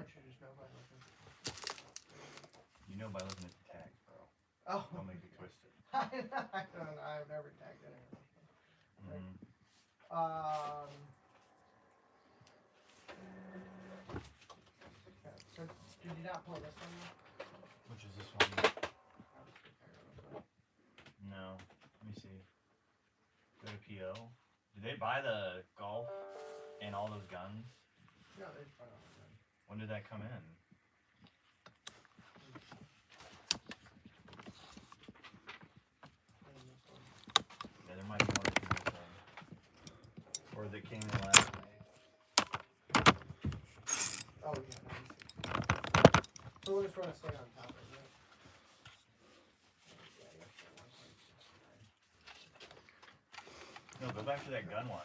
much you just know by looking? You know by looking at the tag, bro. Oh. Don't make it twisted. I don't know. I've never tagged anyone. Mm-hmm. Okay, so did you not pull this one? Which is this one? No. Let me see. Go to PO. Did they buy the Gulf and all those guns? No, they just bought all the guns. When did that come in? Yeah, there might be one or two more things. Or that came in last night. Oh, yeah. So we just want to stay on top of it. No, go back to that gun one.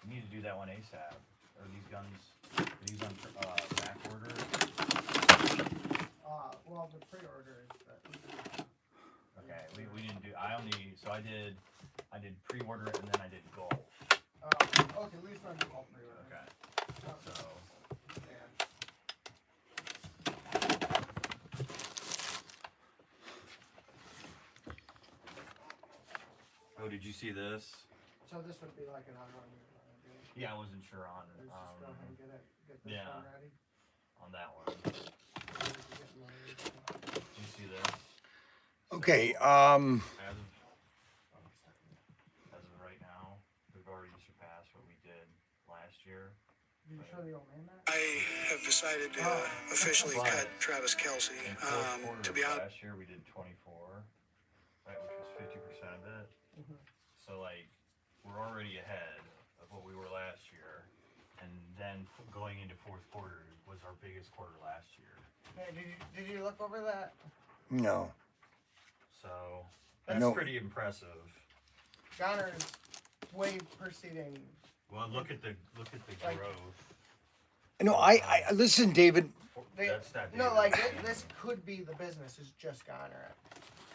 We need to do that one ASAP. Are these guns, are these on back order? Well, the pre-order is that. Okay, we didn't do, I did pre-order it and then I did gold. Okay, we just want to do all pre-order. Okay, so. Oh, did you see this? So this would be like another one you want to do? Yeah, I wasn't sure on Or just go ahead and get this yeah. one ready? On that one. Did you see this? Okay, As of right now, we've already surpassed what we did last year. Did you show the old man that? I have decided to officially cut Travis Kelce. In fourth quarter To be honest, last year we did 24, right, which was 50% of it. Mm-hmm. So like we're already ahead of what we were last year, and then going into fourth quarter was our biggest quarter last year. Hey, did you look over that? no. So that's No. pretty impressive. Goner is way preceding. Well, look at the Like- growth. No, I listen, David. That's that. No, like this could be the business is just Goner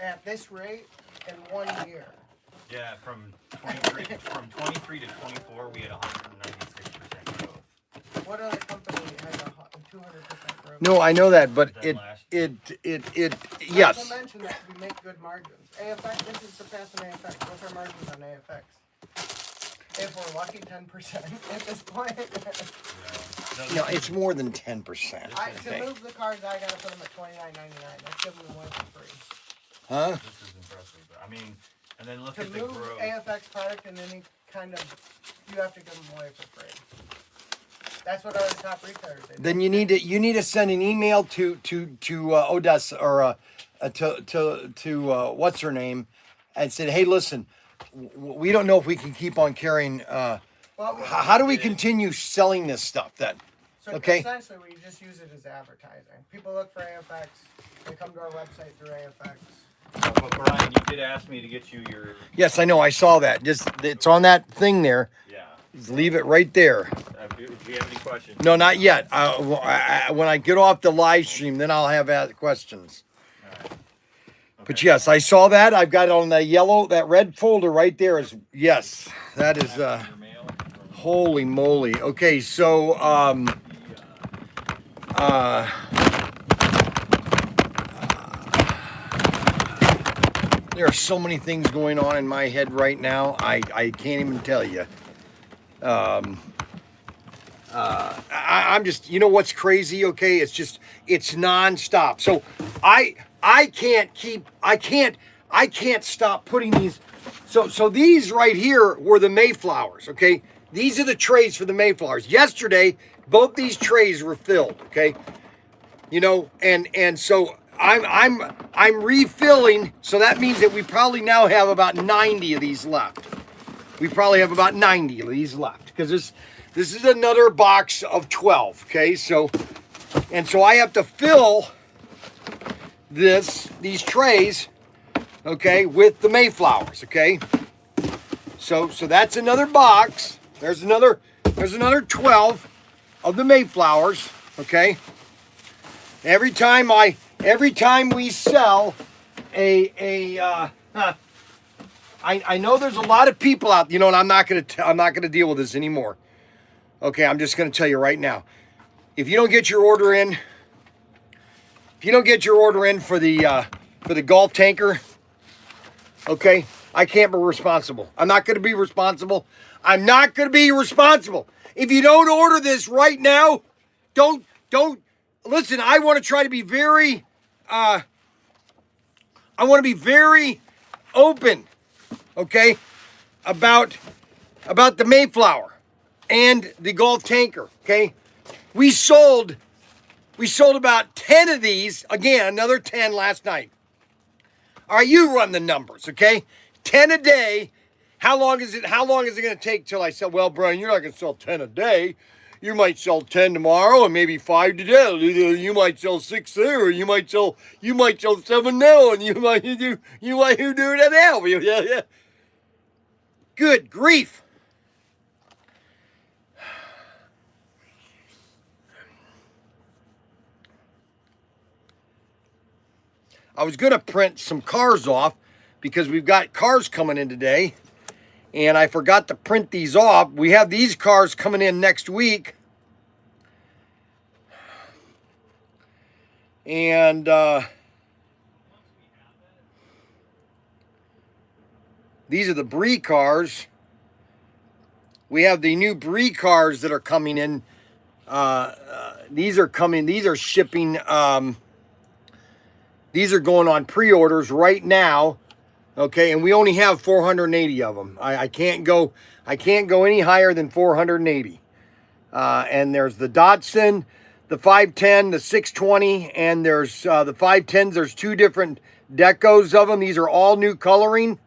at this rate in 1 year. Yeah, from 23 to 24, we had 196% growth. What other company has a 200% growth? No, I know that, but Than it last yes. Not to mention that we make good margins. AFX, this is surpassing AFX. What's our margins on AFX? If we're lucky, 10% at this point. No, it's more than 10%. To move the cars, I gotta put them at $29.99. That's giving them away for free. Huh? This is impressive. I mean, and then look To at the move growth. AFX product in any kind of, you have to give them away for free. That's what our top retailers do. Then you need to send an email to Odessa or to what's her name, and said, hey, listen, we don't know if we can keep on carrying. How do we continue selling this stuff then? So Okay. essentially, we just use it as advertising. People look for AFX. They come to our website through AFX. But Bryan, you did ask me to get you your. Yes, I know. I saw that. Just it's on that thing there. Yeah. Just leave it right there. Do you have any questions? No, not yet. When I get off the live stream, then I'll have questions. All right. But Okay. yes, I saw that. I've got it on that red folder right there. Yes, that is. Your mail? Holy moly. Okay, so there are so many things going on in my head right now. I can't even tell you. I'm just, you know what's crazy? Okay, it's nonstop. So I can't stop putting these. So these right here were the Mayflowers. Okay, these are the trays for the Mayflowers. Yesterday, both these trays were filled. Okay, you know, and so I'm refilling. So that means that we probably now have about 90 of these left. We probably have about 90 of these left because this is another box of 12. Okay, so I have to fill these trays, okay, with the Mayflowers. Okay, so that's another box. There's another 12 of the Mayflowers. Okay, every time we sell I know there's a lot of people out, you know, and I'm not gonna deal with this anymore. Okay, I'm just gonna tell you right now. if you don't get your order in, for the Gulf tanker, okay, I can't be responsible. I'm not going to be responsible. I'm not going to be responsible. If you don't order this right now, don't listen. I want to try to be very open, okay, about the Mayflower and the Gulf tanker, okay? We sold about 10 of these, again, another 10 last night. All right, you run the numbers, okay? 10 a day. How long is it going to take till I sell? Well, Bryan, you're not going to sell 10 a day. You might sell 10 tomorrow and maybe 5 today. You might sell 6 there, or you might sell 7 now, and you might do that now. Yeah. Good grief. I was going to print some cars off because we've got cars coming in today, and I forgot to print these off. We have these cars coming in next week. And these are the Brie cars. We have the new Brie cars that are coming in. These are shipping. These are going on pre-orders right now, okay? And we only have 480 of them. I can't go any higher than 480. And there's the Datsun, the 510, the 620, and there's the 510s. There's 2 different decos of them. These are all new coloring,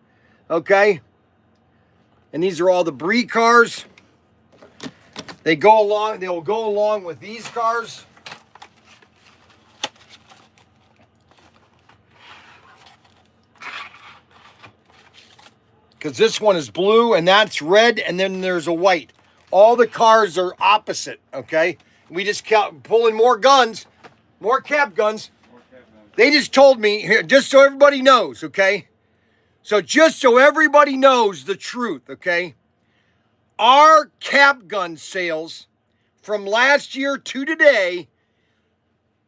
okay? And these are all the Brie cars. They'll go along with these cars. Because this one is blue and that's red, and then there's a white. All the cars are opposite, okay? We just pulling more guns, more cap guns. They just told me, here, just so everybody knows, okay? So just so everybody knows the truth, okay? Our cap gun sales from last year to today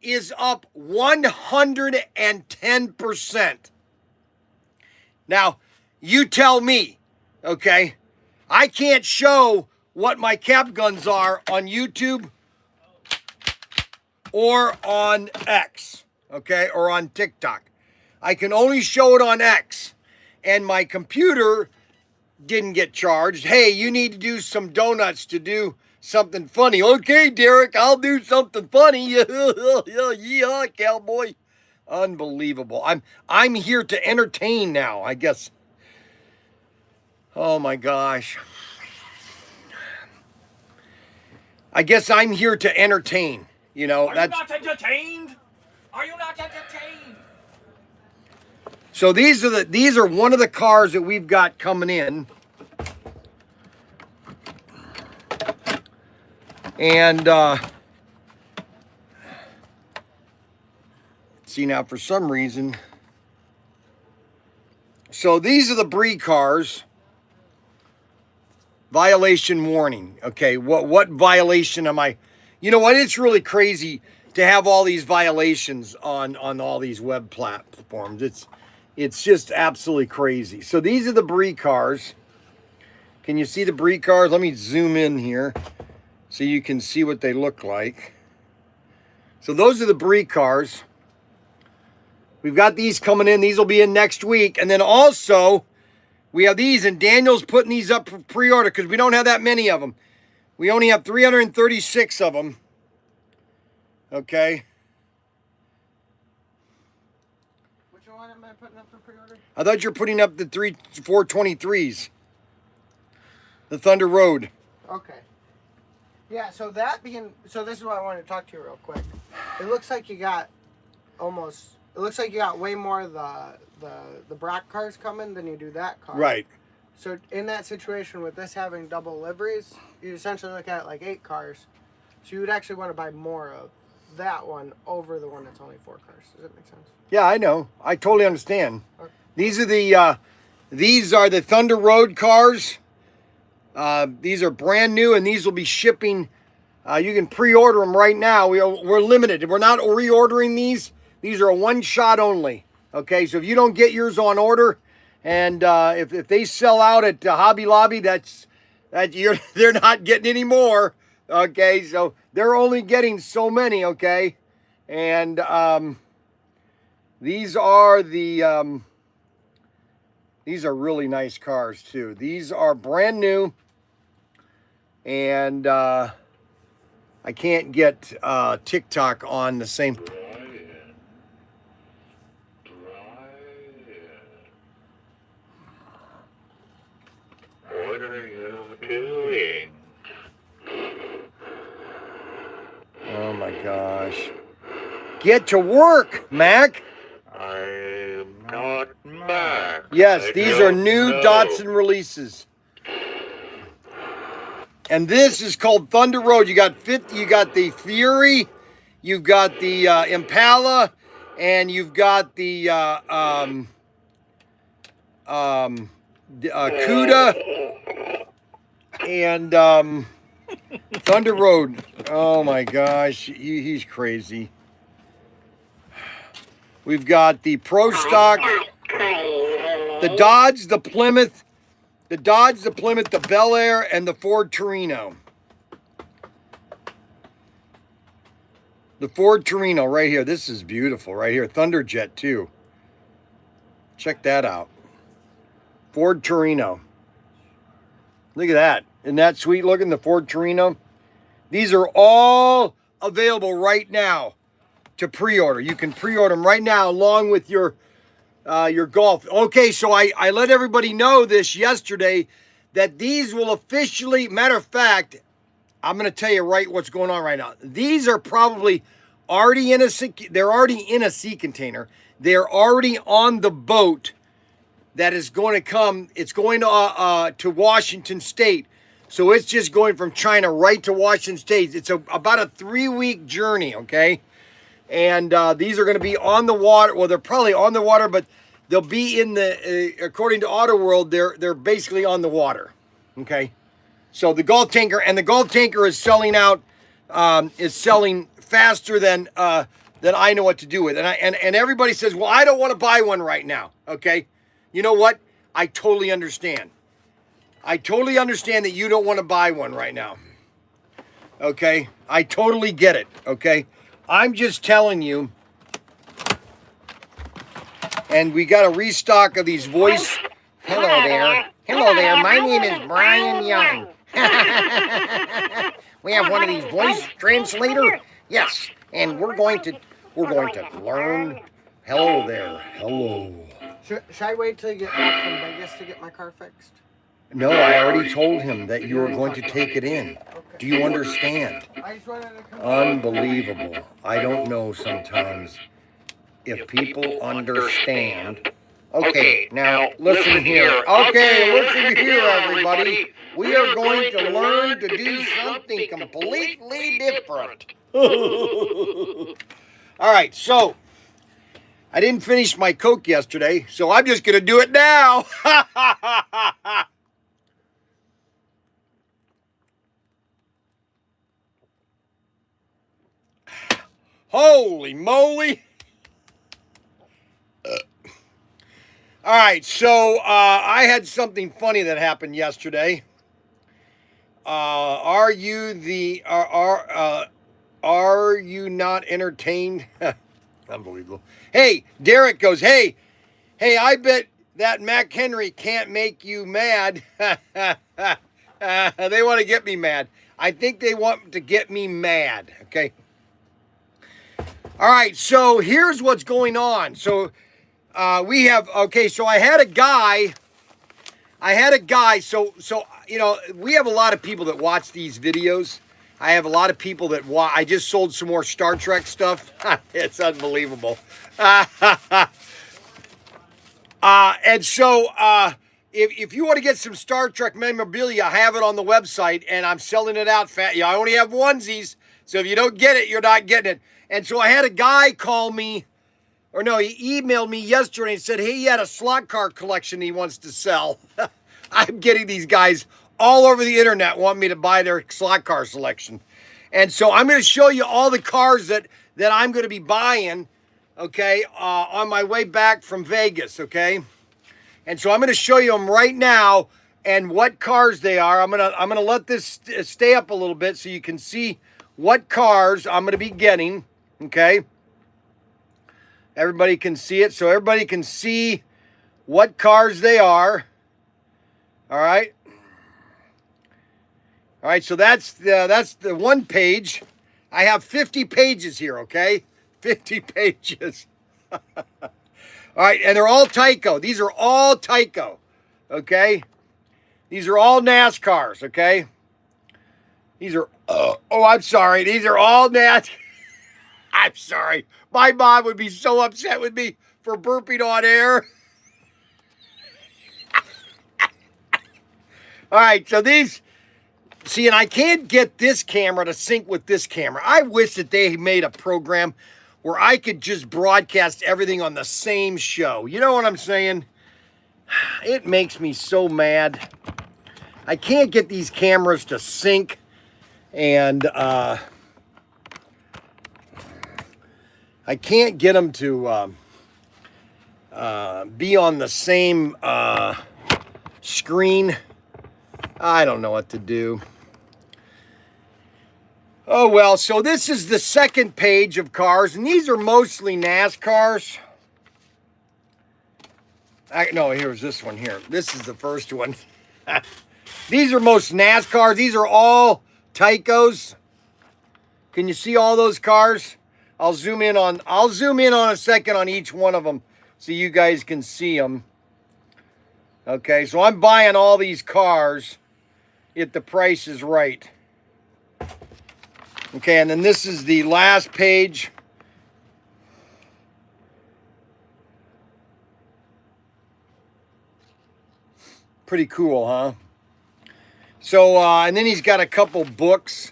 is up 110%. Now, you tell me, okay? I can't show what my cap guns are on YouTube or on X, okay? Or on TikTok. I can only show it on X. And my computer didn't get charged. Hey, you need to do some donuts to do something funny. Okay, Derek, I'll do something funny. Yeah, cowboy. Unbelievable. I'm here to entertain now, I guess. Oh my gosh. I guess I'm here to entertain. You know, Are you not entertained? Are you not entertained? So these are one of the cars that we've got coming in. And see now, for some reason. So these are the Brie cars. Violation warning. Okay, what violation am I? You know what? It's really crazy to have all these violations on all these web platforms. It's just absolutely crazy. So these are the Brie cars. Can you see the Brie cars? Let me zoom in here so you can see what they look like. So those are the Brie cars. We've got these coming in. These will be in next week. And then also, we have these, and Daniel's putting these up for pre-order because we don't have that many of them. We only have 336 of them. Okay. Which one am I putting up for pre-order? I thought you were putting up the 423s. The Thunder Road. Okay. Yeah, so this is what I wanted to talk to you real quick. It looks like you got way more of the Brock cars coming than you do that car. Right. So in that situation with this having double liveries, you essentially look at like 8 cars. So you would actually want to buy more of that one over the one that's only 4 cars. Does that make sense? Yeah, I know. I totally understand. Okay. These are the Thunder Road cars. These are brand new, and these will be shipping You can pre-order them right now. We're limited. We're not reordering these. These are a one-shot only. Okay, so if you don't get yours on order, and if they sell out at Hobby Lobby, they're not getting any more. Okay, so they're only getting so many. Okay, and these are really nice cars too. These are brand new, and I can't get TikTok on the same. What are you doing? Oh my gosh. Get to work, Mac. I'm not Mac. Yes, I these are don't new know. Datsun releases. And this is called Thunder Road. You got the Fury, you've got the Impala, and you've got the Cuda and Thunder Road. Oh my gosh, he's crazy. We've got the Pro Stock, the Dodge, the Plymouth, the Bel Air, and the Ford Torino. The Ford Torino right here. This is beautiful right here. Thunderjet too. Check that out. Ford Torino. Look at that. Isn't that sweet looking, the Ford Torino? These are all available right now to pre-order. You can pre-order them right now along with your Golf. Okay, so I let everybody know this yesterday that these will officially, matter of fact, I'm going to tell you right what's going on right now. These are probably already they're already in a sea container. They're already on the boat that is going to come. It's going to Washington State. So it's just going from China right to Washington State. It's about a 3-week journey, okay? And these are going to be on the water. Well, they're probably on the water, but they'll be in the, according to Auto World, they're basically on the water, okay? So the Gulf Tanker, and the Gulf Tanker is selling out, is selling faster than I know what to do with. And everybody says, well, I don't want to buy one right now, okay? You know what? I totally understand. I totally understand that you don't want to buy one right now, okay? I totally get it, okay? I'm just telling you, and we got a restock of these voice. Hello there. Hello there. My name is Bryan Young. We have one of these voice translator. Yes, and we're going to learn. Hello there. Hello. Should I wait till you get back from Vegas to get my car fixed? No, I already told him that you were going to take it in. Okay. Do you understand? I just wanted to come. Unbelievable. I don't know sometimes if people understand. Okay, now listen here. Okay, listen here, everybody. We are going to learn to do something completely different. All right, so I didn't finish my Coke yesterday, so I'm just going to do it now. Holy moly. All right, so I had something funny that happened yesterday. Are you not entertained? Unbelievable. Hey, Derek goes, hey, I bet that Mac Henry can't make you mad. They want to get me mad. I think they want to get me mad, okay? All right, so here's what's going on. So we have, okay, so I had a guy, so, you know, we have a lot of people that watch these videos. I have a lot of people that watch. I just sold some more Star Trek stuff. It's unbelievable. And so if you want to get some Star Trek memorabilia, I have it on the website, and I'm selling it out. I only have onesies, so if you don't get it, you're not getting it. And so I had a guy call me, or no, he emailed me yesterday and said, hey, he had a slot car collection he wants to sell. I'm getting these guys all over the internet want me to buy their slot car selection. And so I'm going to show you all the cars that I'm going to be buying, okay, on my way back from Vegas, okay? And so I'm going to show you them right now and what cars they are. I'm going to let this stay up a little bit so you can see what cars I'm going to be getting, okay? Everybody can see it, so everybody can see what cars they are. All right. All right, so that's the one page. I have 50 pages here, okay? 50 pages. All right, and they're all Tyco. These are all Tyco, okay? These are all NASCARs, okay? These are, oh, I'm sorry. These are all NASCAR. I'm sorry. My mom would be so upset with me for burping on air. All right, so these, see, and I can't get this camera to sync with this camera. I wish that they made a program where I could just broadcast everything on the same show. You know what I'm saying? It makes me so mad. I can't get these cameras to sync, and I can't get them to be on the same screen. I don't know what to do. Oh, well, so this is the second page of cars, and these are mostly NASCARs. No, here's this one here. This is the first one. These are most NASCARs. These are all Tycos. Can you see all those cars? I'll zoom in on a second on each one of them so you guys can see them. Okay, so I'm buying all these cars if the price is right. Okay, and then this is the last page. Pretty cool, huh? So, and then he's got a couple books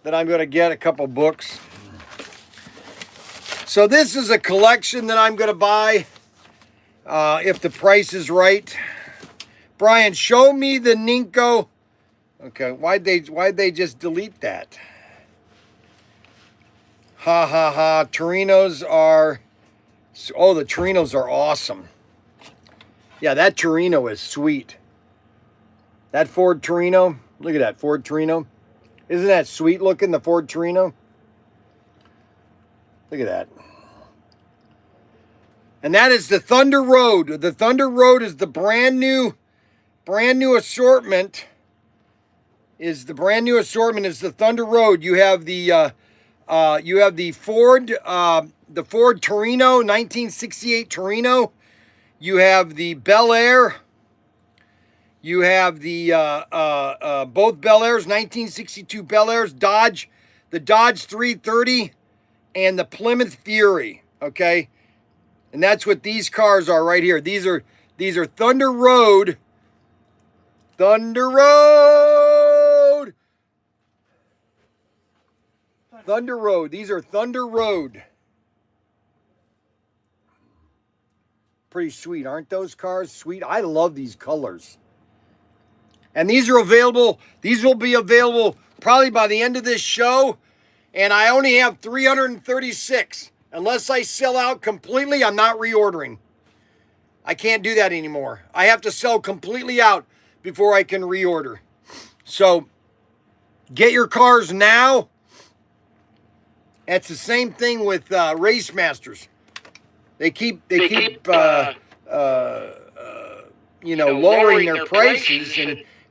that I'm going to get, a couple books. So this is a collection that I'm going to buy if the price is right. Bryan, show me the Ninko. Okay, why'd they just delete that? Ha ha ha. Torinos are, oh, the Torinos are awesome. Yeah, that Torino is sweet. That Ford Torino, look at that Ford Torino. Isn't that sweet looking, the Ford Torino? Look at that. And that is the Thunder Road. The Thunder Road is the brand new assortment. The Thunder Road. You have the Ford Torino, 1968 Torino. You have the Bel Air. You have the both Bel Airs, 1962 Bel Airs, the Dodge 330, and the Plymouth Fury. Okay, and that's what these cars are right here. These are Thunder Road. Thunder Road. Thunder Road. These are Thunder Road. Pretty sweet, aren't those cars sweet? I love these colors. And these are available. These will be available probably by the end of this show. And I only have 336. Unless I sell out completely, I'm not reordering. I can't do that anymore. I have to sell completely out before I can reorder. So get your cars now. It's the same thing with Race Masters. They keep lowering their prices,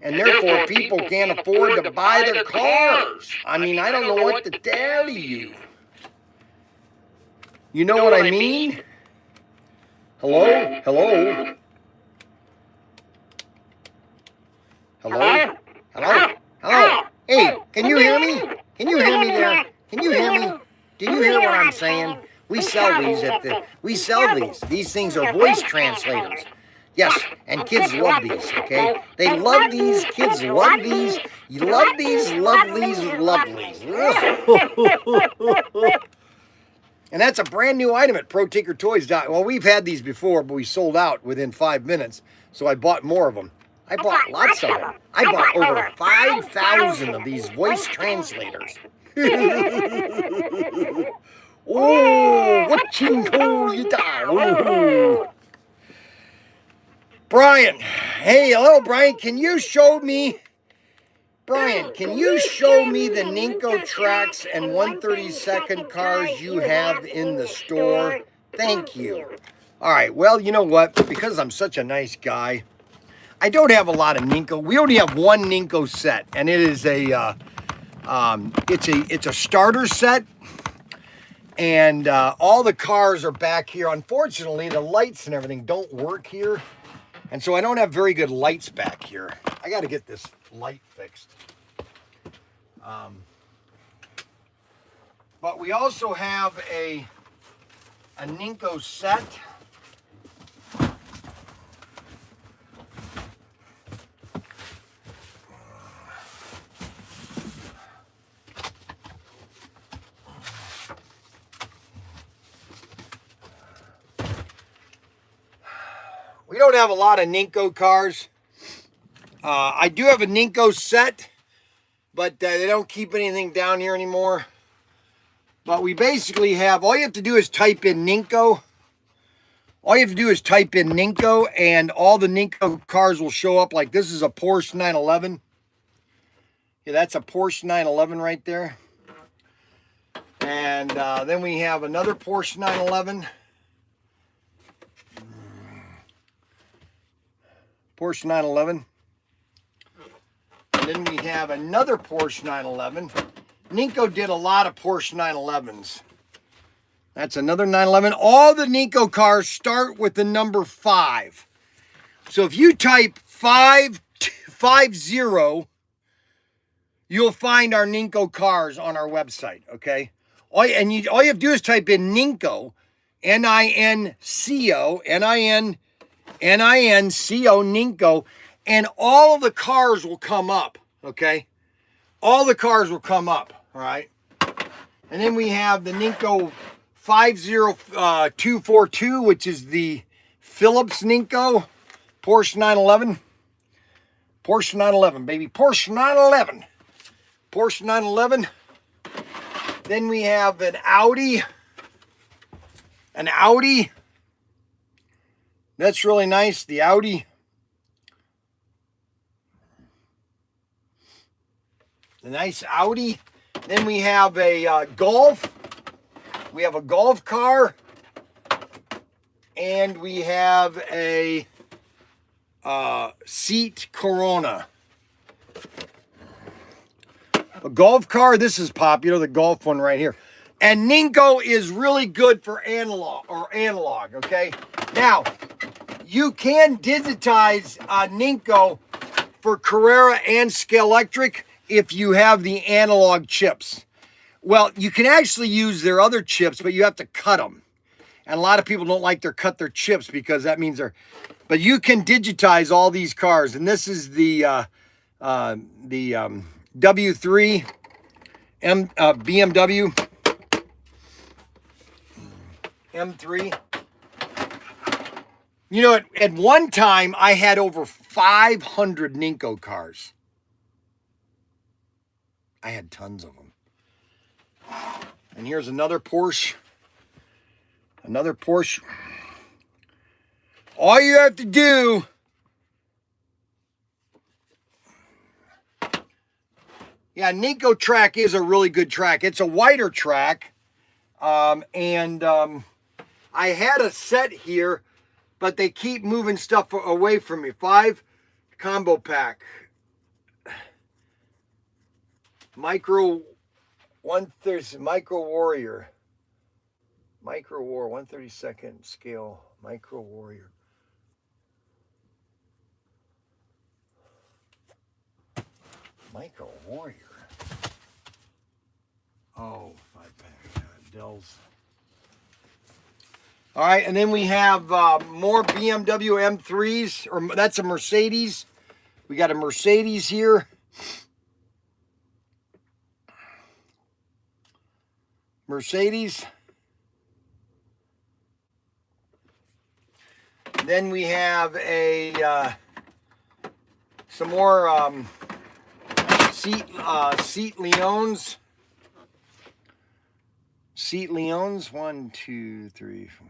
and therefore people can't afford to buy their cars. I mean, I don't know what to tell you. You know what I mean? Hello? Hello? Hello? Hello? Hello? Hey, can you hear me? Can you hear me there? Can you hear me? Do you hear what I'm saying? We sell these These things are voice translators. Yes, and kids love these, okay? They love these, kids love these. You love these, love these, love these. And that's a brand new item at ProTinkerToys. Well, we've had these before, but we sold out within 5 minutes, so I bought more of them. I bought lots of them. I bought over 5,000 of these voice translators. Oh, what chinko you da? Bryan, hey, hello, Bryan. Can you show me the Ninko tracks and 132nd cars you have in the store? Thank you. All right, well, you know what? Because I'm such a nice guy, I don't have a lot of Ninko. We only have one Ninko set, and it is it's a starter set, and all the cars are back here. Unfortunately, the lights and everything don't work here, and so I don't have very good lights back here. I got to get this light fixed. But we also have a Ninko set. We don't have a lot of Ninko cars. I do have a Ninko set, but they don't keep anything down here anymore. But we basically have, all you have to do is type in Ninko. All you have to do is type in Ninko, and all the Ninko cars will show up. Like this is a Porsche 911. Yeah, that's a Porsche 911 right there. And then we have another Porsche 911. Porsche 911. And then we have another Porsche 911. Ninko did a lot of Porsche 911s. That's another 911. All the Ninko cars start with the number 5. So if you type 550, you'll find our Ninko cars on our website, okay? All you have to do is type in Ninko, Ninco, Ninco, Ninko, and all of the cars will come up, okay? All the cars will come up, all right? And then we have the Ninko 50242, which is the Phillips Ninko, Porsche 911. Porsche 911, baby. Porsche 911. Porsche 911. Then we have an Audi. An Audi. That's really nice, the Audi. The nice Audi. Then we have a Golf. We have a Golf car. And we have a Seat Corona. A Golf car. This is popular, the Golf one right here. And Ninko is really good for analog, okay? Now, you can digitize Ninko for Carrera and Scalextric if you have the analog chips. Well, you can actually use their other chips, but you have to cut them. And a lot of people don't like cut their chips because that means they're... But you can digitize all these cars. And this is the W3 BMW M3. You know, at one time, I had over 500 Ninko cars. I had tons of them. And here's another Porsche. Another Porsche. All you have to do... Yeah, Ninko track is a really good track. It's a wider track. I had a set here, but they keep moving stuff away from me. 5 combo pack. Micro Warrior. Micro War 132nd scale. Micro Warrior. Micro Warrior. Oh, 5-pack. Dell's. All right, and then we have more BMW M3s, or that's a Mercedes. We got a Mercedes here. Mercedes. Then we have a some more seat Leons. Seat Leons. 1, 2, 3, 4.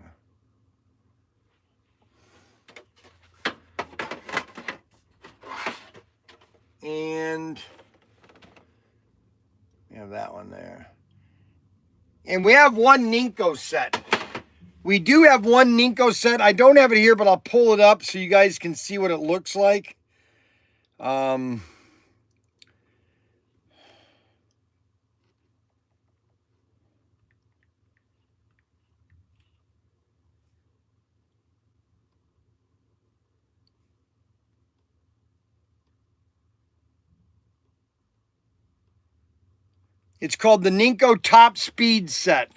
And we have that one there. And we have one Ninko set. We do have one Ninko set. I don't have it here, but I'll pull it up so you guys can see what it looks like. It's called the Ninko Top Speed Set.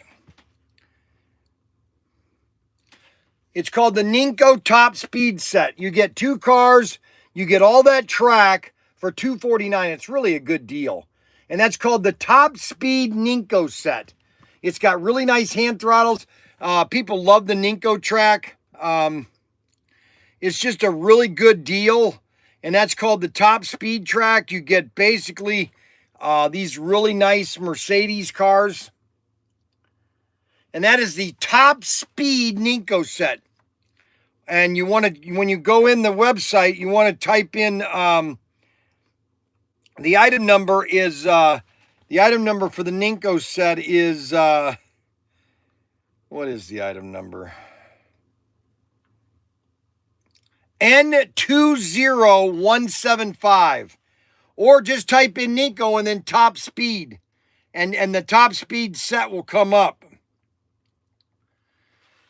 It's called the Ninko Top Speed Set. You get 2 cars, you get all that track for $249. It's really a good deal. And that's called the Top Speed Ninko Set. It's got really nice hand throttles. People love the Ninko track. It's just a really good deal. And that's called the Top Speed Track. You get basically these really nice Mercedes cars. And that is the Top Speed Ninko set. And you want to, when you go in the website, you want to type in the item number is the item number for the Ninko set is what is the item number? N20175. Or just type in Ninko and then Top Speed. And the Top Speed set will come up.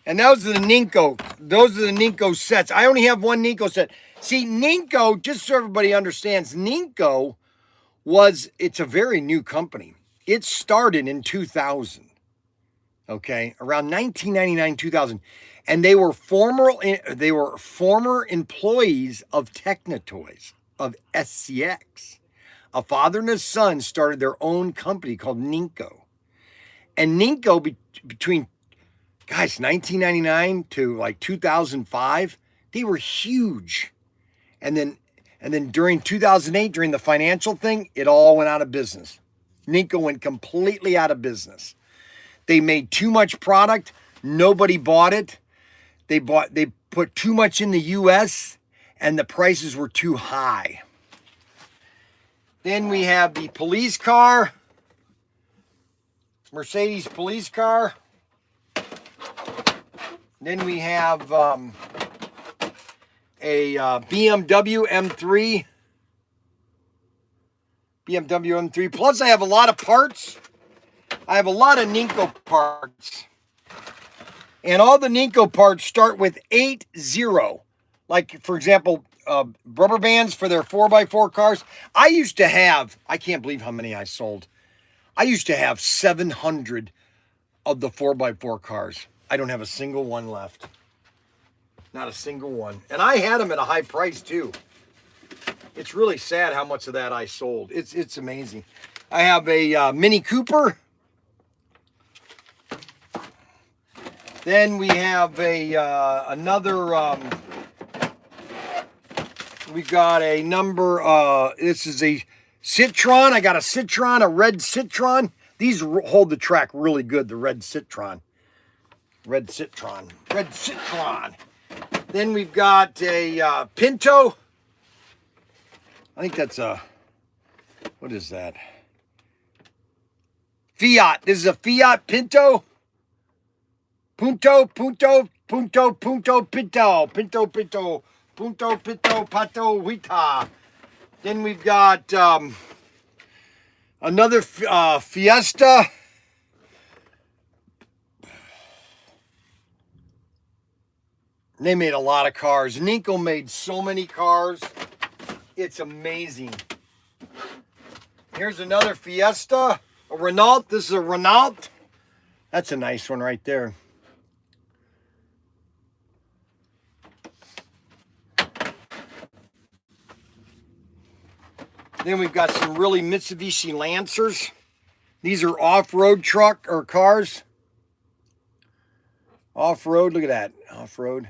And those are the Ninko. Those are the Ninko sets. I only have one Ninko set. See, Ninko, just so everybody understands, Ninko it's a very new company. It started in 2000. Okay, around 1999, 2000. And they were former employees of ProTinkerToys, of SCX. A father and his son started their own company called Ninko. And Ninko, between 1999 to like 2005, they were huge. And then during 2008, during the financial thing, it all went out of business. Ninko went completely out of business. They made too much product. Nobody bought it. They put too much in the US and the prices were too high. Then we have the police car, Mercedes police car. Then we have a BMW M3. BMW M3. Plus I have a lot of parts. I have a lot of Ninko parts. And all the Ninko parts start with 80. Like, for example, rubber bands for their 4x4 cars. I used to have, I can't believe how many I sold. I used to have 700 of the 4x4 cars. I don't have a single one left. Not a single one. And I had them at a high price too. It's really sad how much of that I sold. It's amazing. I have a Mini Cooper. Then we have another, we got a number, this is a Citroen. I got a Citroen, a red Citroen. These hold the track really good, the red Citroen. Red Citroen. Red Citroen. Then we've got a Pinto. I think that's a, what is that? Fiat. This is a Fiat Pinto. Punto, Pinto. Punto, Pato, Huita. Then we've got another Fiesta. They made a lot of cars. Ninko made so many cars. It's amazing. Here's another Fiesta. A Renault. This is a Renault. That's a nice one right there. Then we've got some really Mitsubishi Lancers. These are off-road truck or cars. Off-road, look at that, off-road.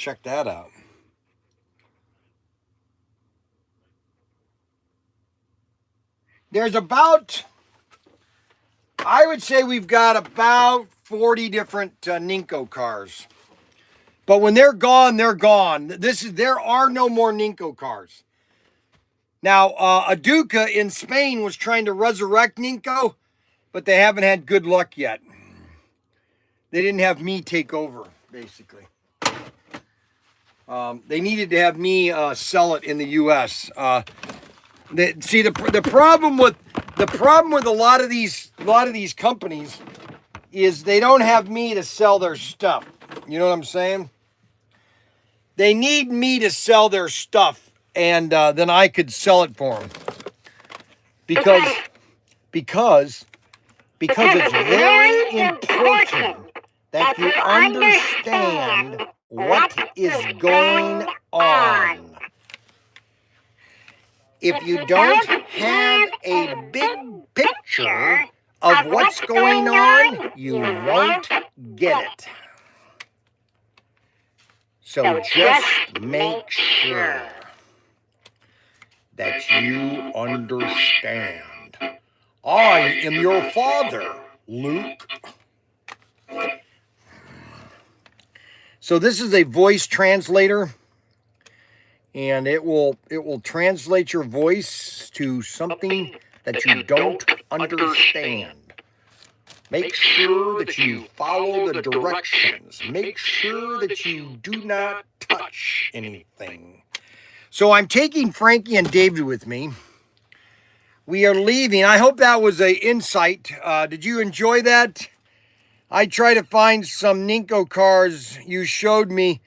check that out. There's about, I would say we've got about 40 different Ninko cars. But when they're gone, they're gone. There are no more Ninko cars. Now, Aduca in Spain was trying to resurrect Ninko, but they haven't had good luck yet. They didn't have me take over, basically. They needed to have me sell it in the U.S. The problem with a lot of these companies is they don't have me to sell their stuff. You know what I'm saying? They need me to sell their stuff, and then I could sell it for them. Because it's very important that you understand what is going on. If you don't have a big picture of what's going on, you won't get it. So just make sure that you understand. I am your father, Luke. So this is a voice translator, and it will translate your voice to something that you don't understand. Make sure that you follow the directions. Make sure that you do not touch anything. So I'm taking Frankie and David with me. We are leaving. I hope that was an insight. Did you enjoy that? I try to find some Ninko cars you showed me,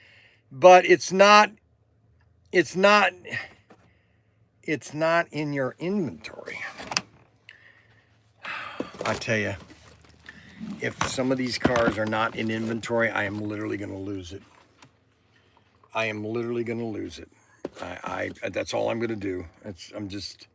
but it's not in your inventory. I tell you, if some of these cars are not in inventory, I am literally going to lose it. I am literally going to lose it. That's all I'm going to do. I'm just...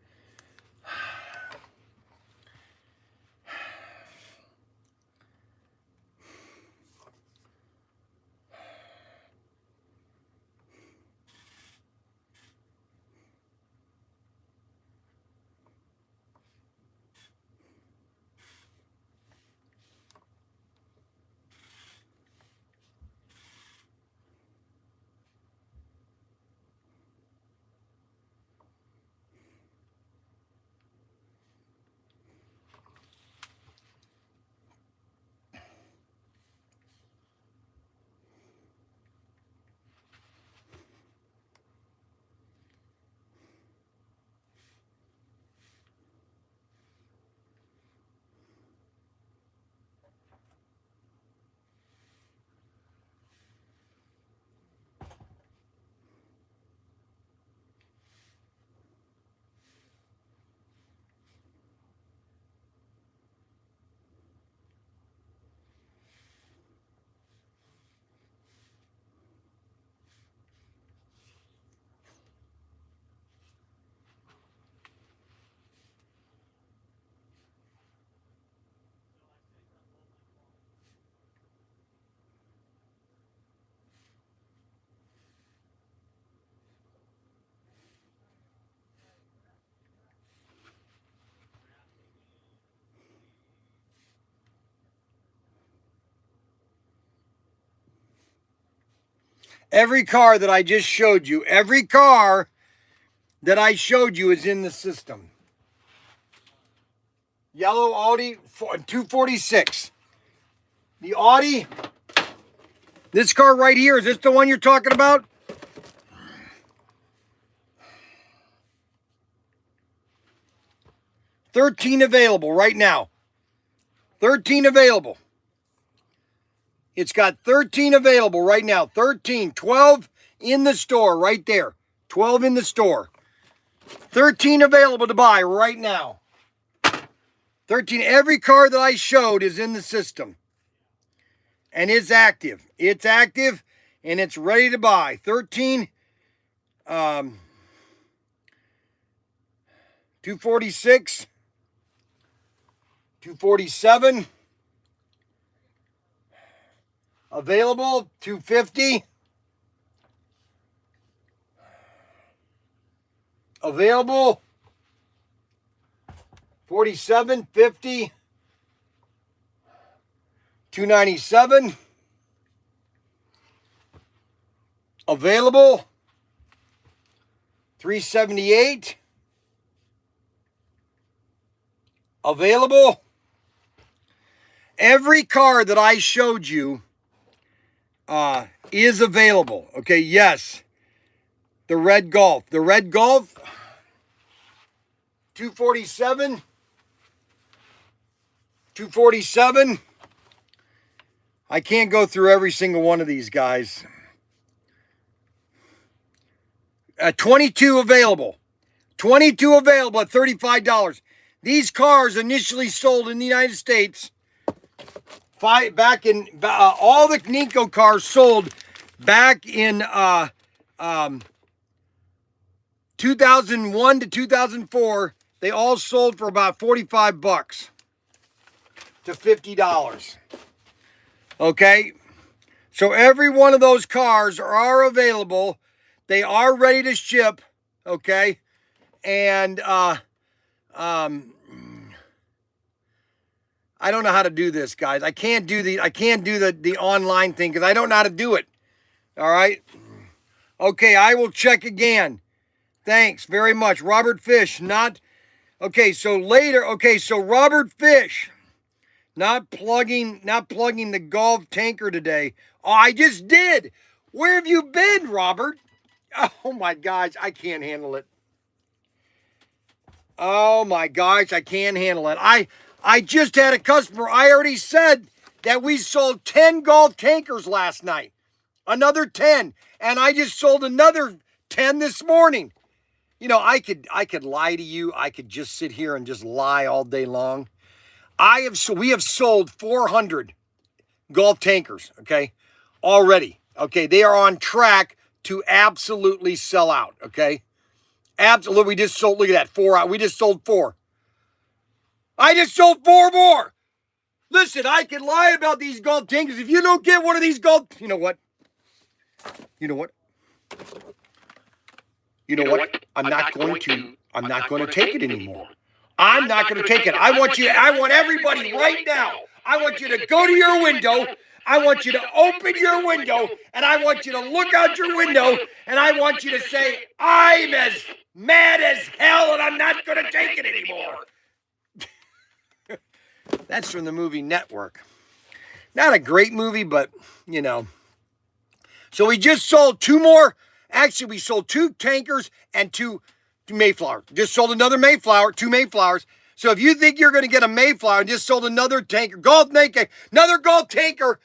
Every car that I just showed you, every car that I showed you is in the system. Yellow Audi 246. The Audi, this car right here, is this the one you're talking about? $13 available right now. 13 available. It's got 13 available right now. 13, 12 in the store right there. 12 in the store. 13 available to buy right now. 13. Every car that I showed is in the system. And it's active. It's active and it's ready to buy. 13, 246, 247. Available, 250. Available. 47, 50, 297. Available. 378. Available. Every car that I showed you is available. Okay, yes. The red Golf. The red Golf, 247. 247. I can't go through every single one of these guys. 22 available. 22 available at $35. These cars initially sold in the United States all the Ninko cars sold back in 2001 to 2004. They all sold for about $45 to $50. Okay? So every one of those cars are available. They are ready to ship, okay? And I don't know how to do this, guys. I can't do the online thing because I don't know how to do it. All right? Okay, I will check again. Thanks very much. Robert Fish, okay, so Robert Fish, not plugging the Gulf tanker today. Oh, I just did. Where have you been, Robert? Oh my gosh, I can't handle it. Oh my gosh, I can't handle it. I just had a customer. I already said that we sold 10 Gulf tankers last night. Another 10. And I just sold another 10 this morning. You know, I could lie to you. I could just sit here and just lie all day long. We have sold 400 Gulf tankers, okay? Already. Okay, they are on track to absolutely sell out, okay? Absolutely. We just sold, look at that, 4 out. We just sold 4. I just sold 4 more. Listen, I can lie about these Gulf tankers. If you don't get one of these Gulf, you know what? I'm not going to take it anymore. I'm not going to take it. I want everybody right now. I want you to go to your window. I want you to open your window, and I want you to look out your window, and I want you to say, I'm as mad as hell, and I'm not going to take it anymore. That's from the movie Network. Not a great movie, but, you know. So we just sold 2 more. Actually, we sold 2 tankers and 2 Mayflowers. Just sold another Mayflower, 2 Mayflowers. So if you think you're going to get a Mayflower, just sold another tanker. Another Gulf tanker.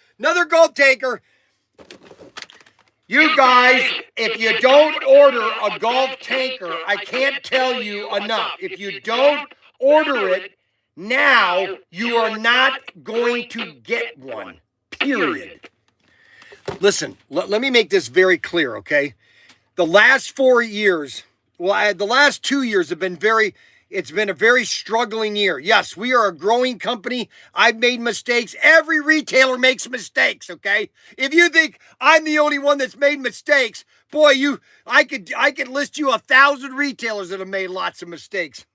You guys, if you don't order a Gulf tanker, I can't tell you enough. If you don't order it now, you are not going to get one. Period. Listen, let me make this very clear, okay? The last 4 years, the last 2 years have been it's been a very struggling year. Yes, we are a growing company. I've made mistakes. Every retailer makes mistakes, okay? If you think I'm the only one that's made mistakes, boy, I could list you 1,000 retailers that have made lots of mistakes.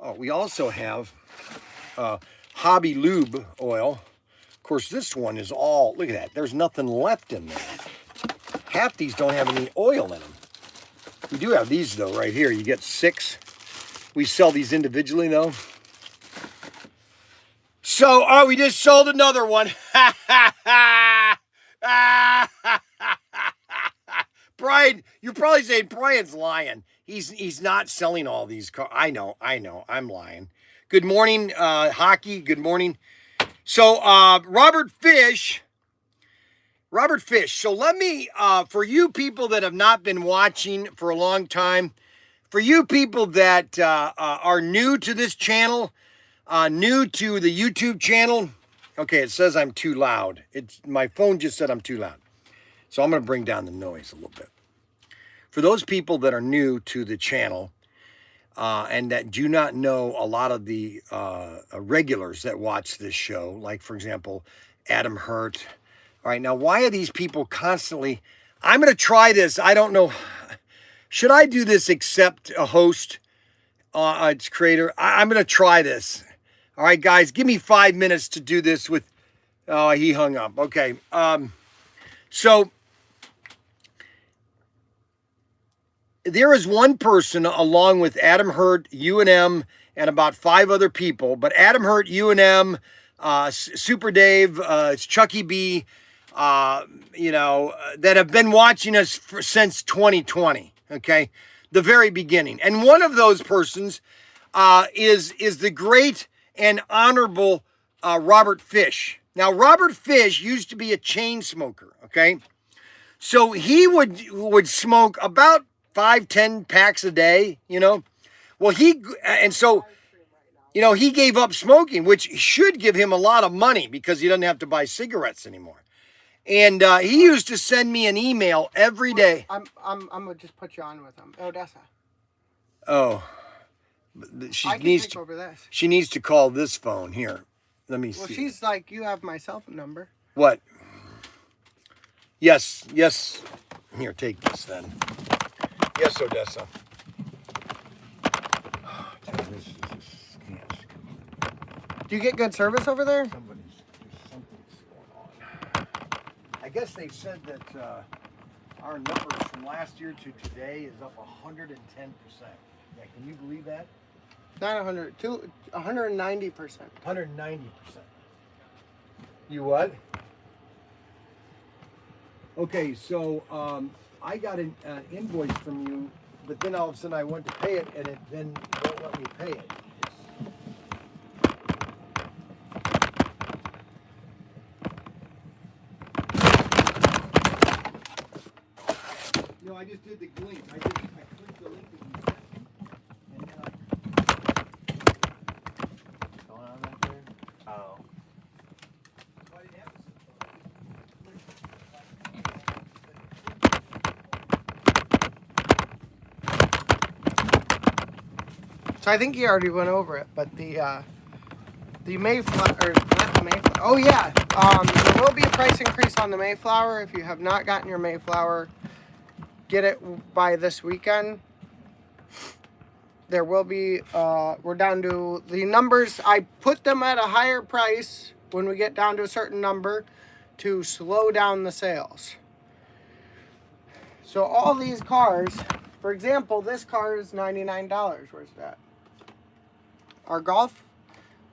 Oh, we also have Hobby Lube oil. Of course, this one is all, look at that. There's nothing left in there. Half these don't have any oil in them. We do have these, though, right here. You get 6. We sell these individually, though. So, we just sold another one. Bryan, you're probably saying Bryan's lying. He's not selling all these cars. I know, I'm lying. Good morning, Hockey. Good morning. So, Robert Fish. So let me, for you people that have not been watching for a long time, for you people that are new to this channel, new to the YouTube channel, okay, it says I'm too loud. My phone just said I'm too loud. So I'm going to bring down the noise a little bit. For those people that are new to the channel and that do not know a lot of the regulars that watch this show, like, for example, Adam Hurt. All right, now, why are these people constantly... I'm going to try this. I don't know. should I do this accept a host its creator? I'm going to try this. All right, guys, give me 5 minutes to do this with, oh, he hung up. Okay. So there is one person along with Adam Hurt, UNM, and about 5 other people, but Adam Hurt, UNM, Super Dave, Chucky B, that have been watching us since 2020, okay? The very beginning. And one of those persons is the great and honorable Robert Fish. Now, Robert Fish used to be a chain smoker, okay? So he would smoke about 5-10 packs a day, Well, he gave up smoking, which should give him a lot of money because he doesn't have to buy cigarettes anymore. And he used to send me an email every day. I'm gonna just put you on with him. Odessa. Oh, I can take over this. She needs to call this phone here. Let me see. Well, she's like, you have my cell phone number. What? Yes. Here, take this then. Yes, Odessa. Do you get good service over there? Something's going on. I guess they said that our numbers from last year to today is up 110%. Yeah, can you believe that? Not 100, 190%. 190%. You what? Okay, so I got an invoice from you, but then all of a sudden I went to pay it, and it then won't let me pay it. I just did the link. I clicked the link that you sent me, and then Going on back there? Oh. I didn't have So I think you already went over it, but the Mayflower, or not the Mayflower. Oh yeah, there will be a price increase on the Mayflower. If you have not gotten your Mayflower, get it by this weekend. There will be, we're down to the numbers. I put them at a higher price when we get down to a certain number to slow down the sales. So all these cars, for example, this car is $99. Where's that? Our Golf,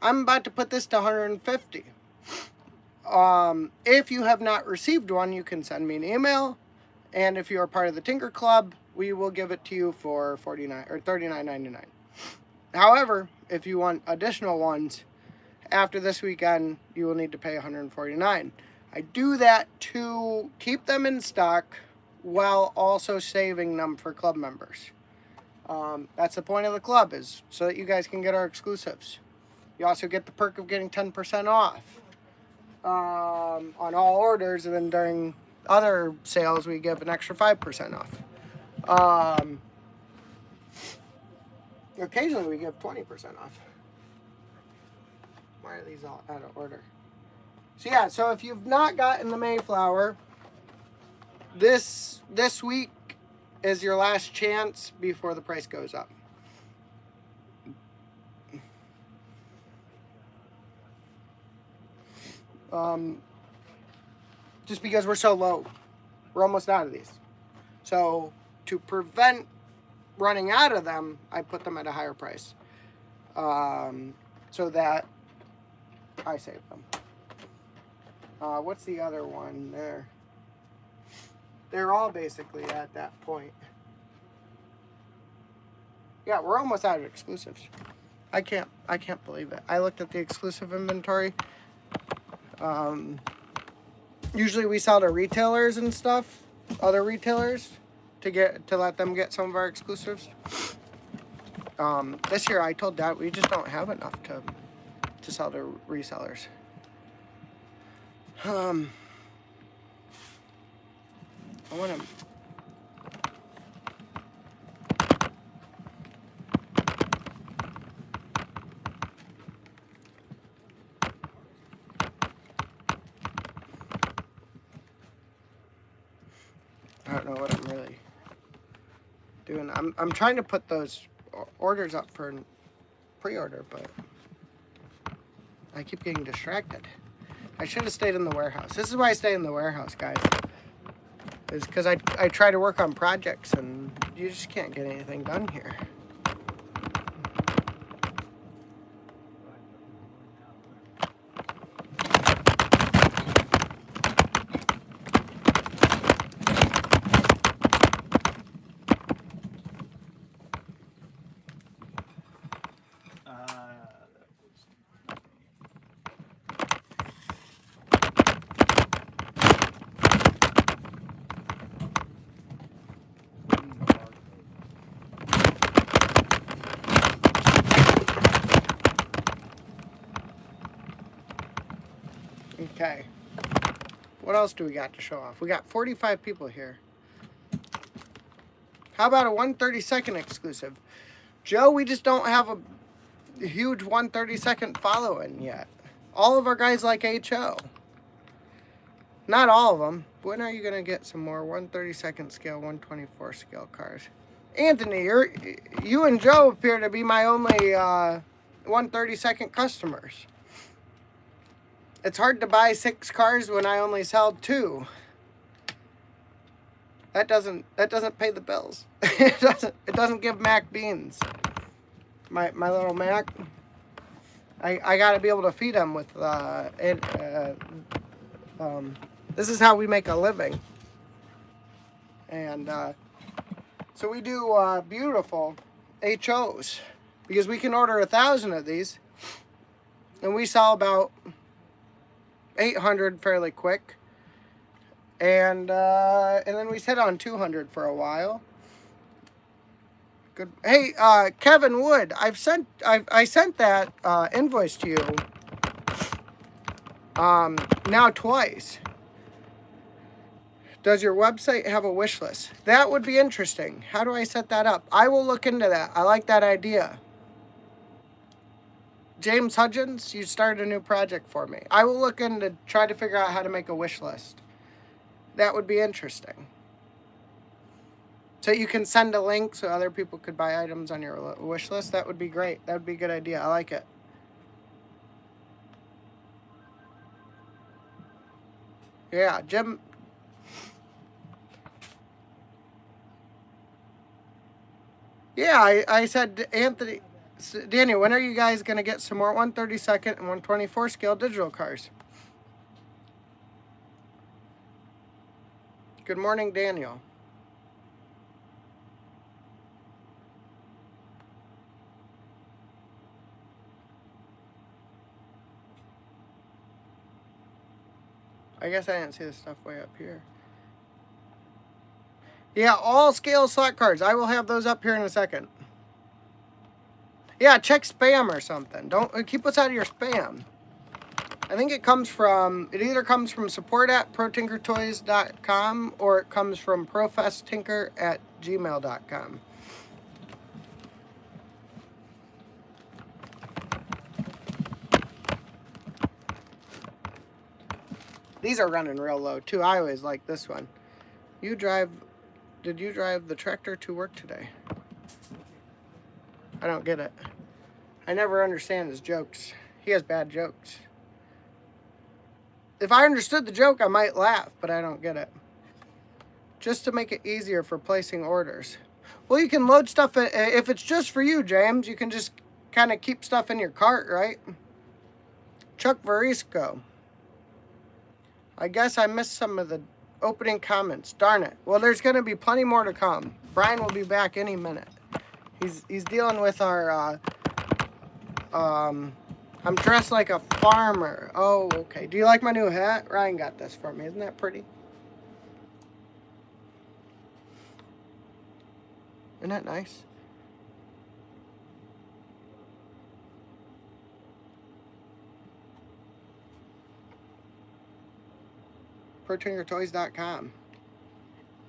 I'm about to put this to $150. If you have not received one, you can send me an email. And if you are part of the Tinker Club, we will give it to you for $49 or $39.99. However, if you want additional ones, after this weekend, you will need to pay $149. I do that to keep them in stock while also saving them for club members. That's the point of the club, is so that you guys can get our exclusives. You also get the perk of getting 10% off on all orders, and then during other sales we give an extra 5% off. Occasionally we give 20% off. Why are these all out of order? So yeah, so if you've not gotten the Mayflower, this week is your last chance before the price goes up. Just because we're so low. We're almost out of these. So to prevent running out of them, I put them at a higher price. So that I save them. What's the other one there? They're all basically at that point. Yeah, we're almost out of exclusives. I can't believe it. I looked at the exclusive inventory. Usually we sell to retailers and stuff, other retailers, to let them get some of our exclusives. This year I told Dad we just don't have enough to sell to resellers. I want to. I don't know what I'm really. doing. I'm trying to put those orders up for pre-order, but I keep getting distracted. I should have stayed in the warehouse. This is why I stay in the warehouse, guys. Is because I try to work on projects and you just can't get anything done here. Okay. What else do we got to show off? We got 45 people here. How about a 132nd exclusive? Joe, we just don't have a huge 132nd following yet. All of our guys like HO. Not all of them. When are you going to get some more 132nd scale, 124 scale cars? Anthony, you and Joe appear to be my only 132nd customers. It's hard to buy 6 cars when I only sell 2. That doesn't pay the bills. it doesn't give Mac beans. My little Mac. I gotta be able to feed him with this is how we make a living. And so we do beautiful HOs because we can order 1,000 of these and we sell about 800 fairly quick. And then we sit on 200 for a while. Good. Hey, Kevin Wood, I sent that invoice to you now twice. Does your website have a wish list? That would be interesting. How do I set that up? I will look into that. I like that idea. James Hudgens, you started a new project for me. I will look into try to figure out how to make a wish list. That would be interesting. So you can send a link so other people could buy items on your wish list. That would be great. That would be a good idea. I like it. Yeah, Jim. Yeah, I said, Anthony, Daniel, when are you guys going to get some more 132nd and 124 scale digital cars? Good morning, Daniel. I guess I didn't see the stuff way up here. Yeah, all scale slot cards. I will have those up here in a second. Yeah, check spam or something. Don't keep us out of your spam. I think it either comes from support@protinkertoys.com or it comes from professtinker@gmail.com. These are running real low too. I always like this one. Did you drive the tractor to work today? I don't get it. I never understand his jokes. He has bad jokes. If I understood the joke, I might laugh, but I don't get it. Just to make it easier for placing orders. Well, you can load stuff, if it's just for you, James, you can just kind of keep stuff in your cart, right? Chuck Verisco. I guess I missed some of the opening comments. Darn it. Well, there's going to be plenty more to come. Bryan will be back any minute. He's dealing with our, I'm dressed like a farmer. Oh, okay. Do you like my new hat? Ryan got this for me. Isn't that pretty? Isn't that nice? ProTinkerToys.com.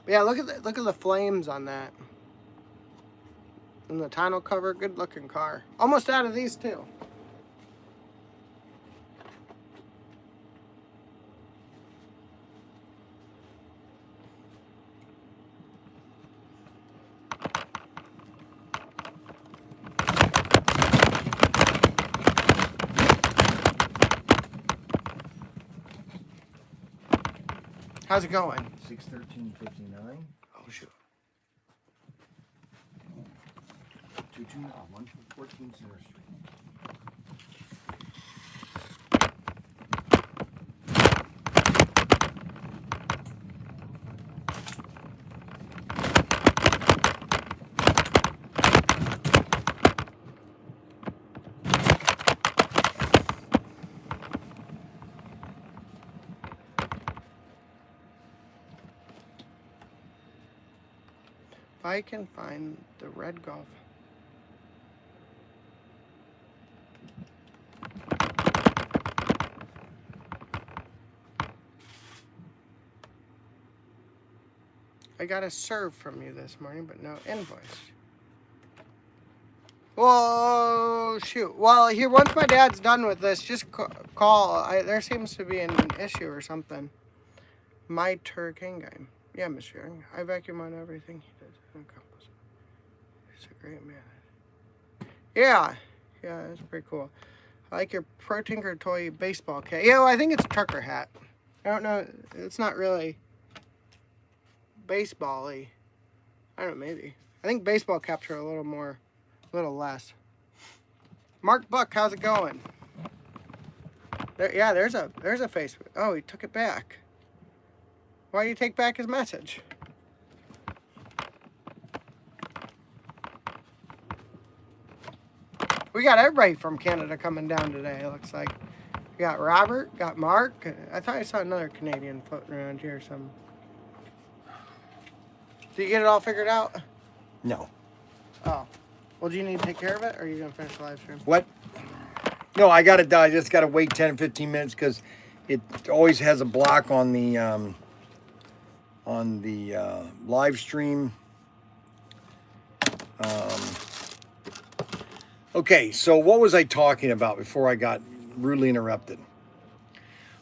Yeah, look at the flames on that. And the tonneau cover, good looking car. Almost out of these too. How's it going? 61359. Oh, shoot. 114 Center Street. If I can find the red Golf. I got a serve from you this morning, but no invoice. Whoa, shoot. Well, here, once my dad's done with this, just call. There seems to be an issue or something. My Turk game. Yeah, Mr. Young. I vacuum on everything he does. He's a great man. Yeah. Yeah, that's pretty cool. I like your ProTinkerToy baseball cap. Yeah, well, I think it's a trucker hat. I don't know. It's not really baseball-y. I don't know, maybe. I think baseball caps are a little less. Mark Buck, how's it going? There, yeah, there's a Facebook. Oh, he took it back. Why do you take back his message? We got everybody from Canada coming down today, it looks like. We got Robert, got Mark. I thought I saw another Canadian floating around here. Did you get it all figured out? No. Oh. Well, do you need to take care of it, or are you going to finish the live stream? What? No, I got to die. I just got to wait 10, 15 minutes because it always has a block on the live stream. Okay, so what was I talking about before I got rudely interrupted?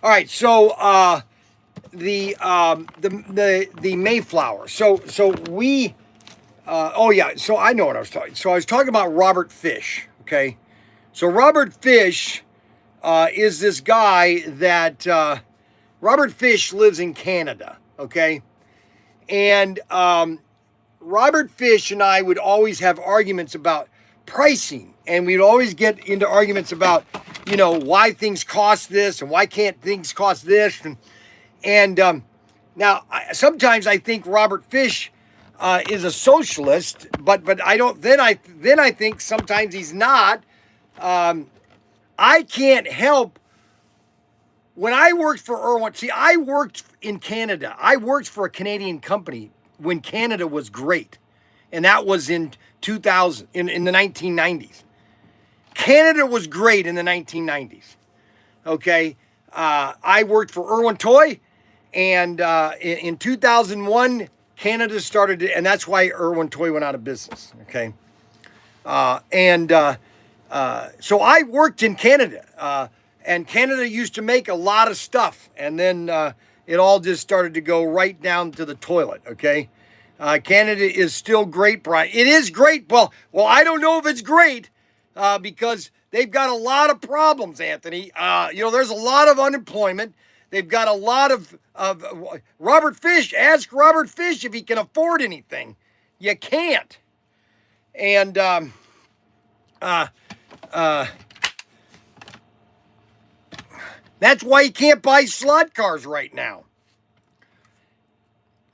All right, so the Mayflower. So we oh yeah, so I know what I was talking. So I was talking about Robert Fish. Okay, so Robert Fish is this guy that Robert Fish lives in Canada. Okay, and Robert Fish and I would always have arguments about pricing, and we'd always get into arguments about, you know, why things cost this and why can't things cost this, and now sometimes I think Robert Fish is a socialist, but I don't. Then I think sometimes he's not. I can't help. When I worked for Irwin, see, I worked in Canada. I worked for a Canadian company when Canada was great, and that was in 2000, in the 1990s. Canada was great in the 1990s. Okay, I worked for Irwin Toy, and in 2001, Canada started, and that's why Irwin Toy went out of business. Okay, so I worked in Canada, and Canada used to make a lot of stuff, and then it all just started to go right down to the toilet. Okay, Canada is still great, Bryan. It is great. Well, I don't know if it's great because they've got a lot of problems, Anthony. You know, there's a lot of unemployment. They've got a lot of Robert Fish. Ask Robert Fish if he can afford anything. You can't. And that's why you can't buy slot cars right now.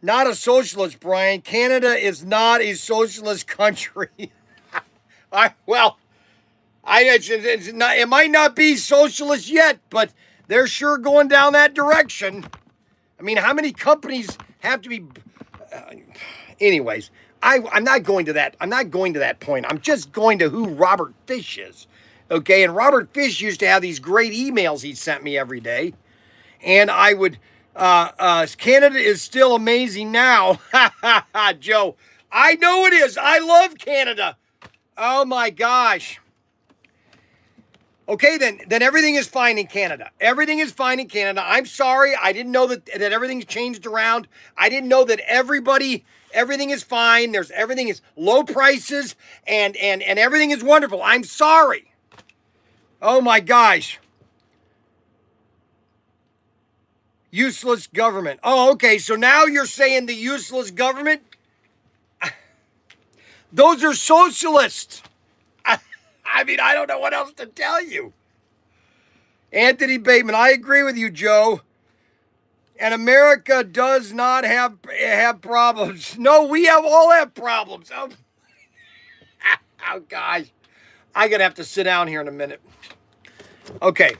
Not a socialist, Bryan. Canada is not a socialist country. It might not be socialist yet, but they're sure going down that direction. I mean, how many companies have to be? Anyways, I'm not going to that. I'm not going to that point. I'm just going to who Robert Fish is. Okay, and Robert Fish used to have these great emails he sent me every day, and I would. Canada is still amazing now. Joe, I know it is. I love Canada. Oh my gosh. Okay, then everything is fine in Canada. Everything is fine in Canada. I'm sorry. I didn't know that everything's changed around. I didn't know that everything is fine. Everything is low prices and everything is wonderful. I'm sorry. Oh my gosh. Useless government. Oh, okay. So now you're saying the useless government? Those are socialists. I mean, I don't know what else to tell you. Anthony Bateman, I agree with you, Joe. And America does not have problems. No, we all have problems. Oh, oh gosh. I'm going to have to sit down here in a minute. Okay.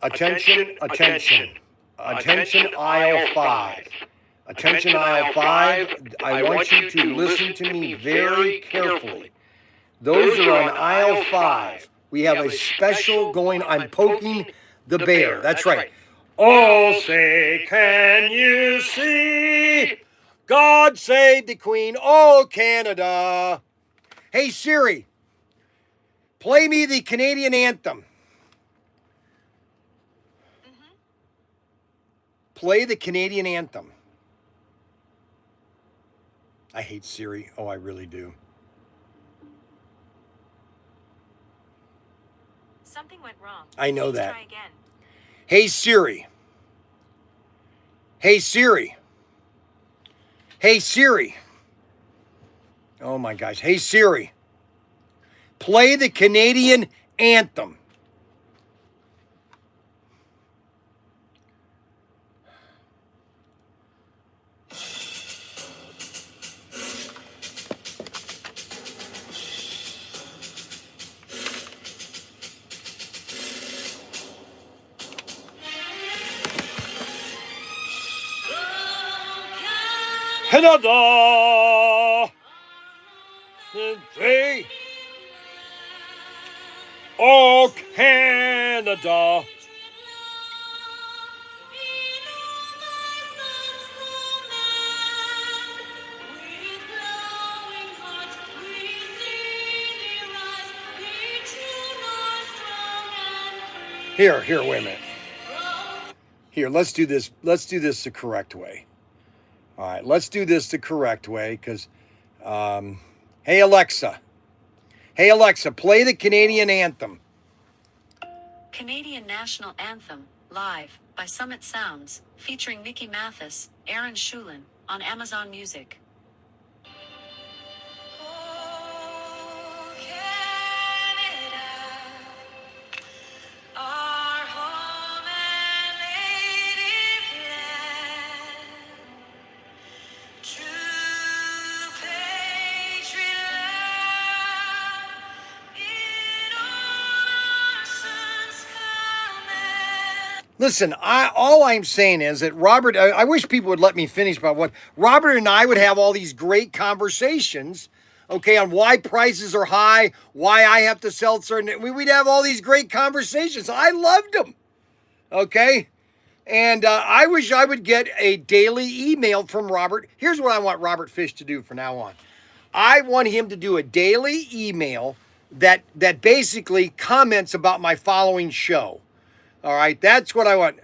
Attention, attention. Attention, aisle 5. Attention, aisle 5. I want you to listen to me very carefully. Those are on aisle 5. We have a special going. I'm poking the bear. That's right. Oh, say, can you see? God save the Queen. Oh, Canada. Hey, Siri, play me the Canadian anthem. Play the Canadian anthem. I hate Siri. Oh, I really do. Something went wrong. I know Please that. try again. Hey, Siri. Hey, Siri. Hey, Siri. Oh, my gosh. Hey, Siri. Play the Canadian anthem. Canada, three. Oh, Canada. Here, wait a minute. Here, let's do this. Let's do this the correct way. All right, let's do this the correct way because, hey, Alexa. Hey, Alexa, play the Canadian anthem. Canadian National Anthem, live, by Summit Sounds, featuring Mickey Mathis, Aaron Shulin, on Amazon Music. Oh, Canada, our home and native land, true patriot love, in all our sons command. Listen, all I'm saying is that Robert, I wish people would let me finish about what Robert and I would have all these great conversations, okay, on why prices are high, why I have to sell certain, we'd have all these great conversations. I loved them, okay? And I wish I would get a daily email from Robert. Here's what I want Robert Fish to do from now on. I want him to do a daily email that basically comments about my following show. All right, that's what I want.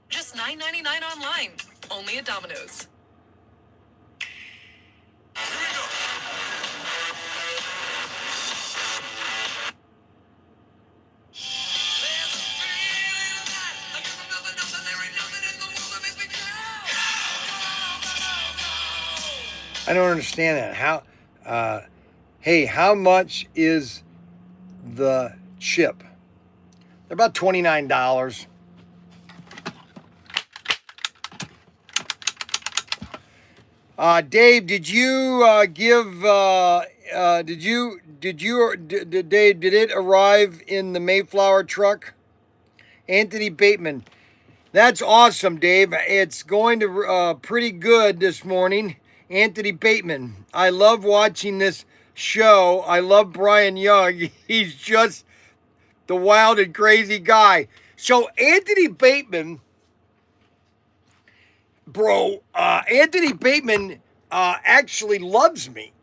Just $9.99 online. Only at Domino's. I don't understand that. How, hey, how much is the chip? They're about $29. Dave, did you give? Did it arrive in the Mayflower truck? Anthony Bateman, that's awesome, Dave. It's going to pretty good this morning. Anthony Bateman, I love watching this show. I love Bryan Young. He's just the wild and crazy guy. So Anthony Bateman, bro, Anthony Bateman actually loves me.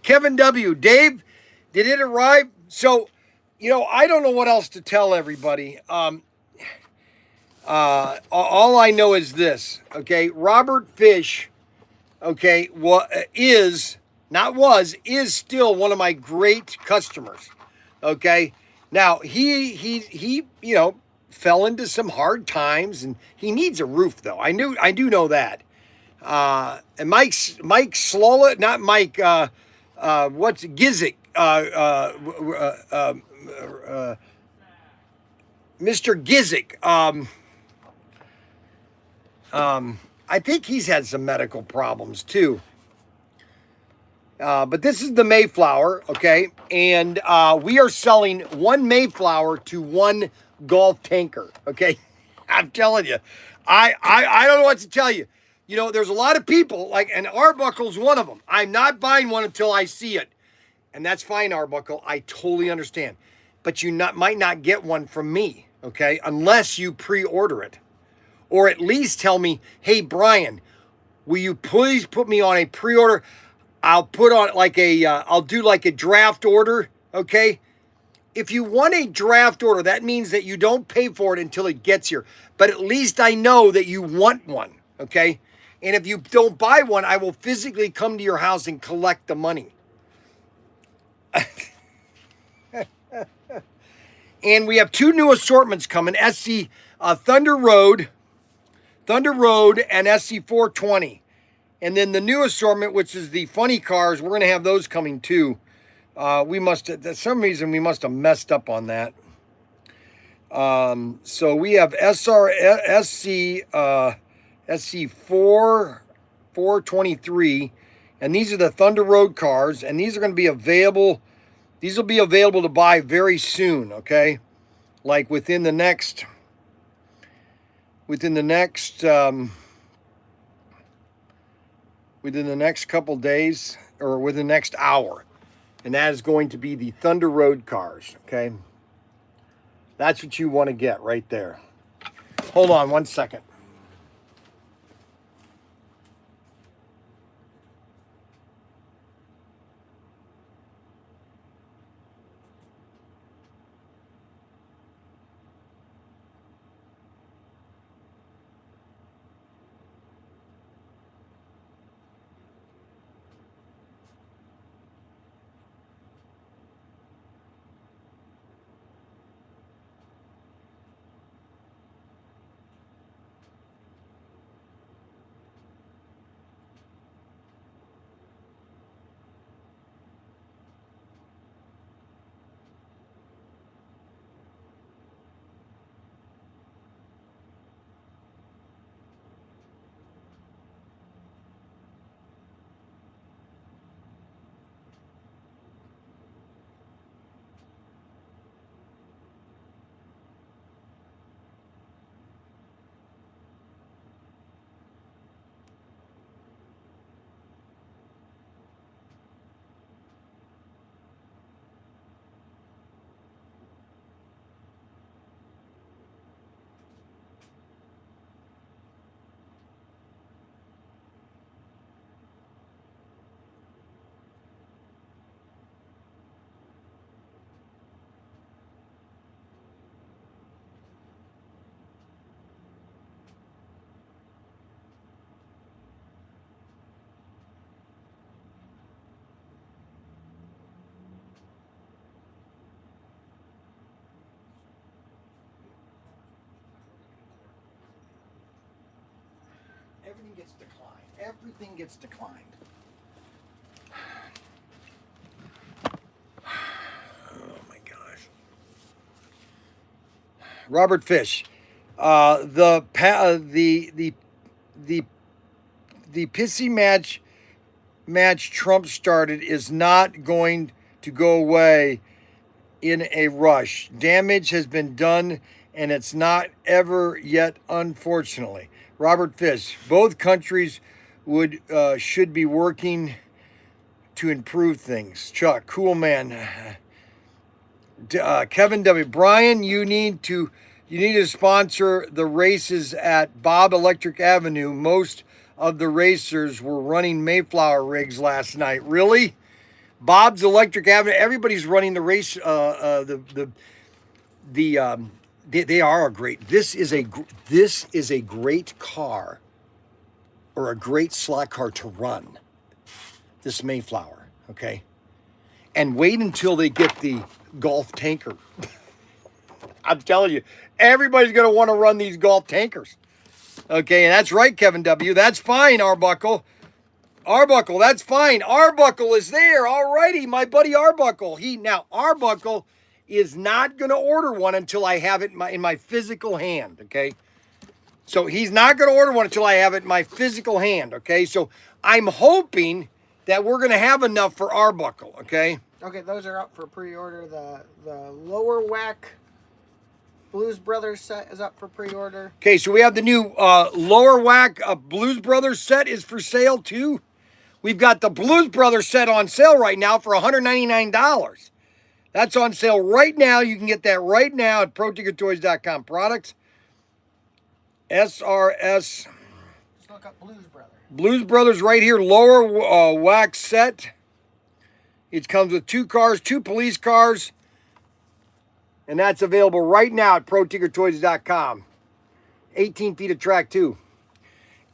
Kevin W. Dave, did it arrive? So, I don't know what else to tell everybody. All I know is this, okay? Robert Fish, okay, is still one of my great customers, okay? Now, he fell into some hard times, and he needs a roof, though. I do know that. And Mike Slola, not Mike, what's Gizik, Mr. Gizik, I think he's had some medical problems too. But this is the Mayflower, okay? And we are selling one Mayflower to one Gulf tanker, okay? I'm telling you. I don't know what to tell you. There's a lot of people, and Arbuckle's one of them. I'm not buying one until I see it. And that's fine, Arbuckle. I totally understand. But you might not get one from me, okay? Unless you pre-order it. Or at least tell me, hey, Bryan, will you please put me on a pre-order? I'll put on I'll do like a draft order, okay? If you want a draft order, that means that you don't pay for it until it gets here. But at least I know that you want one, okay? And if you don't buy one, I will physically come to your house and collect the money. And we have two new assortments coming, SC Thunder Road and SC 420. And then the new assortment, which is the funny cars, we're going to have those coming too. For some reason, we must have messed up on that. So we have SC 423, and these are the Thunder Road cars, and these are going to be available. These will be available to buy very soon, okay? Like within the next couple days, or within the next hour. And that is going to be the Thunder Road cars, okay? That's what you want to get right there. Hold on one second. Everything gets declined. Everything gets declined. Oh my gosh. Robert Fish. The pissy match Trump started is not going to go away in a rush. Damage has been done, and it's not ever yet, unfortunately. Robert Fish. Both countries should be working to improve things. Chuck, cool man. Kevin W. Bryan, you need to sponsor the races at Bob Electric Avenue. Most of the racers were running Mayflower rigs last night. Really? Bob's Electric Avenue. Everybody's running the race. They are a great. This is a great car, or a great slot car to run. This Mayflower, okay. And wait until they get the Gulf tanker. I'm telling you, everybody's going to want to run these Gulf tankers. Okay, and that's right, Kevin W. That's fine, Arbuckle. Arbuckle, that's fine. Arbuckle is there. All righty, my buddy Arbuckle. Arbuckle is not going to order one until I have it in my physical hand, okay? So he's not going to order one until I have it in my physical hand, okay? So I'm hoping that we're going to have enough for Arbuckle, okay? Okay, those are up for pre-order. The lower whack Blues Brothers set is up for pre-order. Okay, so we have the new lower whack Blues Brothers set is for sale too. We've got the Blues Brothers set on sale right now for $199. That's on sale right now. You can get that right now at ProTinkerToys.com. Products. SRS. Just look up Blues Brothers. Blues Brothers right here. Lower wax set. It comes with 2 cars, 2 police cars. And that's available right now at ProTinkerToys.com. 18 feet of track too.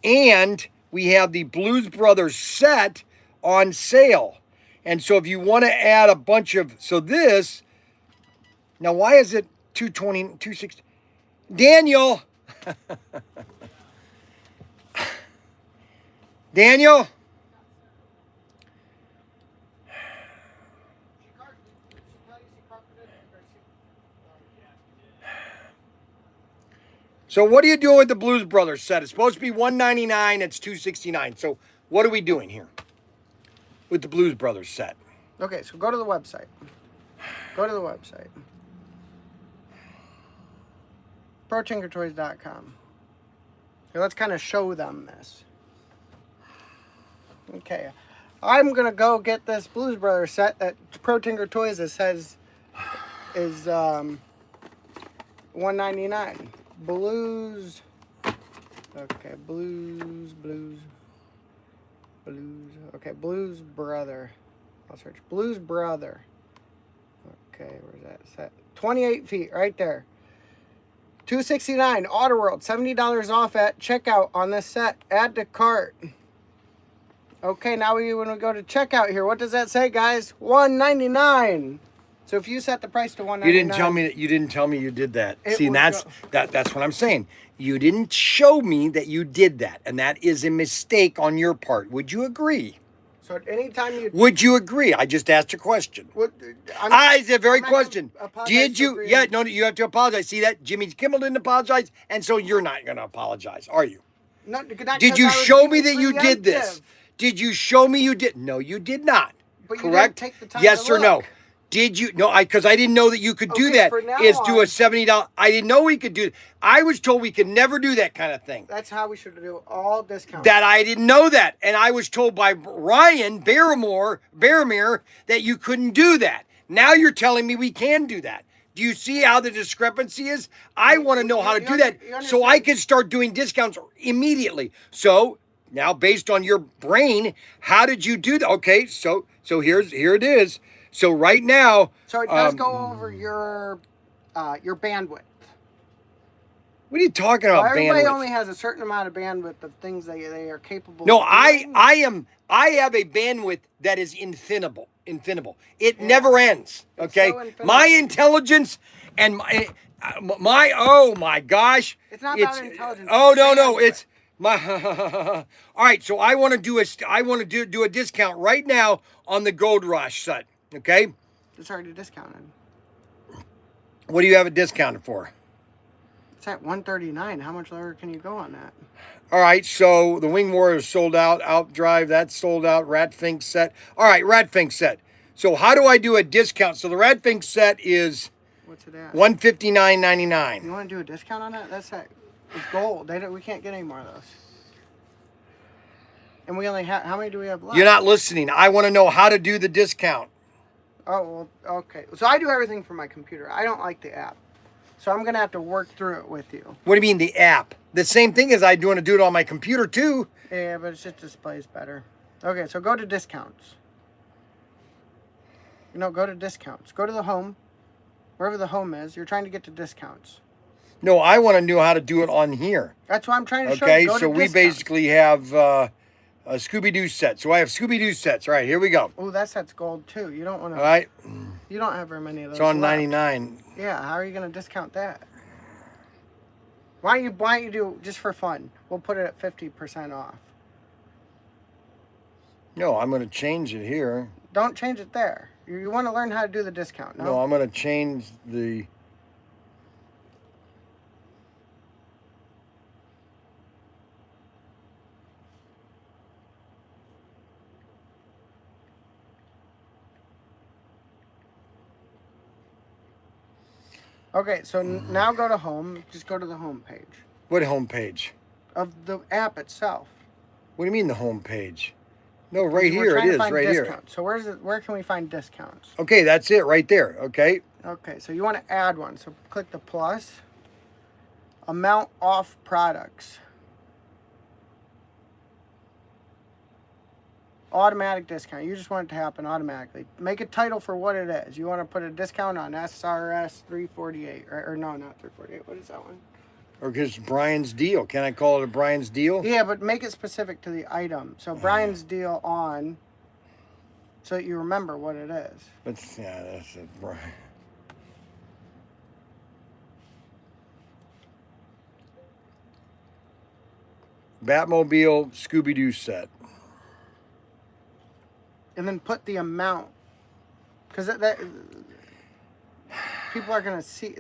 And we have the Blues Brothers set on sale. And so if you want to add a bunch of, so this, now why is it 220, 260? Daniel. Daniel. So what are you doing with the Blues Brothers set? It's supposed to be $199. It's $269. So what are we doing here with the Blues Brothers set? Okay, so go to the website. Go to the website. ProTinkerToys.com. Okay, let's kind of show them this. Okay, I'm gonna go get this Blues Brothers set that Pro Tinker Toys says is $199. Blues. Okay, blues. Okay, Blues Brother. I'll search Blues Brother. Okay, where's that set? 28 feet, right there. $269. Auto World, $70 off at checkout on this set. Add to cart. Okay, now when we go to checkout here, what does that say, guys? $199. So if you set the price to $199, you didn't tell me you did that. See, that's what I'm saying. You didn't show me that you did that, and that is a mistake on your part. Would you agree? So at any time you would you agree? I just asked a question. It's a very question. Did you? Yeah, no, you have to apologize. See that Jimmy Kimmel didn't apologize, and so you're not going to apologize, are you? Did you show me that you did this? Did you show me you did? No, you did not. But correct? You didn't take the time yes to or look. no? Did you? No, because I didn't know that you could do that. Is do a $70. I didn't know we could do it. I was told we could never do that kind of thing. That's how we should do all discounts. That I didn't know that. And I was told by Ryan Barrymore that you couldn't do that. Now you're telling me we can do that. Do you see how the discrepancy is? I want to know how to do that so I can start doing discounts immediately. So now, based on your brain, how did you do that? Okay, so here it is. So right now, so it does go over your bandwidth. What are you talking about? Everybody bandwidth? Only has a certain amount of bandwidth of things they are capable. No, of doing. I have a bandwidth that is infinable. It never ends. Okay, so my intelligence and my oh my gosh, it's not about intelligence. Oh no, it's my. All right, so I want to do a discount right now on the Gold Rush set. Okay, it's already discounted. What do you have it discounted for? It's at $139. How much lower can you go on that? All right, so the Wing Warrior is sold out. Outdrive, that's sold out. Ratfink set. All right, Ratfink set. So how do I do a discount? So the Ratfink set is what's it at? $159.99. You want to do a discount on that? That's it's gold. We can't get any more of those. And we only have, how many do we have left? You're not listening. I want to know how to do the discount. Oh, well, okay. So I do everything from my computer. I don't like the app. So I'm going to have to work through it with you. What do you mean the app? The same thing as I want to do it on my computer too. Yeah, but it just displays better. Okay, so go to discounts. Go to discounts. Go to the home. Wherever the home is, you're trying to get to discounts. No, I want to know how to do it on here. That's what I'm trying to show you. Okay, Go so to we discounts. basically have a Scooby-Doo set. So I have Scooby-Doo sets. All right, here we go. Oh, that set's gold too. You don't want to. All right, You don't have very many of those. it's on left. 99. Yeah, how are you going to discount that? Why don't you do just for fun? We'll put it at 50% off. No, I'm going to change it here. Don't change it there. You want to learn how to do the discount. No, I'm going to change the... Okay, so now go to home. Just go to the home page What home page? of the app itself. What do you mean the home page? No, right We're here trying it to is, find right here. discounts. So where can we find discounts? Okay, that's it right there, okay? Okay, so you want to add one. So click the plus. Amount off products. Automatic discount. You just want it to happen automatically. Make a title for what it is. You want to put a discount on SRS 348. Or no, not 348. What is that one? Or just Brian's deal. Can I call it a Brian's deal? Yeah, but make it specific to the item. So Brian's deal on, so that you remember what it is. That's a Brian. Batmobile Scooby-Doo set. And then put the amount. Because that people are going to see.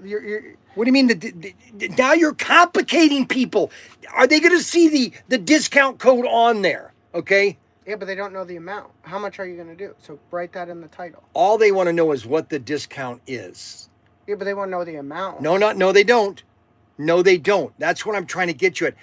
What do you mean? Now you're complicating people. Are they going to see the discount code on there? Okay. Yeah, but they don't know the amount. How much are you going to do? So write that in the title. All they want to know is what the discount is. Yeah, but they want to know the amount. No, they don't. No, they don't. That's what I'm trying to get you at.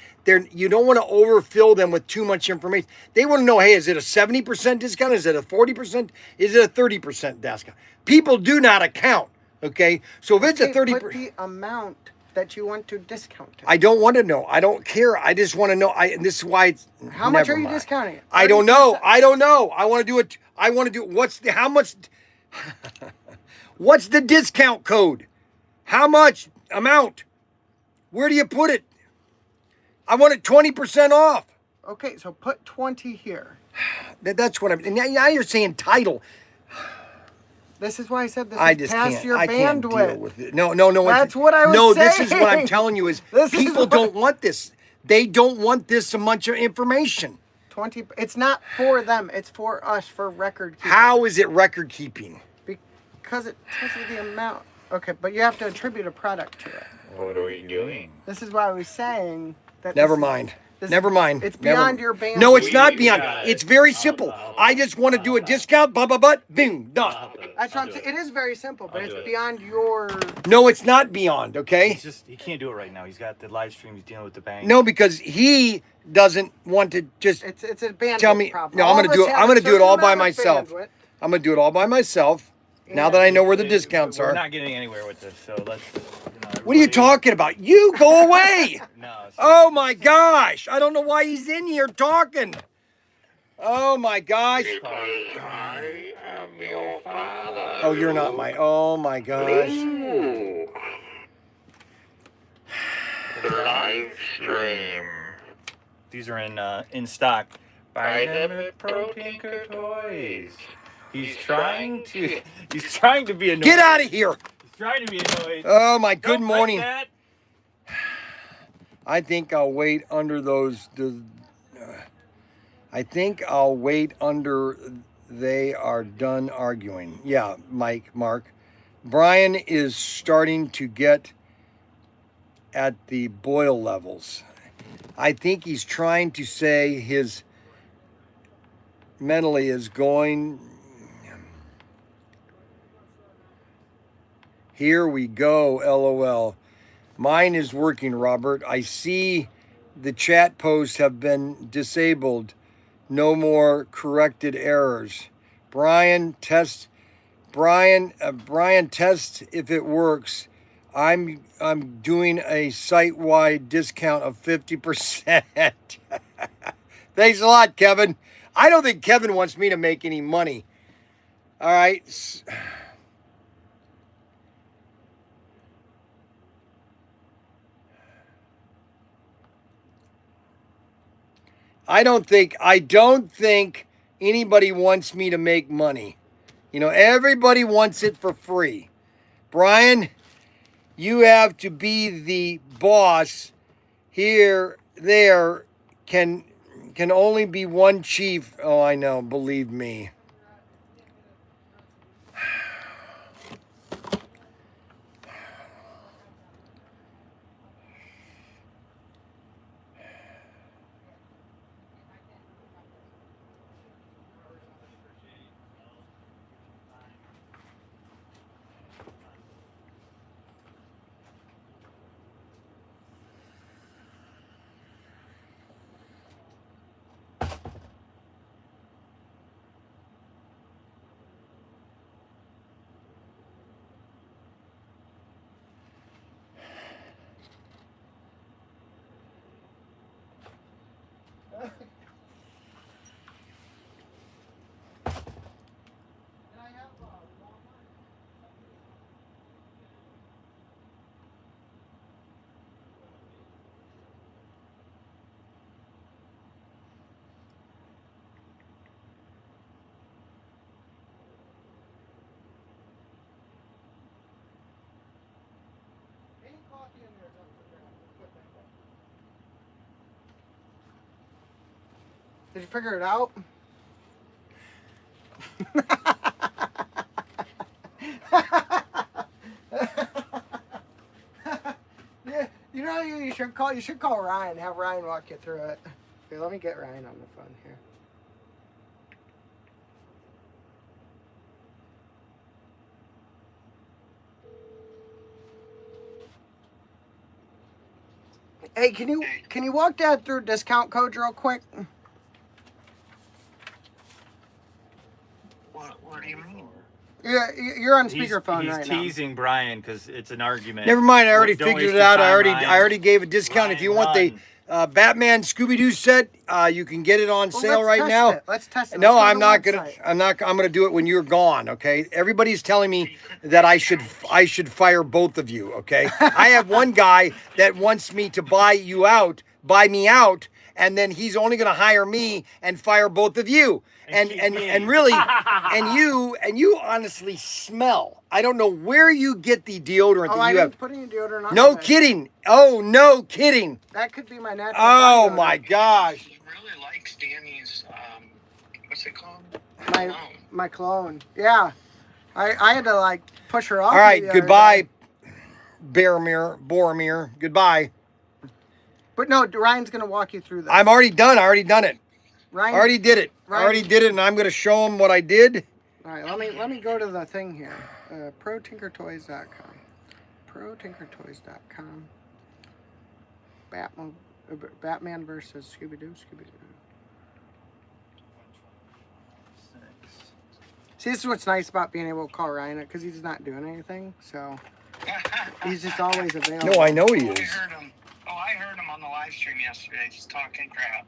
You don't want to overfill them with too much information. They want to know, hey, is it a 70% discount? Is it a 40%? Is it a 30% discount? People do not account, okay? So if it's a 30%... Put the amount that you want to discount it. I don't want to know. I don't care. I just want to know. This is why it's... How much are you discounting it? I don't know. I don't know. I want to do it. I want to do... How much... What's the discount code? How much amount? Where do you put it? I want it 20% off. Okay, so put 20 here. That's what I'm... Now you're saying title. This is why I said this is past your I can't bandwidth. deal with it. No. That's what I was No, saying. this is what I'm telling you is people don't want this. They don't want this much information. 20. It's not for them. It's for us, for record keeping. How is it record keeping? Because it tells you the amount. Okay, but you have to attribute a product to it. What are we doing? This is why I was saying that. Never mind. Never mind. It's beyond your bandwidth. No, it's not beyond. It's very simple. I just want to do a discount, boom, done. That's what I'm saying. It is very simple, but it's beyond your... No, it's not beyond, okay? He can't do it right now. He's got the live stream. He's dealing with the bank. No, because he doesn't want to just It's a bandwidth tell me. problem. No, I'm going to do it. I'm going to do it all by myself. I'm going to do it all by myself. Now that I know where the discounts We're are. not getting anywhere with this, so let's... What are you talking about? You go away. No. Oh my gosh. I don't know why he's in here talking. Oh my gosh. Because I am your father. Oh, you're not my... Oh my gosh. Ooh. The live stream. These are in stock. Buy them at at ProTinkerToys. He's trying to be annoying. Get out of here. He's trying to be annoying. Oh my good Don't morning. like that. I think I'll wait under those... I think I'll wait under they are done arguing. Yeah, Mark. Bryan is starting to get at the boil levels. I think he's trying to say his mentally is going... Here we go, LOL. Mine is working, Robert. I see the chat posts have been disabled. No more corrected errors. Bryan, test if it works. I'm doing a site-wide discount of 50%. Thanks a lot, Kevin. I don't think Kevin wants me to make any money. All right. I don't think anybody wants me to make money. You know, everybody wants it for free. Bryan, you have to be the boss. Here, there can only be one chief. Oh, I know, believe me. Did you figure it out? Yeah, you know you should call Ryan. Have Ryan walk you through it. Here, let me get Ryan on the phone here. Hey, can you walk Dad through discount codes real quick? What do you mean? Yeah, you're on speakerphone he's right now. He's teasing Bryan because it's an argument. Never mind, I already Don't figured waste it your out. time, I already gave a discount. If you want the Batman Scooby-Doo set, you can get it on sale right now. Let's test it. No, Let's I'm not gonna. I'm gonna do it when you're gone. Okay. Everybody's telling me that I should fire both of you. Okay. I have one guy that wants me to buy me out, and then he's only gonna hire me and fire both of you. And really, and you honestly smell. I don't know where you get the deodorant that I you didn't have. put any deodorant on. No today. kidding. Oh, no kidding. That could be my natural. Oh body my odor. gosh. He really likes Danny's, what's it called? My cologne. Yeah. I had to like push her off. All right, the other goodbye, day. Boromir. Goodbye. But no, Ryan's gonna walk you through this. I'm already done. I already done it. Ryan, I already did it. Ryan, I already did it, and I'm gonna show them what I did. All right, let me go to the thing here. ProTinkerToys.com. ProTinkerToys.com. Batman versus Scooby-Doo. See, this is what's nice about being able to call Ryan because he's not doing anything, so he's just always available. No, I know he I is. heard him. I heard him on the live stream yesterday, just talking crap.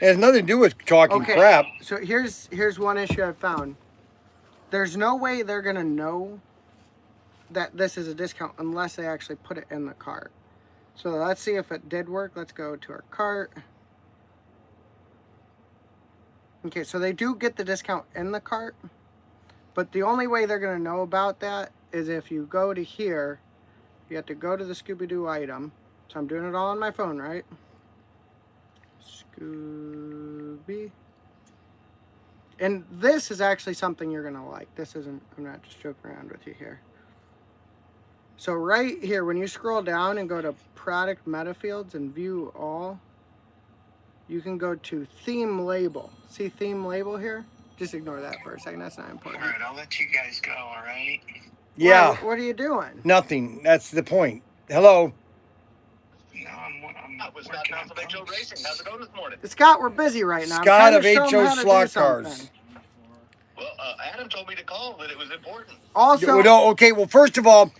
It has nothing to do with talking crap. So here's one issue I found. There's no way they're gonna know that this is a discount unless they actually put it in the cart. So let's see if it did work. Let's go to our cart. Okay, so they do get the discount in the cart, but the only way they're gonna know about that is if you go to here, you have to go to the Scooby-Doo item. So I'm doing it all on my phone, right? Scooby. And this is actually something you're gonna like. This isn't, I'm not just joking around with you here. So right here, when you scroll down and go to product meta fields and view all, you can go to theme label. See theme label here? Just ignore that for a second, that's not important. All right, I'll let you guys go, all right? Yeah. What are you doing? Nothing. That's the point. Hello. No, I'm working on HO Racing. How's it going this morning? Scott, we're busy right now. Scott of I'm trying to show him HO how to do Slot something. Cars. Well, Adam told me to call, that it was important. Also, No, okay, well, first of all,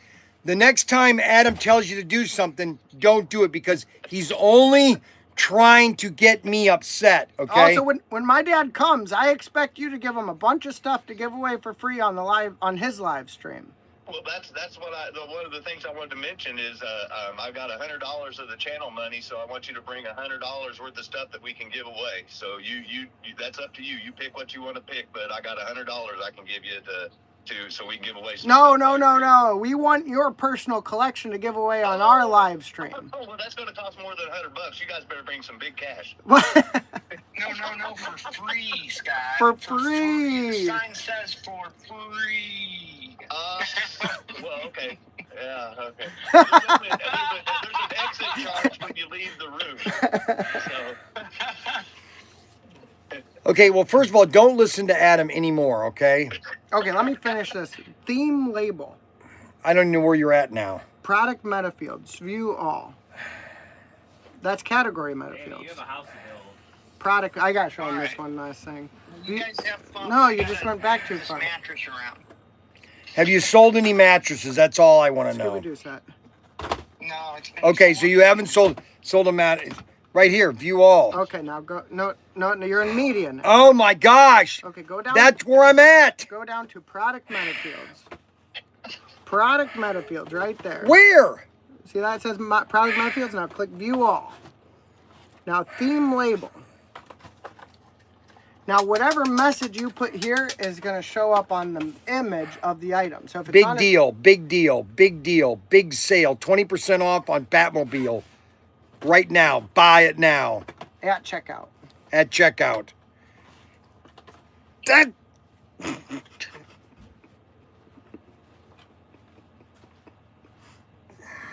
The next time Adam tells you to do something, don't do it because he's only trying to get me upset, okay? Also, when my dad comes, I expect you to give him a bunch of stuff to give away for free on his live stream. Well, that's what one of the things I wanted to mention is I've got $100 of the channel money, so I want you to bring $100 worth of stuff that we can give away. So you that's up to you. You pick what you want to pick, but I got $100 I can give you so we can give away some No, stuff. no. We want your personal collection to give away on our live stream. Oh, well, that's going to cost more than $100. You guys better bring some big cash. No, for free, Scott. For free. The sign says for free. Well, okay. Yeah, okay. There's an exit charge when you leave the room. So. Okay, well, first of all, don't listen to Adam anymore, okay? Okay, let me finish this. Theme label. I don't know where you're at now. Product meta fields. View all. That's category meta Danny, you fields. have a house to build. Product. I got shown this Alright. one last thing. You guys have fun. No, you I just gotta went back too move this far. mattress around. Have you sold any mattresses? That's all I want to know. Scooby-Doo set. No, it's been Okay, so you haven't sold a mattress. Right here, view all. Okay, now go. No, you're in media now. Oh my gosh! Okay, go down. That's where I'm at. Go down to product meta fields. Product meta fields, right there. Where? See that it says product meta fields? Now click view all. Now theme label. Now whatever message you put here is going to show up on the image of the item. So if it's Big on deal, big deal, big deal, big sale, 20% off on Batmobile. Right now, buy it now at checkout. at checkout. That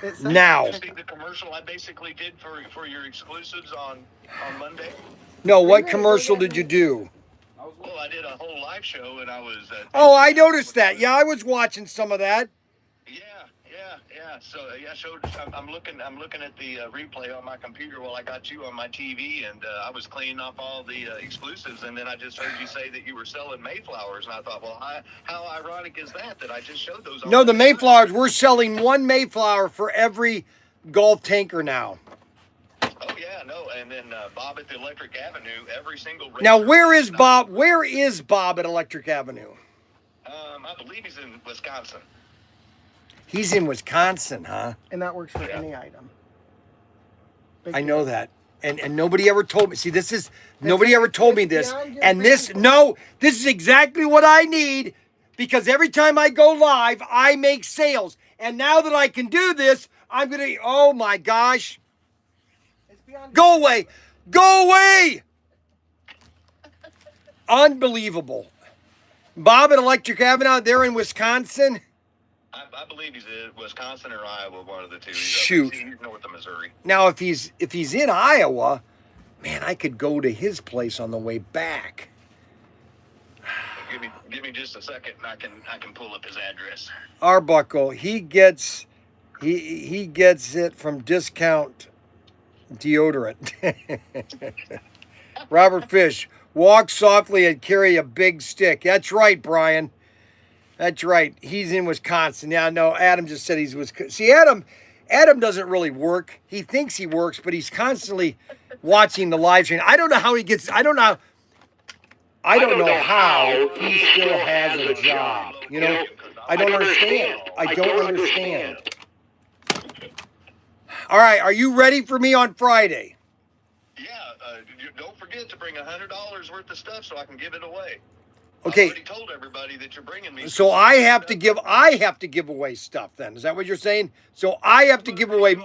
It says Now. at See checkout. the commercial I basically did for your exclusives on Monday? No, what commercial did you do? Well, I did a whole live show and I was. Oh, I noticed that. Yeah, I was watching some of that. Yeah. So I'm looking at the replay on my computer while I got you on my TV, and I was cleaning up all the exclusives, and then I just heard you say that you were selling Mayflowers, and I thought, well, how ironic is that I just showed those? On No, the my- Mayflowers, we're selling one Mayflower for every Gulf tanker now. Oh yeah, no, and then Bob at the Electric Avenue, every single. Now, racer- where is Bob? Where is Bob at Electric Avenue? I believe he's in Wisconsin. He's in Wisconsin, huh? And that works for any item. Big I deal. know that. And nobody ever told me. See, nobody ever told me this. beyond your And this is exactly what I need because every time I go live, I make sales. And now that I can do this, I'm going to, oh my gosh. It's beyond Go away. Go away. Unbelievable. Bob at Electric Avenue, they're in Wisconsin. I believe he's in Wisconsin or Iowa, one of the two. Shoot. He's north of Missouri. Now, if he's in Iowa, man, I could go to his place on the way back. Give me just a second, and I can pull up his address. Arbuckle, he gets it from Discount Deodorant. Robert Fish, walk softly and carry a big stick. That's right, Bryan. That's right. He's in Wisconsin. Yeah, no, Adam just said he's Wisconsin. See, Adam doesn't really work. He thinks he works, but he's constantly watching the live stream. I don't know how he gets, I don't know how he still has a job. You know, I don't understand. I don't understand. All right, are you ready for me on Friday? Yeah, don't forget to bring $100 worth of stuff so I can give it away. Okay. I already told everybody that you're bringing me. So I have to give away stuff then. Is that what you're saying? So I have to give away. $100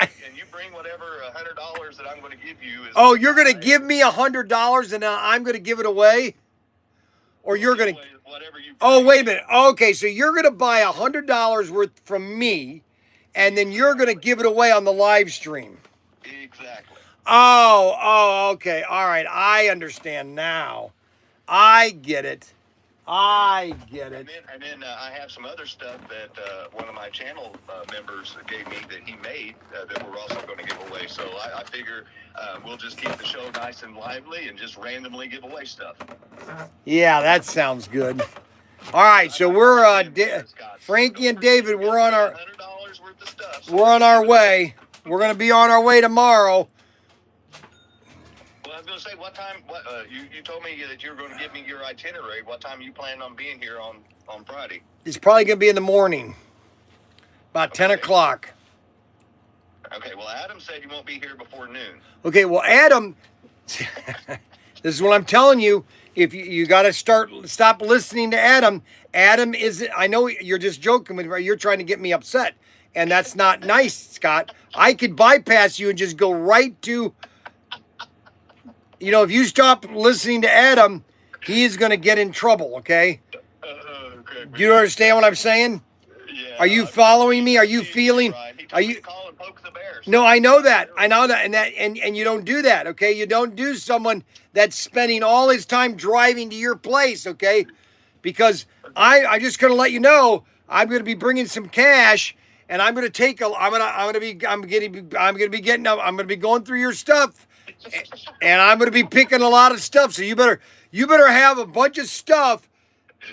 and you bring whatever $100 that I'm going to give you. Oh, you're going to give me $100 and I'm going to give it away? Or you're going to. Whatever you. Oh, wait a minute. Okay, so you're going to buy $100 worth from me and then you're going to give it away on the live stream. Exactly. Oh, okay. All right. I understand now. I get it. And then I have some other stuff that one of my channel members gave me that he made that we're also going to give away. So I figure we'll just keep the show nice and lively and just randomly give away stuff. Yeah, that sounds good. All right, so we're Scott. Frankie and Don't David. forget, We're on our $100 worth of stuff. So we're on our way. We're gonna be on our way tomorrow. Well, I was going to say, what time? You told me that you were going to give me your itinerary. What time you plan on being here on Friday? It's probably gonna be in the morning, about 10 Okay. o'clock. Okay. Well, Adam said you won't be here before noon. Okay, well, Adam, this is what I'm telling you. If you got to stop listening to Adam. Adam is. I know you're just joking with me. You're trying to get me upset, and that's not nice, Scott. I could bypass you and just go right to. If you stop listening to Adam, he is going to get in trouble. Okay. Okay. Do you understand what I'm saying? Yeah. Are you following me? Are you feeling? He told Are me you? to call and poke the bear. No, I know that. And you don't do that, okay? You don't do someone that's spending all his time driving to your place, okay? Because I just gonna let you know I'm gonna be bringing some cash, and I'm gonna be going through your stuff, and I'm gonna be picking a lot of stuff. So you better have a bunch of stuff.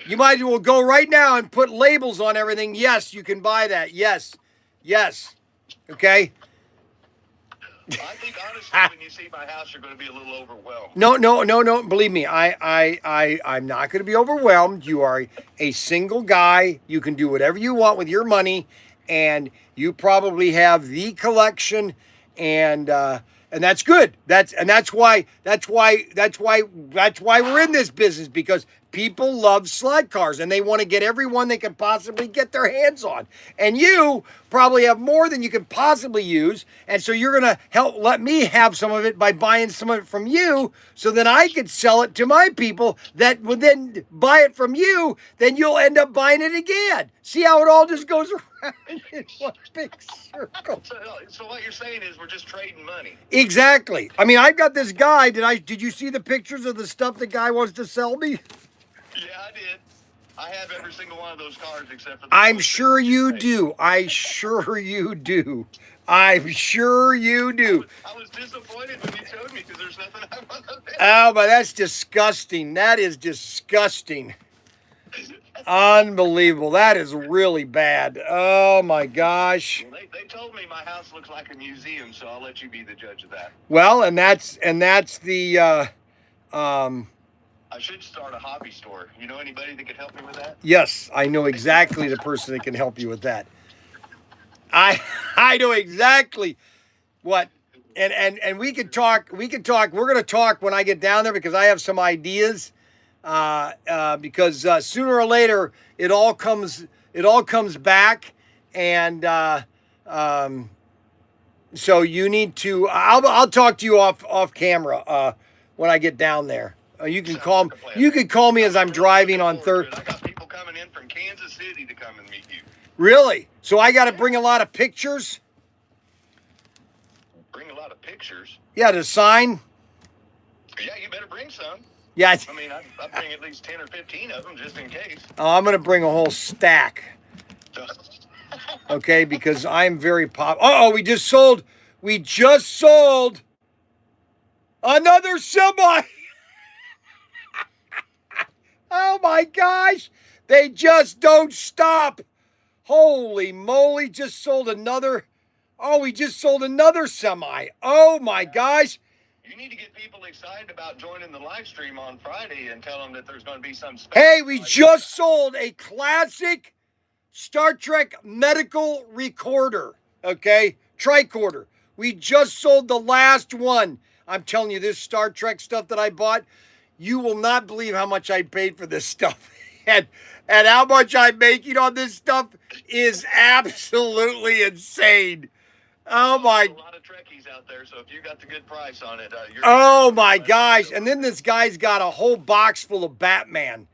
You might as well go right now and put labels on everything. Yes, you can buy that. Yes. Okay. I think honestly, when you see my house, you're going to be a little overwhelmed. No. Believe me, I'm not going to be overwhelmed. You are a single guy. You can do whatever you want with your money, and you probably have the collection, and that's good. That's why we're in this business, because people love sled cars and they want to get every one they can possibly get their hands on. And you probably have more than you can possibly use. And so you're going to let me have some of it by buying some of it from you, so then I could sell it to my people that would then buy it from you. Then you'll end up buying it again. See how it all just goes around in one big circle. So what you're saying is we're just trading money. Exactly. I mean, I've got this guy. Did you see the pictures of the stuff the guy wants to sell me? Yeah, I did. I have every single one of those cars except for. I'm sure you do. I'm sure you do. I was disappointed when you showed me, because there's nothing I want to pick. Oh, but that's disgusting. That is disgusting. Unbelievable. That is really bad. Oh my gosh. They told me my house looks like a museum, so I'll let you be the judge of that. Well, and that's the I should start a hobby store. You know anybody that could help me with that? yes, I know exactly the person that can help you with that. I know exactly what, and we could talk. We're going to talk when I get down there, because I have some ideas. Because sooner or later it all comes back, and so you need to. I'll talk to you off camera when I get down there. You can call me as I'm driving on third. I got people coming in from Kansas City to come and meet you. Really? So I got to bring a lot of pictures. Bring a lot of pictures. Yeah, to sign. Yeah, you better bring some. Yeah. I mean, I bring at least 10 or 15 of them just in case. I'm gonna bring a whole stack. Okay, because I'm very we just sold another semi. Oh my gosh, they just don't stop. Holy moly, just sold another. Oh, we just sold another semi. Oh my gosh. You need to get people excited about joining the live stream on Friday and tell them that there's going to be some special. Hey, we just sold a classic Star Trek medical recorder, okay? Tricorder. We just sold the last one. I'm telling you, this Star Trek stuff that I bought, you will not believe how much I paid for this stuff. And how much I'm making on this stuff is absolutely insane. Oh my. There's a lot of Trekkies out there, so if you got the good price on it, oh my gosh. And then this guy's got a whole box full of Batman.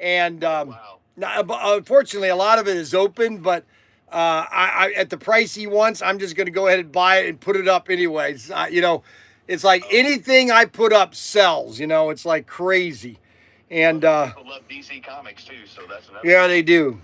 And wow. now, unfortunately, a lot of it is open, but I at the price he wants, I'm just going to go ahead and buy it and put it up anyways. It's like anything I put up sells, it's like crazy. And people love DC Comics too, so that's another. Yeah, they do.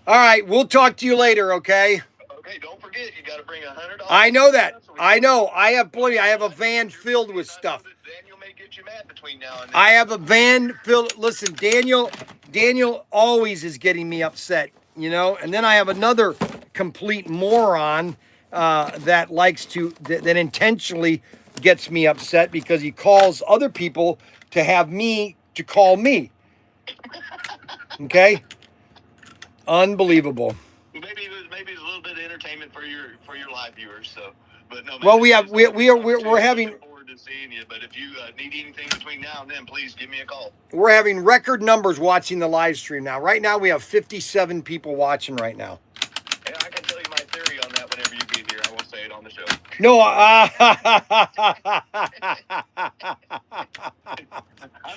All right, we'll talk to you later, okay? Okay, don't forget, you got to bring $100. I know that. I know. I have plenty. I have a van filled with stuff. Daniel may get get you mad between now and then. I have a van filled. Listen, Daniel always is getting me upset, you know. And then I have another complete moron that likes to that intentionally gets me upset because he calls other people to have me to call me. Okay, unbelievable. Maybe it's a little bit of entertainment for your live viewers. So, but no. Well, we're having. Looking forward to seeing you. But if you need anything between now and then, please give me a call. We're having record numbers watching the live stream now. Right now, we have 57 people watching right now. Yeah, I can tell you my theory on that whenever you get here. I won't say it on the show. No, I'm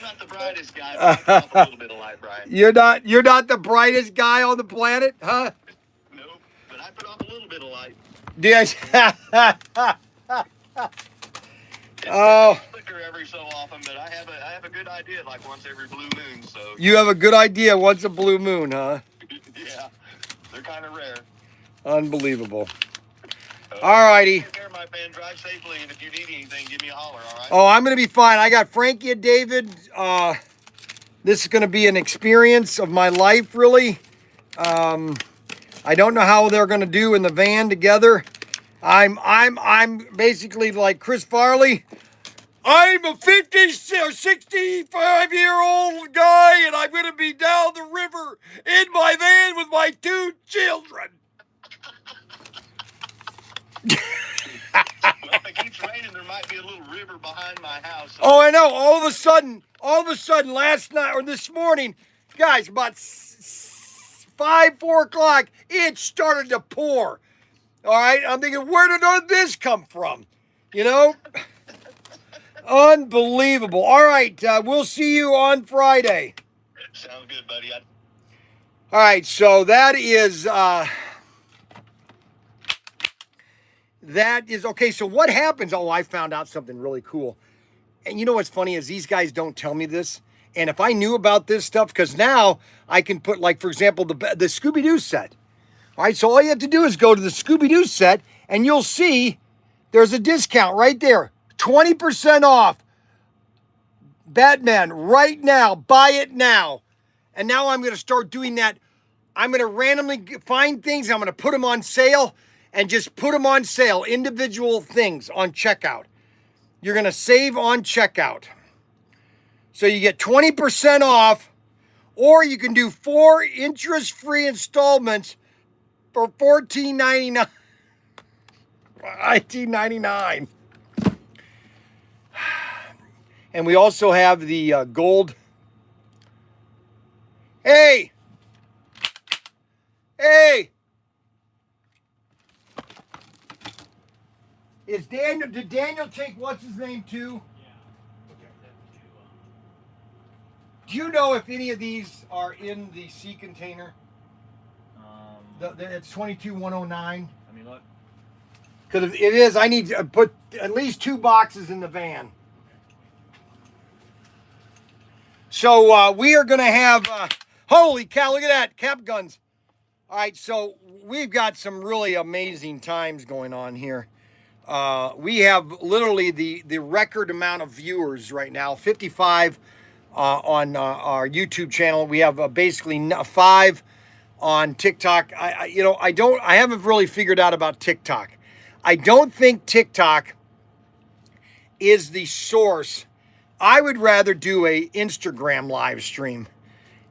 not the brightest guy, but I put off a little bit of light, Brian. you're not the brightest guy on the planet, huh? No, but I put off a little bit of light. Yes. It's Oh, flicker every so often, but I have a good idea like once every blue moon. So you have a good idea. What's a blue moon, huh? yeah, they're kind of rare. Unbelievable. All righty. Take care, my friend. Drive safely, and if you need anything, give me a holler. All right. Oh, I'm gonna be fine. I got Frankie and David. This is gonna be an experience of my life, really. I don't know how they're gonna do in the van together. I'm basically like Chris Farley. I'm a 50 or 65-year-old guy, and I'm gonna be down the river in my van with my 2 children. Well, if it keeps raining, there might be a little river behind my house. So Oh, I know. All of a sudden, last night or this morning, guys, about 4 o'clock, it started to pour. All right, I'm thinking, where did all this come from? You know, unbelievable. All right, we'll see you on Friday. sounds good, buddy. All right, so that is okay. So what happens? Oh, I found out something really cool. And you know what's funny is these guys don't tell me this. And if I knew about this stuff, because now I can put, like, for example, the Scooby-Doo set. All right, so all you have to do is go to the Scooby-Doo set, and you'll see there's a discount right there. 20% off. Batman, right now. Buy it now. And now I'm going to start doing that. I'm going to randomly find things. I'm going to put them on sale and just put them on sale. Individual things on checkout. You're going to save on checkout. So you get 20% off, or you can do 4 interest-free installments for $14.99. $19.99. And we also have the gold. Hey! Did Daniel take what's his name too? Do you know if any of these are in the sea container? It's 22109. Let me look. Because if it is, I need to put at least 2 boxes in the van. So we are going to have, holy cow, look at that, cap guns. All right, so we've got some really amazing times going on here. We have literally the record amount of viewers right now, 55 on our YouTube channel. We have basically 5 on TikTok. I haven't really figured out about TikTok. I don't think TikTok is the source. I would rather do a Instagram live stream.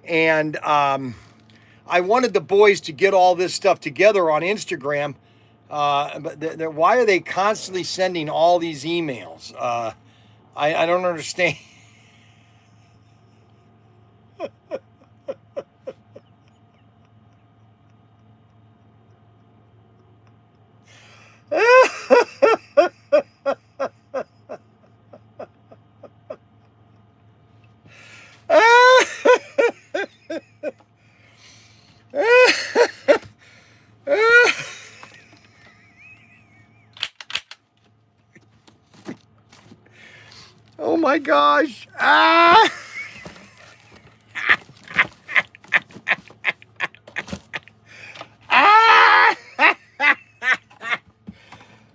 And I wanted the boys to get all this stuff together on Instagram. But why are they constantly sending all these emails? I don't understand. Oh my gosh.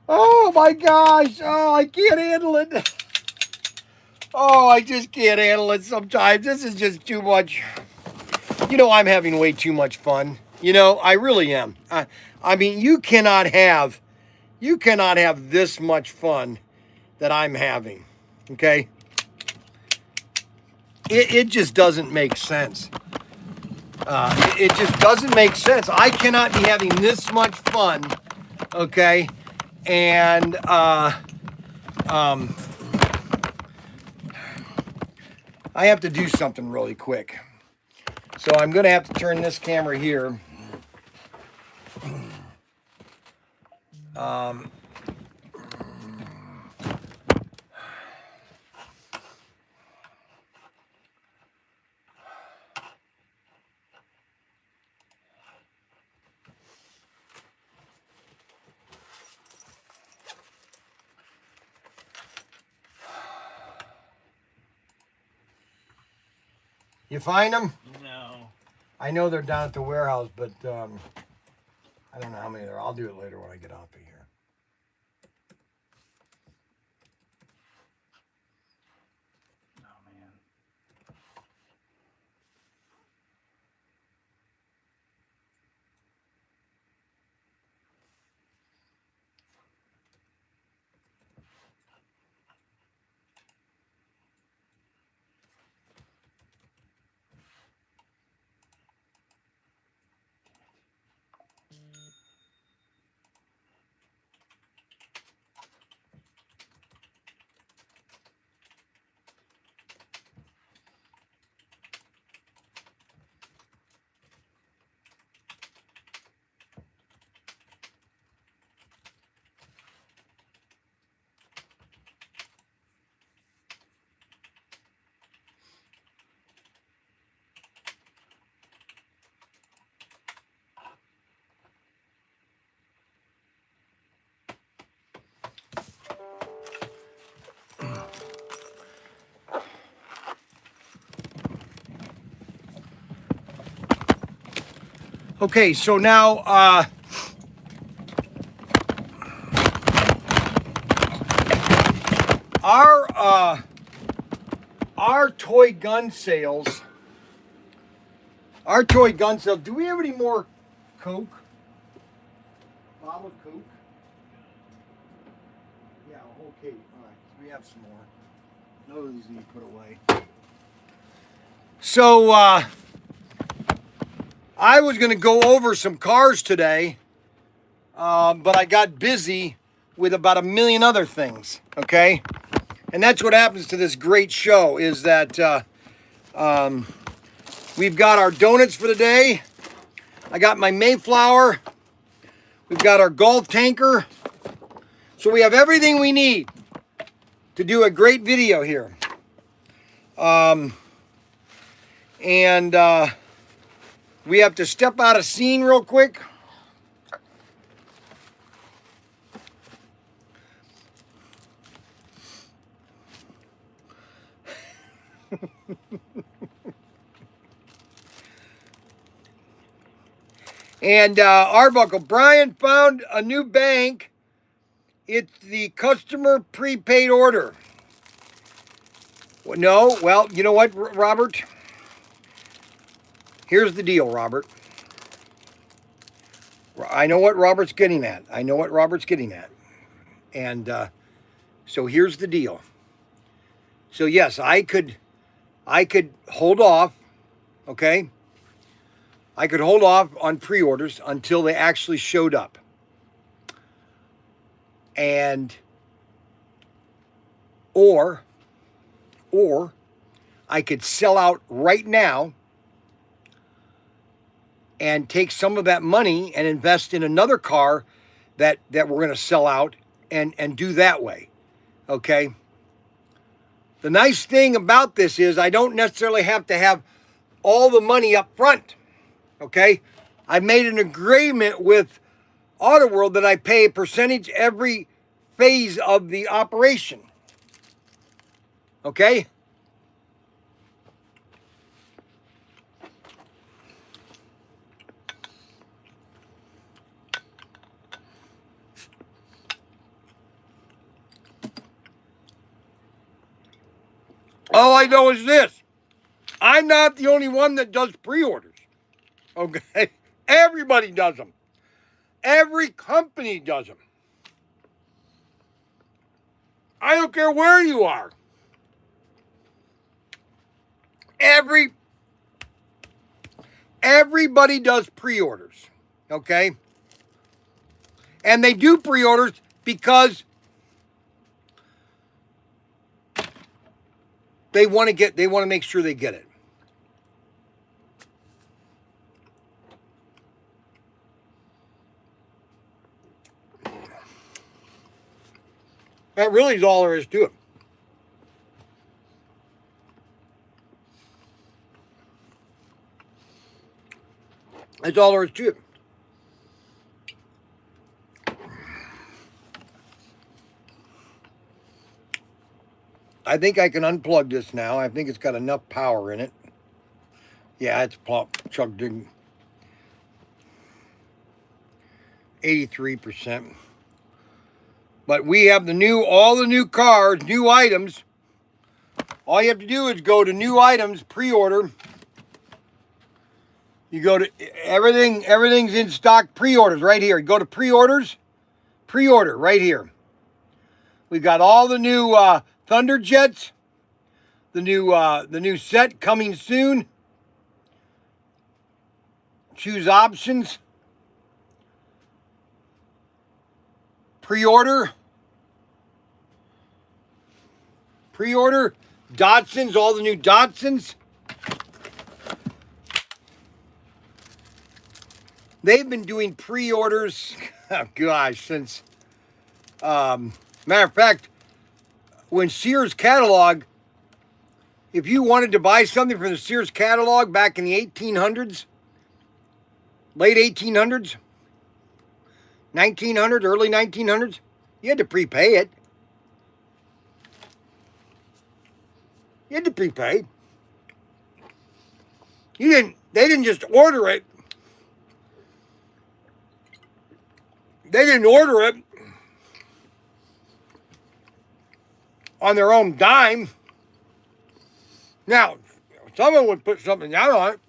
Oh my gosh. Oh, I can't handle it. Oh, I just can't handle it sometimes. This is just too much. You know, I'm having way too much fun. You know, I really am. I mean, you cannot have this much fun that I'm having. Okay? It just doesn't make sense. It just doesn't make sense. I cannot be having this much fun, okay? And I have to do something really quick. So I'm going to have to turn this camera here. You find them? No. I know they're down at the warehouse, but I don't know how many there are. I'll do it later when I get off of here. Oh man. Okay, so now our toy gun sales. Our toy gun sales. Do we have any more Coke? Bottle of Coke? Yeah, okay. All right. We have some more. Those need to put away. So I was going to go over some cars today, but I got busy with about a million other things. Okay, and that's what happens to this great show is that we've got our donuts for the day. I got my Mayflower. We've got our Gulf tanker. So we have everything we need to do a great video here. And we have to step out of scene real quick. And Arbuckle, Bryan found a new bank. It's the customer prepaid order. No, well, you know what, Robert? Here's the deal, Robert. I know what Robert's getting at. And so here's the deal. So yes, I could hold off, okay? I could hold off on pre-orders until they actually showed up. And or I could sell out right now and take some of that money and invest in another car that we're going to sell out and do that way. Okay? The nice thing about this is I don't necessarily have to have all the money up front. Okay? I made an agreement with Auto World that I pay a percentage every phase of the operation. Okay? All I know is this. I'm not the only one that does pre-orders. Okay? Everybody does them. Every company does them. I don't care where you are. Everybody does pre-orders. Okay? And they do pre-orders because they want to make sure they get it. That really is all there is to it. That's all there is to it. I think I can unplug this now. I think it's got enough power in it. Yeah, it's chugged in 83%. But we have all the new cars, new items. All you have to do is go to new items, pre-order. You go to everything's in stock, pre-orders right here. You go to pre-orders, pre-order right here. We've got all the new Thunderjets, the new set coming soon. Choose options. Pre-order. Pre-order. Datsuns, all the new Datsuns. They've been doing pre-orders, oh gosh, since, matter of fact, when Sears catalog, if you wanted to buy something from the Sears catalog back in the 1800s, late 1800s, 1900s, early 1900s, you had to prepay it. You had to prepay. They didn't just order it. They didn't order it on their own dime. Now, someone would put something down on it.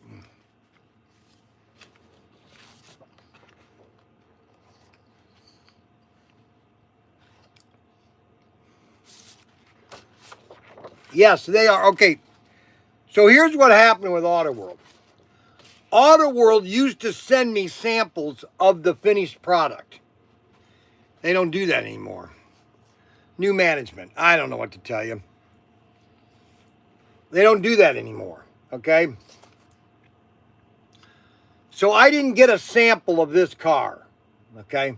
Yes, they are. Okay, so here's what happened with AutoWorld. AutoWorld used to send me samples of the finished product. They don't do that anymore. New management. I don't know what to tell you. They don't do that anymore, okay? So I didn't get a sample of this car, okay?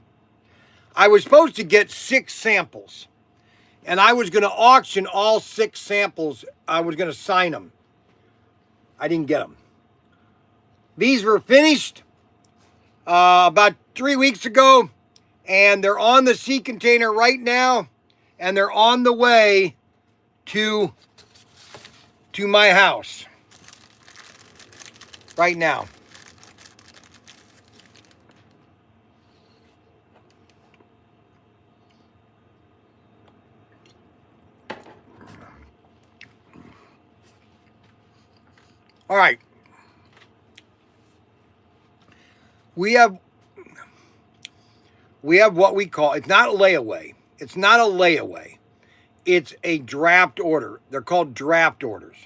I was supposed to get 6 samples. And I was going to auction all 6 samples. I was going to sign them. I didn't get them. These were finished about 3 weeks ago. And they're on the sea container right now. And they're on the way to my house. Right now. All right. We have what we call, it's not a layaway. It's not a layaway. It's a draft order. They're called draft orders.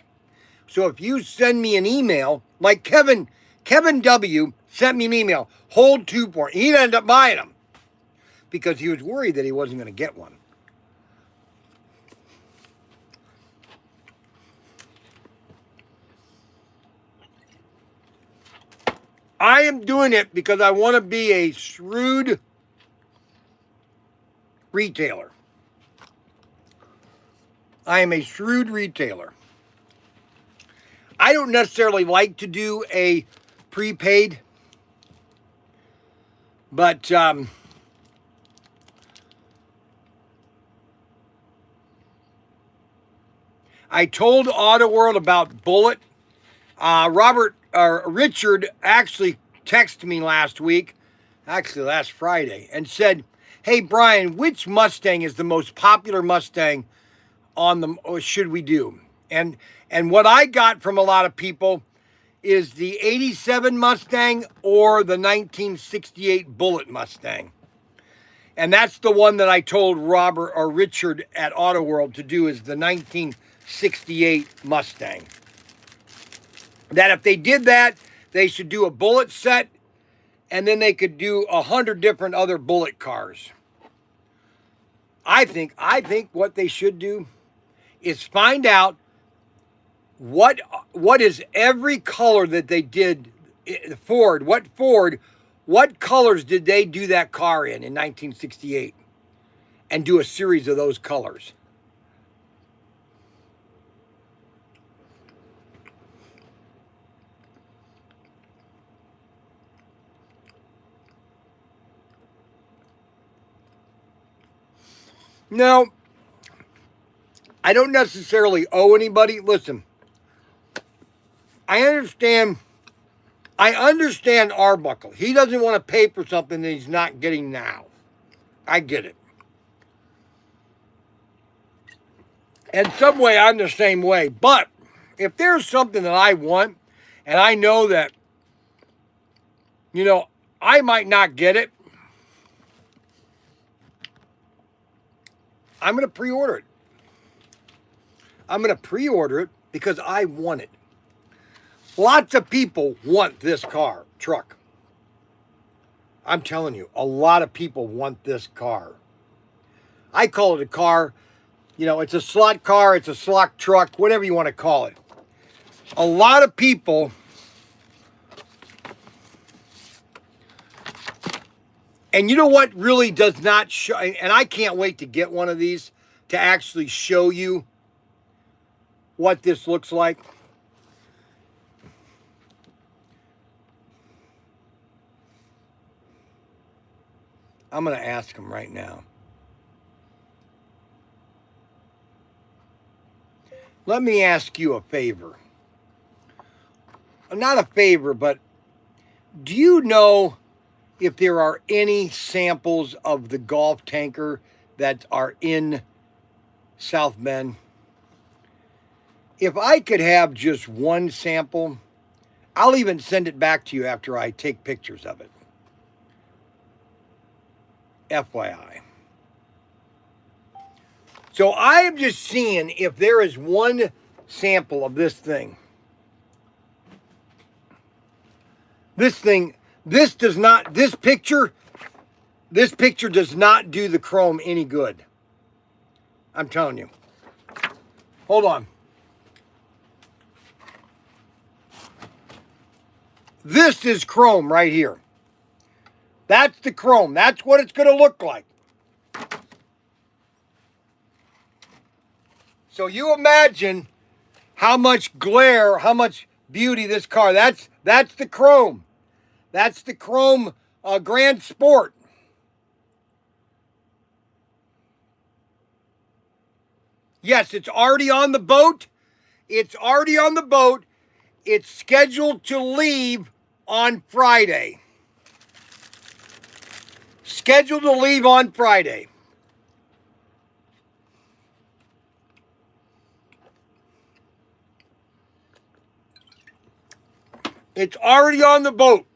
So if you send me an email, like Kevin W. sent me an email, hold 2 for it. He ended up buying them because he was worried that he wasn't going to get one. I am doing it because I want to be a shrewd retailer. I am a shrewd retailer. I don't necessarily like to do a prepaid, but I told AutoWorld about Bullet. Richard actually texted me last Friday, and said, "Hey Bryan, which Mustang is the most popular Mustang should we do?" And what I got from a lot of people is the 87 Mustang or the 1968 Bullet Mustang. And that's the one that I told Robert or Richard at Auto World to do, is the 1968 Mustang. That if they did that, they should do a bullet set, and then they could do 100 different other bullet cars. I think what they should do is find out what is every color that they did. What colors did they do that car in 1968, and do a series of those colors. Now, I don't necessarily owe anybody. Listen, I understand Arbuckle. He doesn't want to pay for something that he's not getting now. I get it. And some way I'm the same way. But if there's something that I want, and I know that, I might not get it, I'm going to pre-order it. I'm going to pre-order it because I want it. Lots of people want this truck. I'm telling you, a lot of people want this car. I call it a car. It's a slot car, it's a slot truck, whatever you want to call it. A lot of people and you know what really does not show, and I can't wait to get one of these to actually show you what this looks like. I'm going to ask him right now. Let me ask you a favor. Not a favor, but do you know if there are any samples of the Gulf tanker that are in South Bend? If I could have just one sample, I'll even send it back to you after I take pictures of it. FYI. So I am just seeing if there is one sample of this thing. This picture does not do the chrome any good. I'm telling you. Hold on. This is chrome right here. That's the chrome. That's what it's going to look like. So you imagine how much glare, how much beauty this car. That's the chrome. That's the chrome Grand Sport. Yes, it's already on the boat. It's already on the boat. It's scheduled to leave on Friday. Scheduled to leave on Friday. It's already on the boat.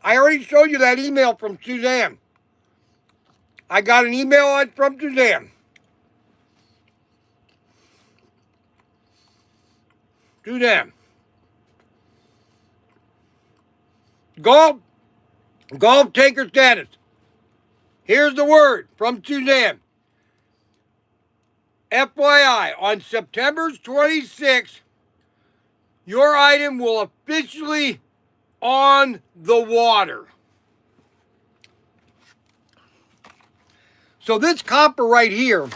I already showed you that email from Suzanne. I got an email from Suzanne. Suzanne. Golf tanker status. Here's the word from Suzanne. FYI, on September 26th, your item will officially on the water. So this copper right here,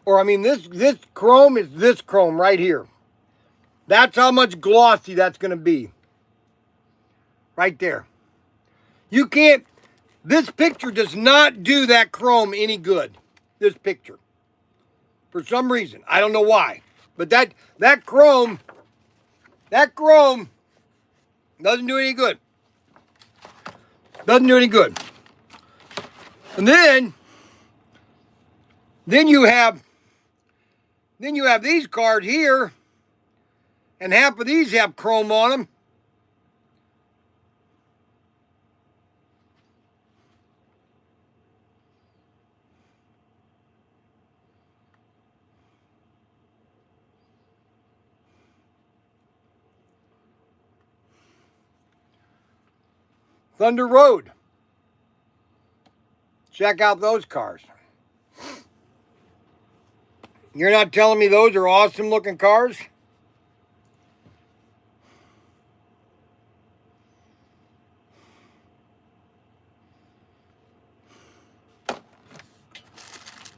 this chrome is this chrome right here. That's how much glossy that's going to be. Right there. You can't, this picture does not do that chrome any good. This picture. For some reason. I don't know why. But that chrome doesn't do any good. Doesn't do any good. And then you have Then you have these cars here, and half of these have chrome on them. Thunder Road. Check out those cars. You're not telling me those are awesome looking cars?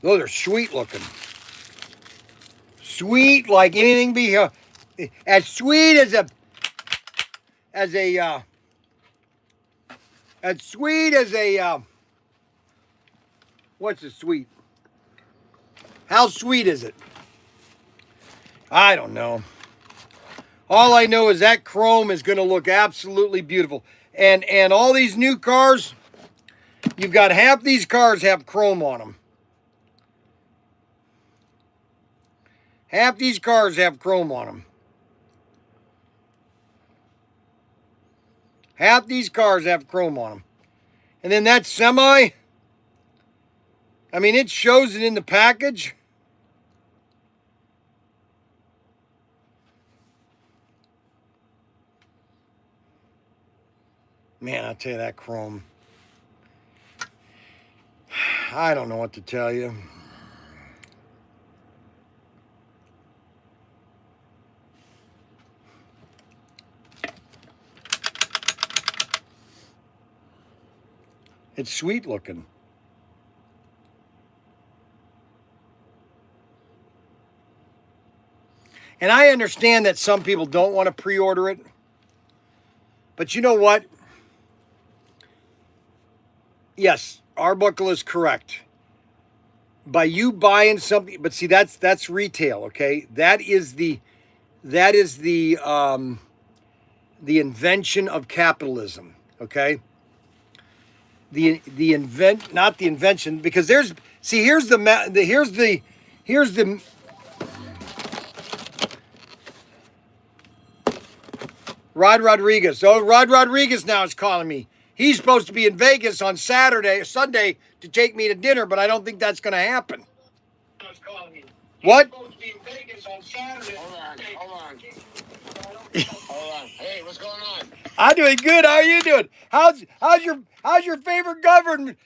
Those are sweet looking. Sweet like anything be as sweet as a as sweet as a what's a sweet? How sweet is it? I don't know. All I know is that chrome is going to look absolutely beautiful. And all these new cars, you've got half these cars have chrome on them. Half these cars have chrome on them. Half these cars have chrome on them. And then that semi, I mean, it shows it in the package. Man, I'll tell you that chrome. I don't know what to tell you. It's sweet looking. And I understand that some people don't want to pre-order it. But you know what? Yes, Arbuckle is correct. By you buying something, but see that's retail, okay? That is the invention of capitalism, okay? Not the invention, because here's the Rod Rodriguez. Oh, Rod Rodriguez now is calling me. He's supposed to be in Vegas on Sunday to take me to dinner, but I don't think that's going to happen. What? Hold on. Hold on. Hey, what's going on? I'm doing good. How are you doing? How's your favorite governor,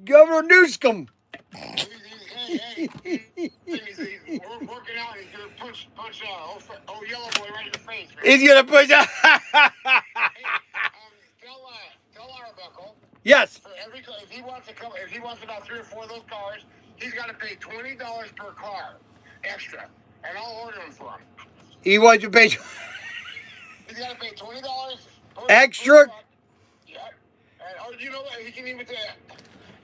Governor Newsom? Hey, we're working out. He's gonna punch old yellow boy right in the face. Man. He's gonna push out. Tell Arbuckle. Yes. For every car, if he wants about 3 or 4 of those cars, he's got to pay $20 per car extra, and I'll order them for him. He wants to pay. He's got to pay $20 Extra. Yeah. And you know what? He can even as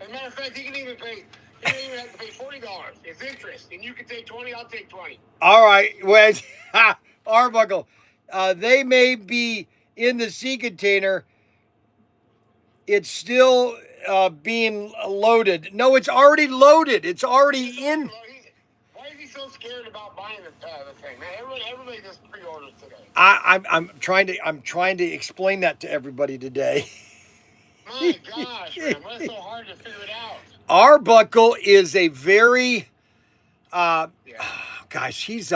a matter of fact, he can even pay. He don't even have to pay $40. It's interest, and you can take 20. I'll take 20. All right, well, Arbuckle, they may be in the sea container. It's still being loaded. No, it's already loaded. It's already in. Why is he so scared about buying the thing, man? Everybody just pre-orders today. I'm trying to explain that to everybody today. My gosh, man, what's so hard to figure it out? Arbuckle is a very, gosh, he's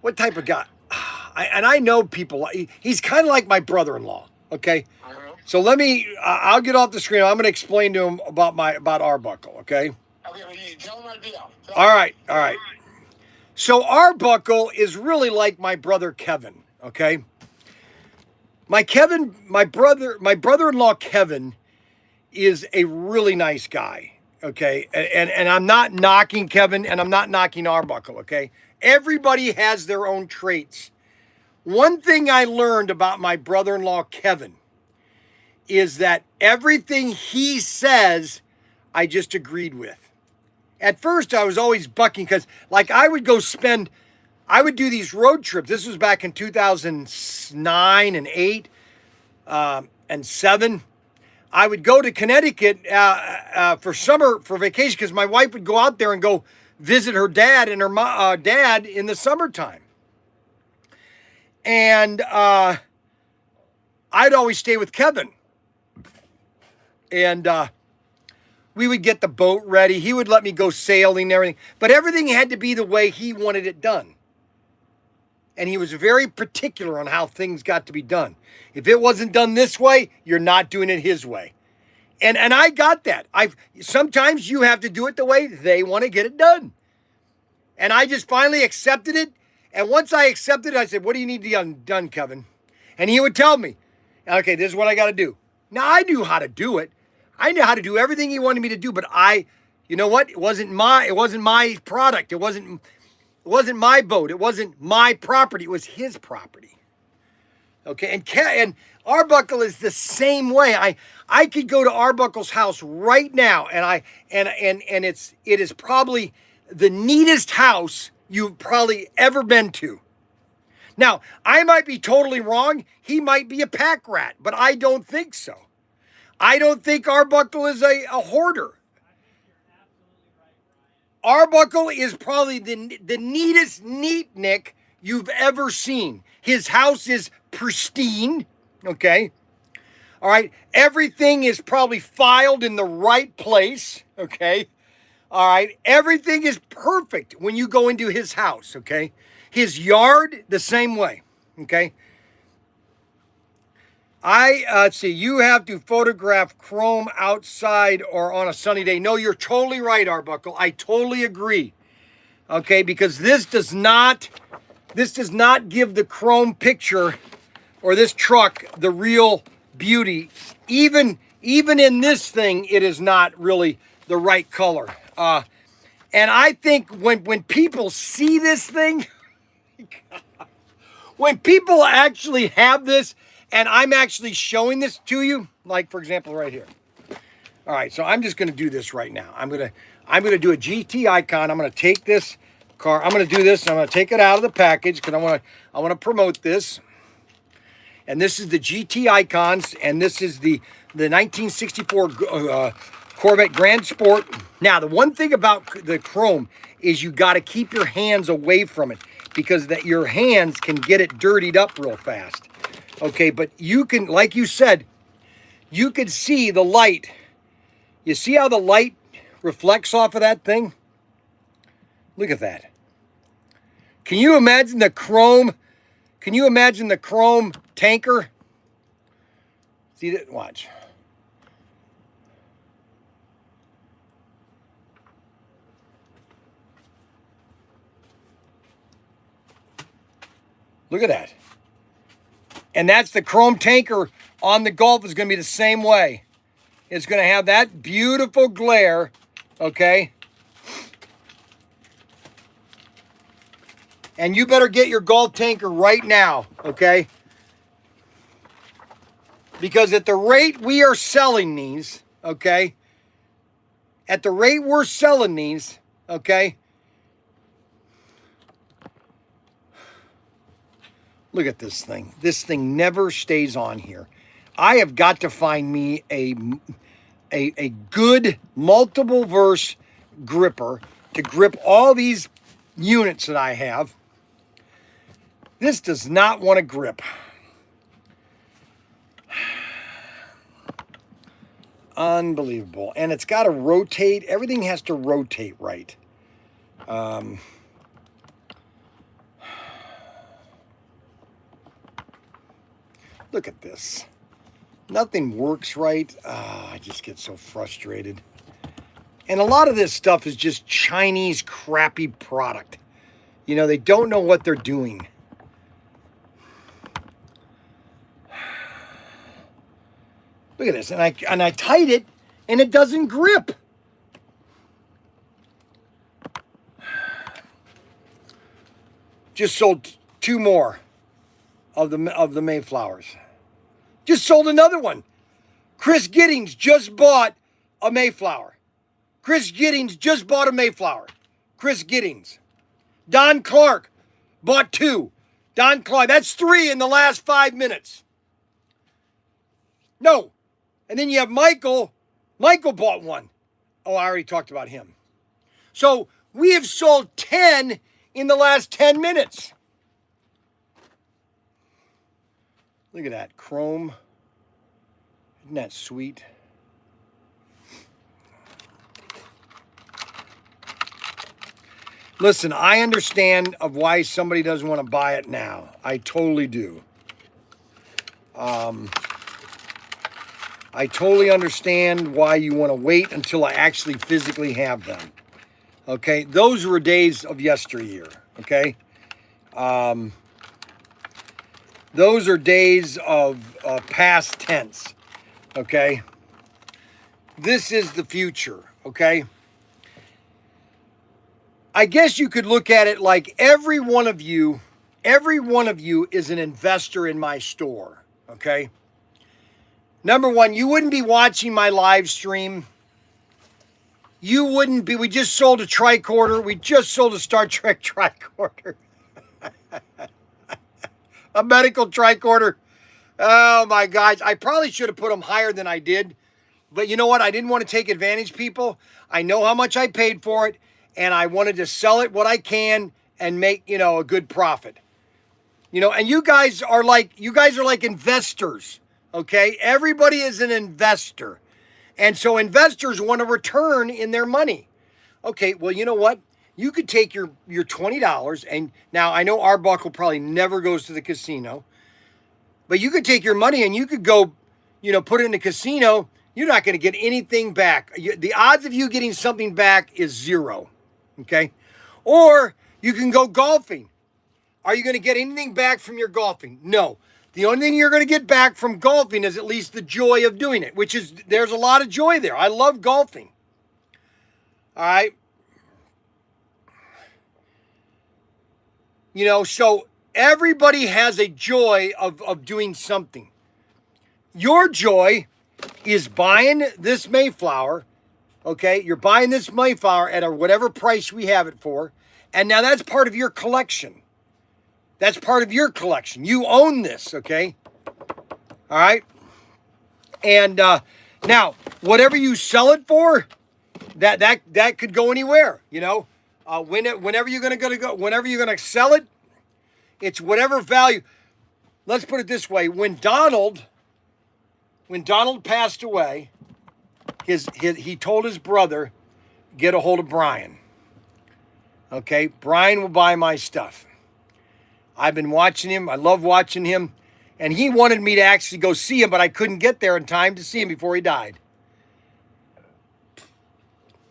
what type of guy? I know people. He's kind of like my brother-in-law. Okay, so I'll get off the screen. I'm going to explain to him about Arbuckle. Okay. Okay, well, you tell him our deal. All right. So Arbuckle is really like my brother Kevin. Okay. My brother-in-law Kevin is a really nice guy, okay? And I'm not knocking Kevin, and I'm not knocking Arbuckle, okay? Everybody has their own traits. One thing I learned about my brother-in-law Kevin is that everything he says, I just agreed with. At first, I was always bucking because, like, I would do these road trips. This was back in 2009 and 8 and 7. I would go to Connecticut for vacation because my wife would go out there and go visit her dad and her dad in the summertime. And I'd always stay with Kevin. And we would get the boat ready. He would let me go sailing and everything. But everything had to be the way he wanted it done. And he was very particular on how things got to be done. If it wasn't done this way, you're not doing it his way. And I got that. Sometimes you have to do it the way they want to get it done. And I just finally accepted it. And once I accepted it, I said, what do you need done, Kevin? And he would tell me, okay, this is what I got to do. Now, I knew how to do it. I knew how to do everything he wanted me to do, but you know what? It wasn't my product. It wasn't my boat. It wasn't my property. It was his property. Okay, and Arbuckle is the same way. I could go to Arbuckle's house right now, and it is probably the neatest house you've probably ever been to. Now, I might be totally wrong. He might be a pack rat, but I don't think so. I don't think Arbuckle is a hoarder. Arbuckle is probably the neatest neatnik you've ever seen. His house is pristine, okay? All right, everything is probably filed in the right place, okay? All right, everything is perfect when you go into his house, okay? His yard, the same way, okay? Let's see, you have to photograph chrome outside or on a sunny day. No, you're totally right, Arbuckle. I totally agree. Okay, because this does not give the chrome picture or this truck the real beauty. Even in this thing, it is not really the right color. And I think when people see this thing, when people actually have this, and I'm actually showing this to you, like for example right here. All right, so I'm just going to do this right now. I'm going to do a GT icon. I'm going to take this car. I'm going to do this. I'm going to take it out of the package because I want to promote this. And this is the GT icons, and this is the 1964 Corvette Grand Sport. Now, the one thing about the chrome is you got to keep your hands away from it because your hands can get it dirtied up real fast. Okay, but you can, like you said, you can see the light. You see how the light reflects off of that thing? Look at that. Can you imagine the chrome? Can you imagine the chrome tanker? See that? Watch. Look at that. And that's the chrome tanker on the Gulf is going to be the same way. It's going to have that beautiful glare, okay? And you better get your Gulf tanker right now, okay? Because at the rate we are selling these, okay? At the rate we're selling these, okay? Look at this thing. This thing never stays on here. I have got to find me a good multiple verse gripper to grip all these units that I have. This does not want to grip. Unbelievable. And it's got to rotate. Everything has to rotate right. Look at this. Nothing works right. I just get so frustrated. And a lot of this stuff is just Chinese crappy product. You know, they don't know what they're doing. Look at this. And I tied it and it doesn't grip. Just sold 2 more of the Mayflowers. Just sold another one. Chris Giddings just bought a Mayflower. Chris Giddings just bought a Mayflower. Chris Giddings. Don Clark bought 2. Don Clark. That's 3 in the last 5 minutes. No. And then you have Michael. Michael bought one. Oh, I already talked about him. So We have sold 10 in the last 10 minutes. Look at that, chrome. Isn't that sweet? Listen, I understand of why somebody doesn't want to buy it now. I totally do. I totally understand why you want to wait until I actually physically have them. Okay, those were days of yesteryear. Okay, those are days of past tense. Okay, this is the future. Okay, I guess you could look at it like every one of you is an investor in my store. Okay. Number one, you wouldn't be watching my live stream. You wouldn't be. We just sold a tricorder. We just sold a Star Trek tricorder. A medical tricorder. Oh my gosh. I probably should have put them higher than I did. But you know what? I didn't want to take advantage, people. I know how much I paid for it. And I wanted to sell it what I can and make, a good profit. And you guys are like investors. Okay, everybody is an investor. And so investors want a return in their money. Okay, well, you know what? You could take your $20, and now I know Arbuckle probably never goes to the casino, but you could take your money and you could go, put it in the casino. You're not going to get anything back. The odds of you getting something back is 0. Okay, or you can go golfing. Are you going to get anything back from your golfing? No. The only thing you're going to get back from golfing is at least the joy of doing it, which is, there's a lot of joy there. I love golfing. All right. So everybody has a joy of doing something. Your joy is buying this Mayflower. Okay. You're buying this Mayflower at whatever price we have it for. And now that's part of your collection. That's part of your collection. You own this, okay? All right? And now, whatever you sell it for, that could go anywhere, whenever you're gonna sell it, it's whatever value. Let's put it this way: when Donald passed away, he told his brother, get a hold of Bryan. Okay, Bryan will buy my stuff. I've been watching him. I love watching him. And he wanted me to actually go see him, but I couldn't get there in time to see him before he died.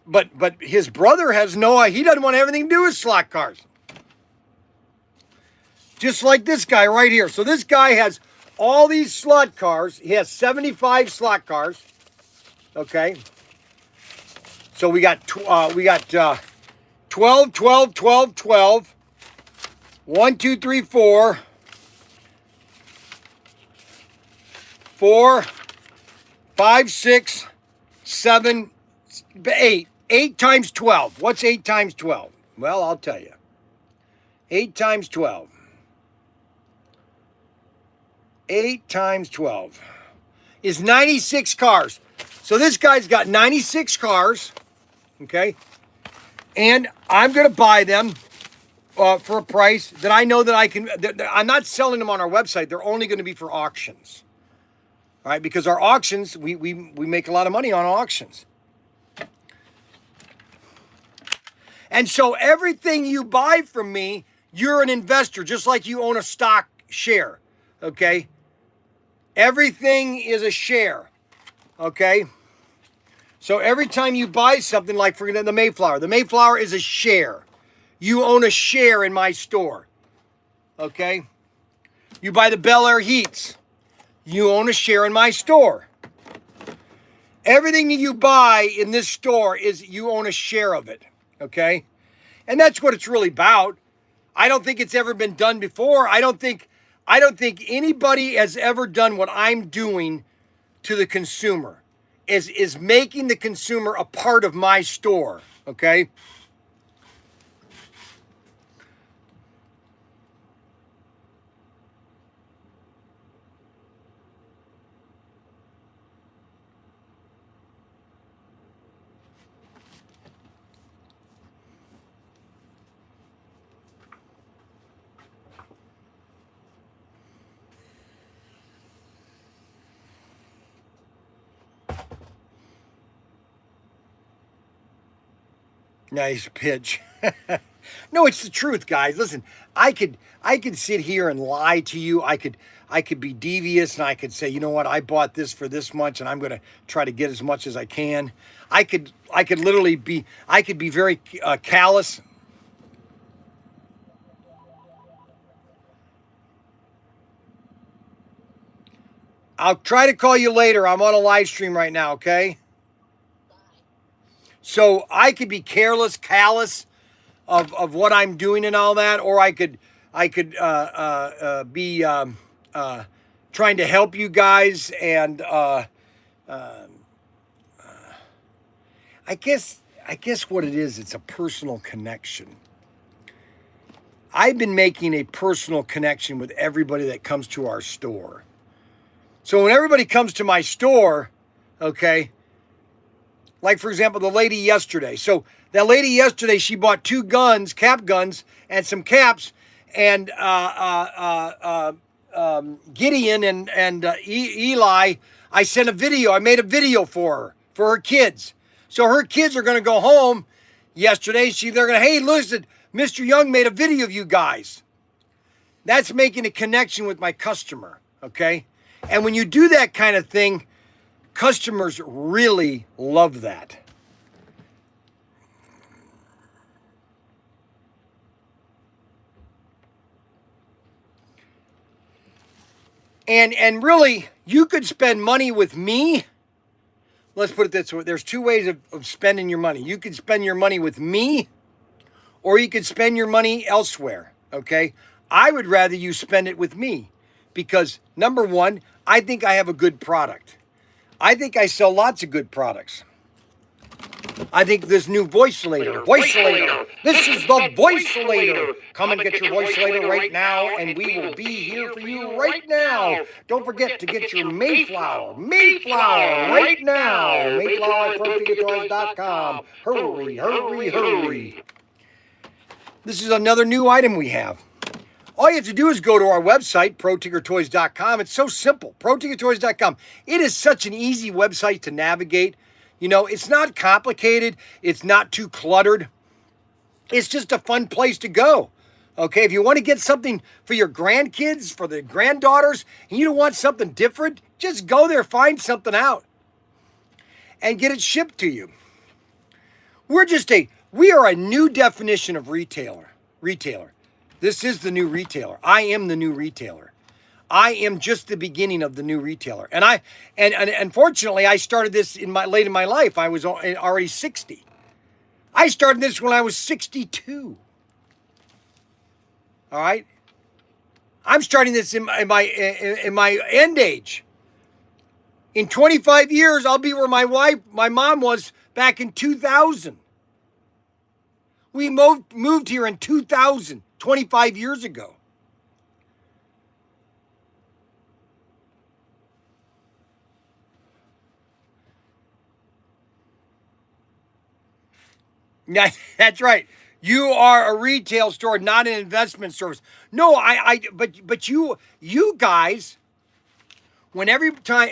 But his brother he doesn't want anything to do with slot cars. Just like this guy right here. So this guy has all these slot cars. He has 75 slot cars. Okay. So we got 12, 12, 12, 12. 1, 2, 3, 4, 4, 5, 6, 7, 8. 8 times 12. What's 8 times 12? Well, I'll tell you. 8 times 12. 8 times 12 is 96 cars. So this guy's got 96 cars. Okay. And I'm going to buy them for a price that I know that I can. I'm not selling them on our website. They're only going to be for auctions. All right, because our auctions, we make a lot of money on auctions. And so everything you buy from me, you're an investor, just like you own a stock share. Okay? Everything is a share. Okay? So every time you buy something, like for the Mayflower is a share. You own a share in my store. Okay? You buy the Bel Air Heats. You own a share in my store. Everything that you buy in this store is you own a share of it. Okay? And that's what it's really about. I don't think it's ever been done before. I don't think anybody has ever done what I'm doing to the consumer. Is making the consumer a part of my store. Okay? Nice pitch. No, it's the truth, guys. Listen, I could sit here and lie to you. I could be devious, and I could say, you know what, I bought this for this much, and I'm going to try to get as much as I can. I could literally be very callous. I'll try to call you later. I'm on a live stream right now, okay? So I could be careless, callous of what I'm doing and all that, or I could be trying to help you guys, and I guess what it is, it's a personal connection. I've been making a personal connection with everybody that comes to our store. So when everybody comes to my store, okay, like for example, the lady yesterday. So that lady yesterday, she bought 2 guns, cap guns, and some caps, and Gideon and Eli, I sent a video. I made a video for her kids. So her kids are going to go home yesterday. They're going to, hey, listen, Mr. Young made a video of you guys. That's making a connection with my customer, okay? And when you do that kind of thing, customers really love that. And really, you could spend money with me. Let's put it this way. There's 2 ways of spending your money. You could spend your money with me, or you could spend your money elsewhere, okay? I would rather you spend it with me because, number one, I think I have a good product. I think I sell lots of good products. I think this new Voicelator. This is the Voicelator. Come and get your Voicelator right now, and we will be here for you right now. Don't forget to get your Mayflower right now. Mayflower at ProTinkerToys.com. Hurry. This is another new item we have. All you have to do is go to our website, ProTinkerToys.com. It's so simple, ProTinkerToys.com. It is such an easy website to navigate. You know, it's not complicated. It's not too cluttered. It's just a fun place to go. Okay, if you want to get something for your grandkids, for the granddaughters, and you don't want something different, just go there, find something out, and get it shipped to you. We are a new definition of retailer. This is the new retailer. I am the new retailer. I am just the beginning of the new retailer. And unfortunately, I started this late in my life. I was already 60. I started this when I was 62. All right? I'm starting this in my end age. In 25 years, I'll be where my mom was back in 2000. We moved here in 2000, 25 years ago. That's right. You are a retail store, not an investment service. No, but you guys, every time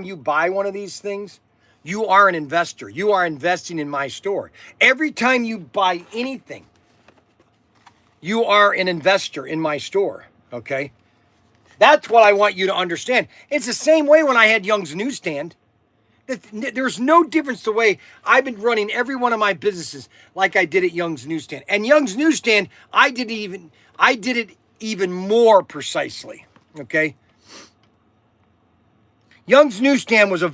you buy one of these things, you are an investor. You are investing in my store. Every time you buy anything, you are an investor in my store, okay? That's what I want you to understand. It's the same way when I had Young's Newsstand. There's no difference the way I've been running every one of my businesses like I did at Young's Newsstand. And Young's Newsstand, I did it even more precisely, okay? Young's Newsstand was a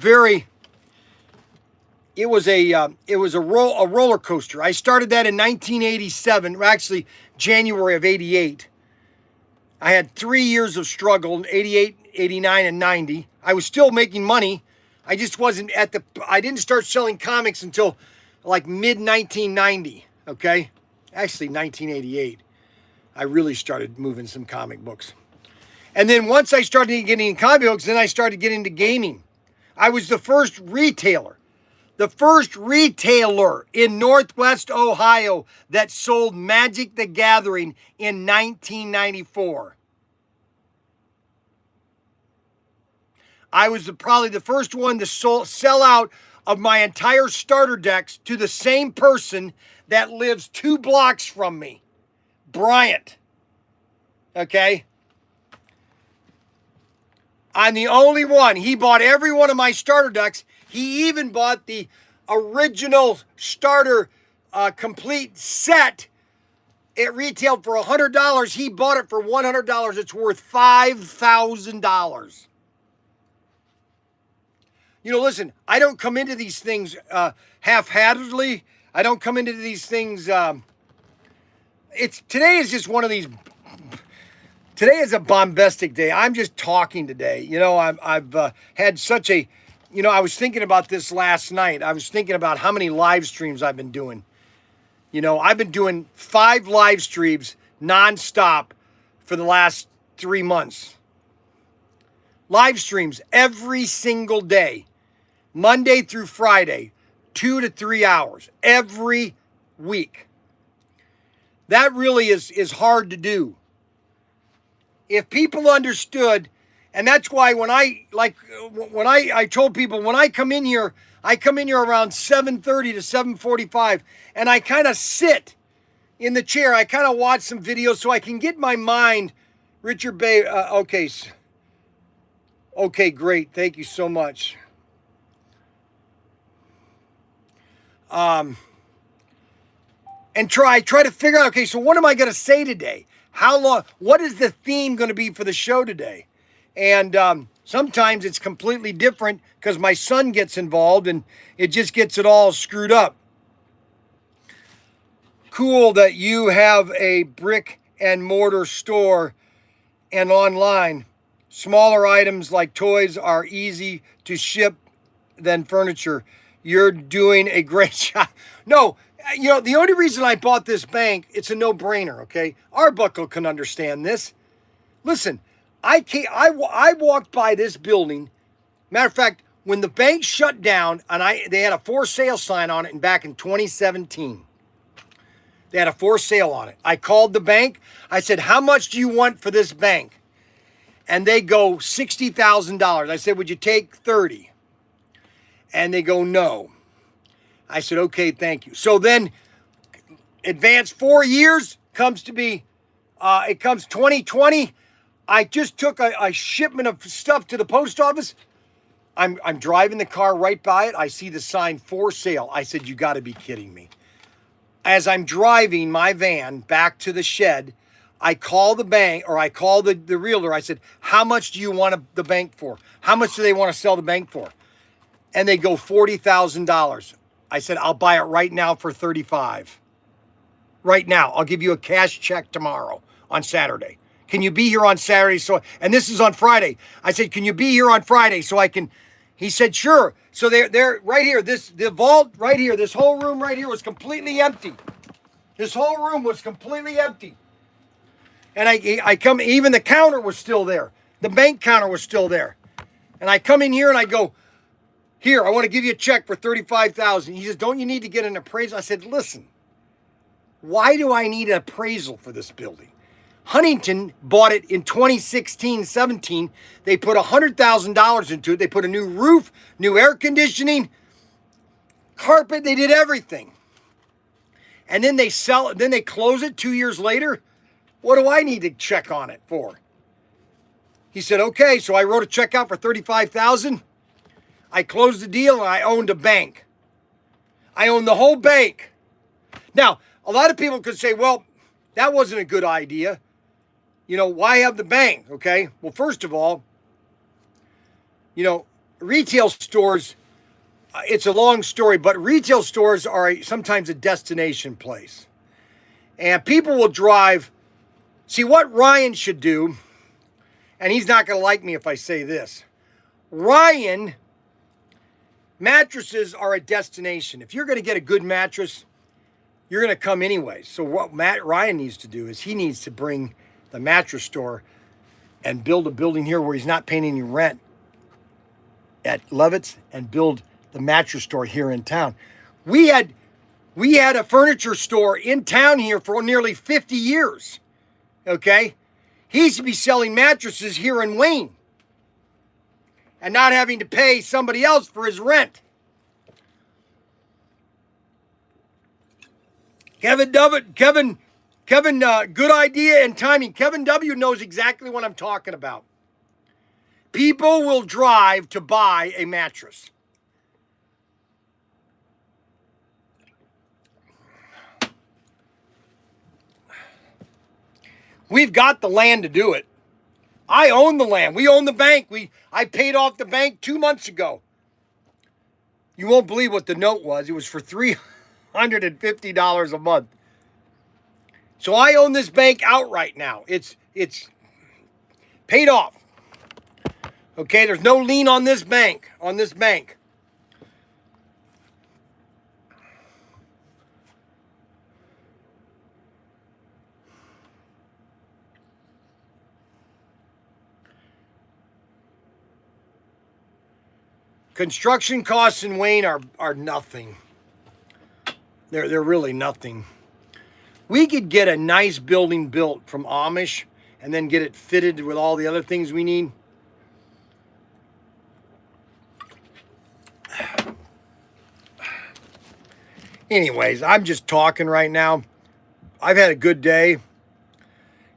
roller coaster. I started that in 1987, actually January of 88. I had 3 years of struggle in 88, 89, and 90. I was still making money. I just wasn't I didn't start selling comics until like mid 1990, okay? Actually 1988. I really started moving some comic books. And then once I started getting comic books, then I started getting into gaming. I was the first retailer in Northwest Ohio that sold Magic the Gathering in 1994. I was probably the first one to sell out of my entire starter decks to the same person that lives 2 blocks from me, Bryan. Okay? I'm the only one. He bought every one of my starter decks. He even bought the original starter complete set. It retailed for $100. He bought it for $100. It's worth $5,000. You know, listen, I don't come into these things half-heartedly. I don't come into these things. Today is just one of these. Today is a bombastic day. I'm just talking today. You know, I've had such a. You know, I was thinking about this last night. I was thinking about how many live streams I've been doing. You know, I've been doing 5 live streams nonstop for the last 3 months. Live streams every single day, Monday through Friday, 2 to 3 hours every week. That really is hard to do. If people understood, and that's why when I told people when I come in here around 7:30 to 7:45, and I kind of sit in the chair. I kind of watch some videos so I can get my mind. Richard Bay, okay, great, thank you so much. And try to figure out. Okay, so what am I going to say today? How long? What is the theme going to be for the show today? And sometimes it's completely different because my son gets involved and it just gets it all screwed up. Cool that you have a brick and mortar store and online. Smaller items like toys are easy to ship than furniture. You're doing a great job. No, you know, the only reason I bought this bank, it's a no-brainer, okay? Arbuckle can understand this. Listen, I walked by this building. Matter of fact, when the bank shut down, and they had a for sale sign on it back in 2017. They had a for sale on it. I called the bank. I said, how much do you want for this bank? And they go, $60,000. I said, would you take 30? And they go, no. I said, okay, thank you. So then advance 4 years comes to be, it comes 2020. I just took a shipment of stuff to the post office. I'm driving the car right by it. I see the sign for sale. I said, you got to be kidding me. As I'm driving my van back to the shed, I call the bank, or I call the realtor. I said, how much do you want the bank for? How much do they want to sell the bank for? And they go, $40,000. I said, I'll buy it right now for $35,000. Right now. I'll give you a cash check tomorrow on Saturday. Can you be here on Saturday? And this is on Friday. I said, can you be here on Friday so I can? He said, sure. So they're right here. The vault right here, this whole room right here was completely empty. This whole room was completely empty. And I come, even the counter was still there. The bank counter was still there. And I come in here and I go, here, I want to give you a check for $35,000. He says, don't you need to get an appraisal? I said, listen, why do I need an appraisal for this building? Huntington bought it in 2016-17. They put $100,000 into it. They put a new roof, new air conditioning, carpet. They did everything. And then they sell it. Then they close it 2 years later. What do I need to check on it for? He said, okay. So I wrote a check out for $35,000. I closed the deal and I owned a bank. I owned the whole bank. Now, a lot of people could say, well, that wasn't a good idea. You know, why have the bank? Okay. Well, first of all, you know, retail stores, it's a long story, but retail stores are sometimes a destination place. And people will drive. See, what Ryan should do, and he's not going to like me if I say this. Ryan, mattresses are a destination. If you're going to get a good mattress, you're going to come anyway. So what Ryan needs to do is he needs to bring the mattress store and build a building here where he's not paying any rent at Levitt's and build the mattress store here in town. We had a furniture store in town here for nearly 50 years. Okay? He should be selling mattresses here in Wayne. and not having to pay somebody else for his rent. Kevin, good idea and timing. Kevin W. knows exactly what I'm talking about. People will drive to buy a mattress. We've got the land to do it. I own the land. We own the bank. I paid off the bank 2 months ago. You won't believe what the note was. It was for $350 a month. So I own this bank outright now. It's paid off. Okay, there's no lien on this bank, Construction costs in Wayne are nothing. They're really nothing. We could get a nice building built from Amish and then get it fitted with all the other things we need. Anyways, I'm just talking right now. I've had a good day,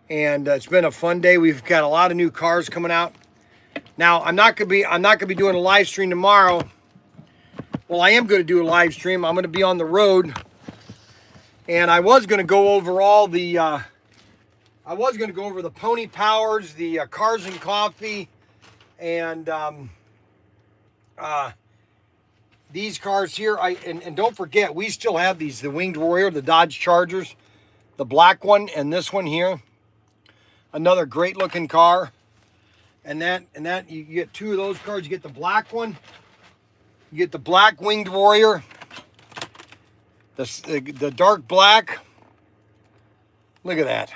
and it's been a fun day. We've got a lot of new cars coming out. Now, I'm not gonna be doing a live stream tomorrow. Well, I am gonna do a live stream. I'm gonna be on the road, and I was gonna go over all the. I was gonna go over the Pony Powers, the Cars and Coffee, and these cars here. And don't forget, we still have these: the Winged Warrior, the Dodge Chargers, the black one, and this one here. Another great looking car. And that you get two of those cars. You get the black one. You get the black Winged Warrior. The dark black. Look at that.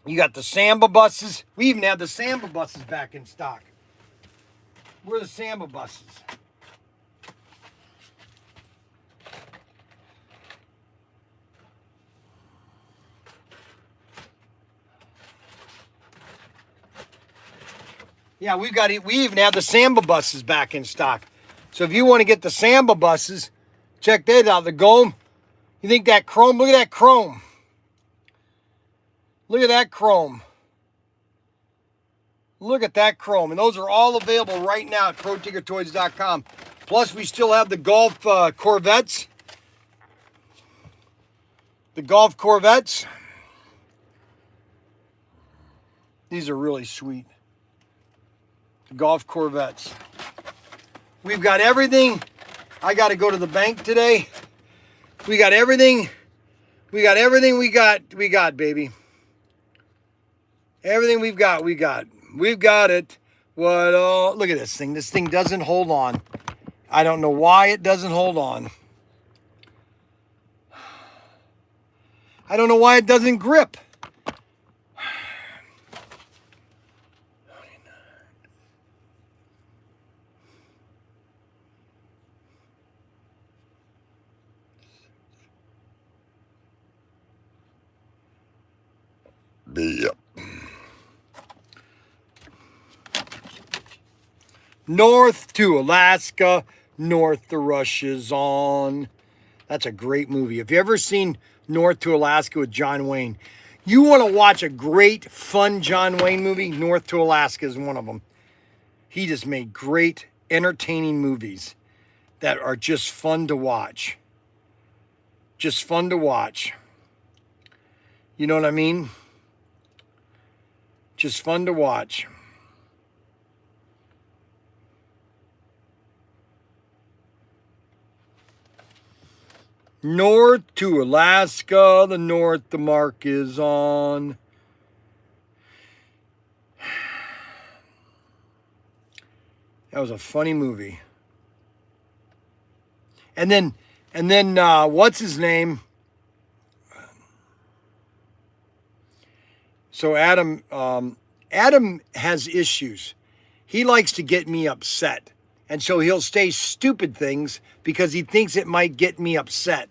You got the Samba buses. We even have the Samba buses back in stock. Where are the Samba buses? Yeah, we even have the Samba buses back in stock. So if you want to get the Samba buses, check that out. The Gome. You think that chrome? Look at that chrome. Look at that chrome. Look at that chrome. And those are all available right now at ProTinkerToys.com. Plus, we still have the Gulf Corvettes. The Gulf Corvettes. These are really sweet. Golf Corvettes. We've got everything. I got to go to the bank today. We got everything. We got everything we got, baby. Everything we've got, we got. We've got it. What? Look at this thing. This thing doesn't hold on. I don't know why it doesn't hold on. I don't know why it doesn't grip. Yep. North to Alaska, North the Rush is on. That's a great movie. If you ever seen North to Alaska with John Wayne, you want to watch a great, fun John Wayne movie, North to Alaska is one of them. He just made great, entertaining movies that are just fun to watch. Just fun to watch. You know what I mean? Just fun to watch. North to Alaska, the north the mark is on. That was a funny movie. And then what's his name? So Adam has issues. He likes to get me upset. And so he'll say stupid things because he thinks it might get me upset.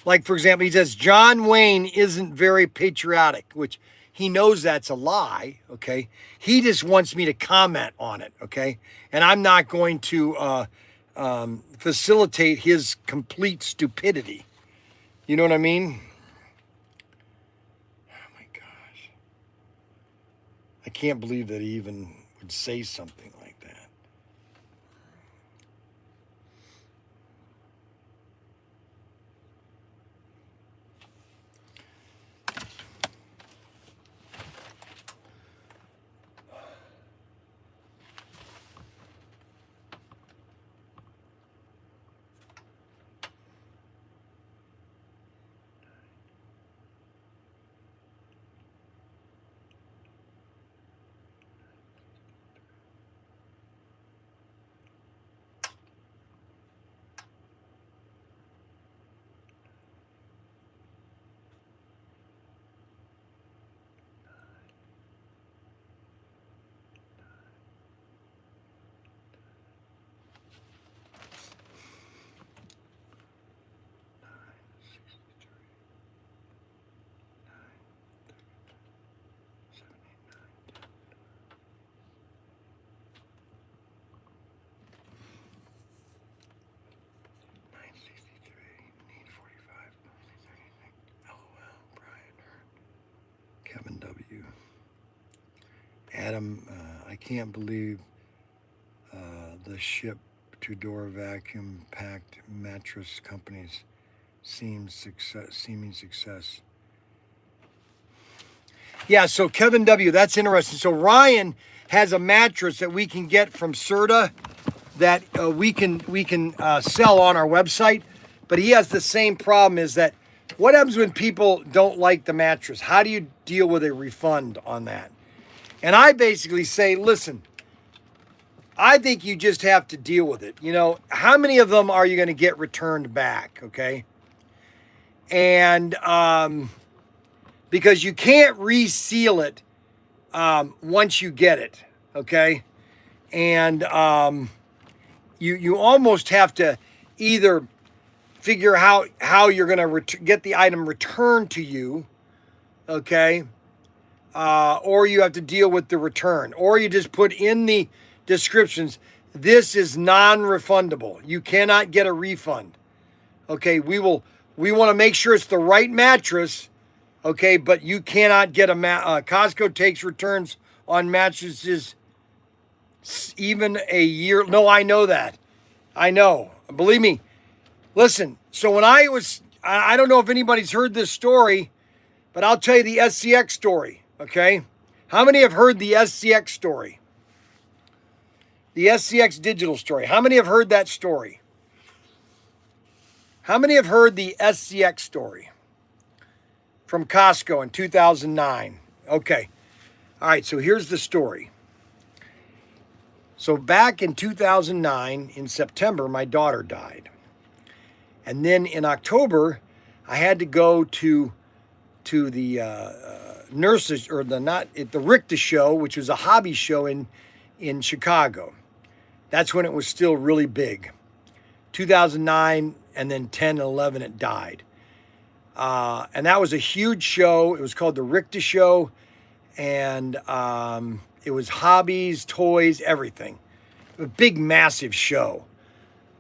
Like, for example, he says, John Wayne isn't very patriotic, which He knows that's a lie, okay? He just wants me to comment on it, okay? And I'm not going to facilitate his complete stupidity. You know what I mean? Oh my gosh. I can't believe that he even would say something like that. Kevin W. Adam, I can't believe the ship to door vacuum packed mattress companies seeming success. Yeah, so Kevin W, that's interesting. So Ryan has a mattress that we can get from Serta that we can sell on our website, but he has the same problem. Is that what happens when people don't like the mattress? How do you deal with a refund on that? And I basically say, listen, I think you just have to deal with it. You know, how many of them are you going to get returned back? Okay. And because you can't reseal it once you get it. Okay. And you almost have to either figure out how you're going to get the item returned to you. Okay. Or you have to deal with the return, or you just put in the descriptions, this is non-refundable. You cannot get a refund. Okay, we want to make sure it's the right mattress. Okay, but you cannot get Costco takes returns on mattresses even a year. No, I know that. I know. Believe me. Listen, so when I don't know if anybody's heard this story, but I'll tell you the SCX story. Okay, how many have heard the SCX story? The SCX digital story. How many have heard that story? How many have heard the SCX story from Costco in 2009? Okay, all right, so here's the story. So back in 2009, in September, my daughter died. And then in October, I had to go to the nurses, or the Richter show, which was a hobby show in Chicago. That's when it was still really big. 2009, and then 10 and 11 it died. And that was a huge show. It was called the Richter show, and it was hobbies, toys, everything. A big, massive show.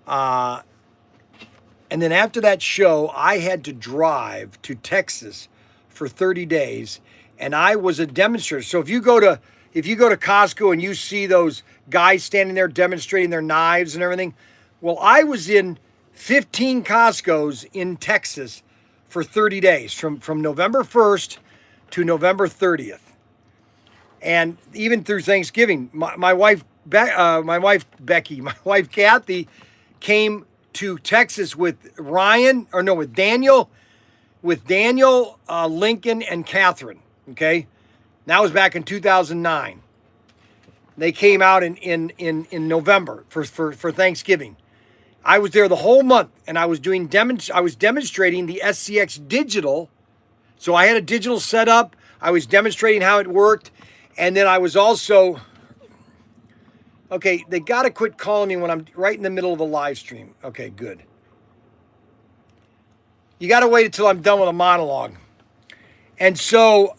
And then after that show, I had to drive to Texas for 30 days. And I was a demonstrator. So if you go to Costco and you see those guys standing there demonstrating their knives and everything, well, I was in 15 Costco's in Texas for 30 days, from November 1st to November 30th, and even through Thanksgiving. My wife Becky, my wife Kathy, came to Texas with Daniel, Lincoln, and Catherine. Okay, that was back in 2009. They came out in November for Thanksgiving. I was there the whole month, and I was demonstrating the SCX digital. So I had a digital setup. I was demonstrating how it worked, and then I was also. Okay, they got to quit calling me when I'm right in the middle of a live stream. Okay, good. You got to wait until I'm done with a monologue. And so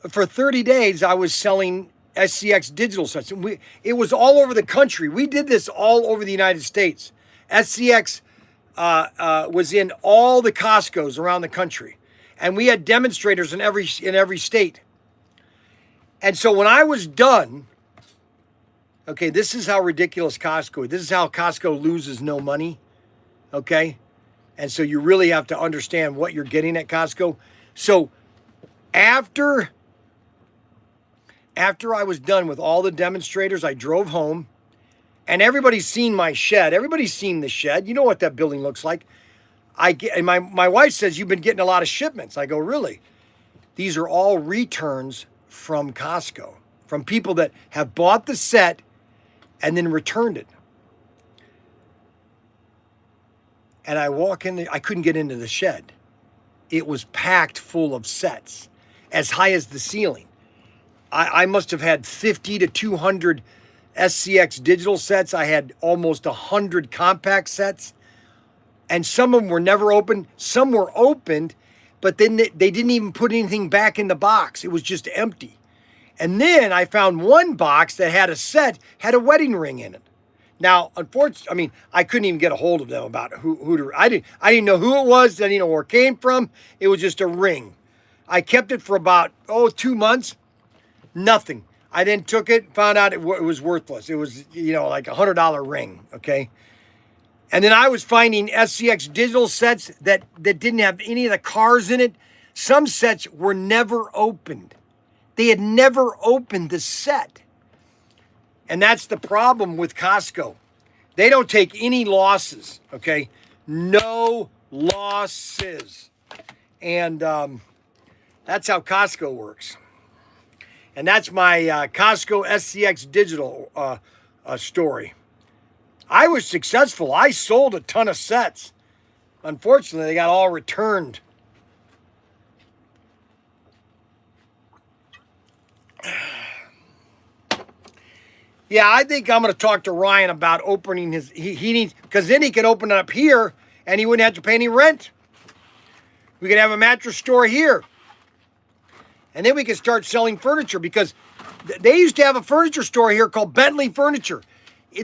for 30 days, I was selling SCX digital sets. And it was all over the country. We did this all over the United States. SCX was in all the Costco's around the country. And we had demonstrators in every state. And so when I was done, okay, this is how ridiculous Costco is. This is how Costco loses no money, okay? And so you really have to understand what you're getting at Costco. So after I was done with all the demonstrators, I drove home, and everybody's seen my shed. Everybody's seen the shed. You know what that building looks like. And my wife says, you've been getting a lot of shipments. I go, really? These are all returns from Costco, from people that have bought the set and then returned it. And I walk in, I couldn't get into the shed. It was packed full of sets, as high as the ceiling. I must have had 50 to 200 SCX digital sets. I had almost 100 compact sets. And some of them were never opened. Some were opened, but then they didn't even put anything back in the box. It was just empty. And then I found one box that had a set, had a wedding ring in it. Now, unfortunately, I couldn't even get a hold of them about who to. I didn't know who it was. I didn't know where it came from. It was just a ring. I kept it for about 2 months. Nothing. I then took it, found out it was worthless. It was, like $100 ring, okay? And then I was finding SCX digital sets that didn't have any of the cars in it. Some sets were never opened. They had never opened the set. And that's the problem with Costco. They don't take any losses, okay? No losses. And that's how Costco works. And that's my Costco SCX digital story. I was successful. I sold a ton of sets. Unfortunately, they got all returned. Yeah, I think I'm going to talk to Ryan about opening his... He needs... Because then he can open it up here, and he wouldn't have to pay any rent. We could have a mattress store here. And then we could start selling furniture, because they used to have a furniture store here called Bentley Furniture.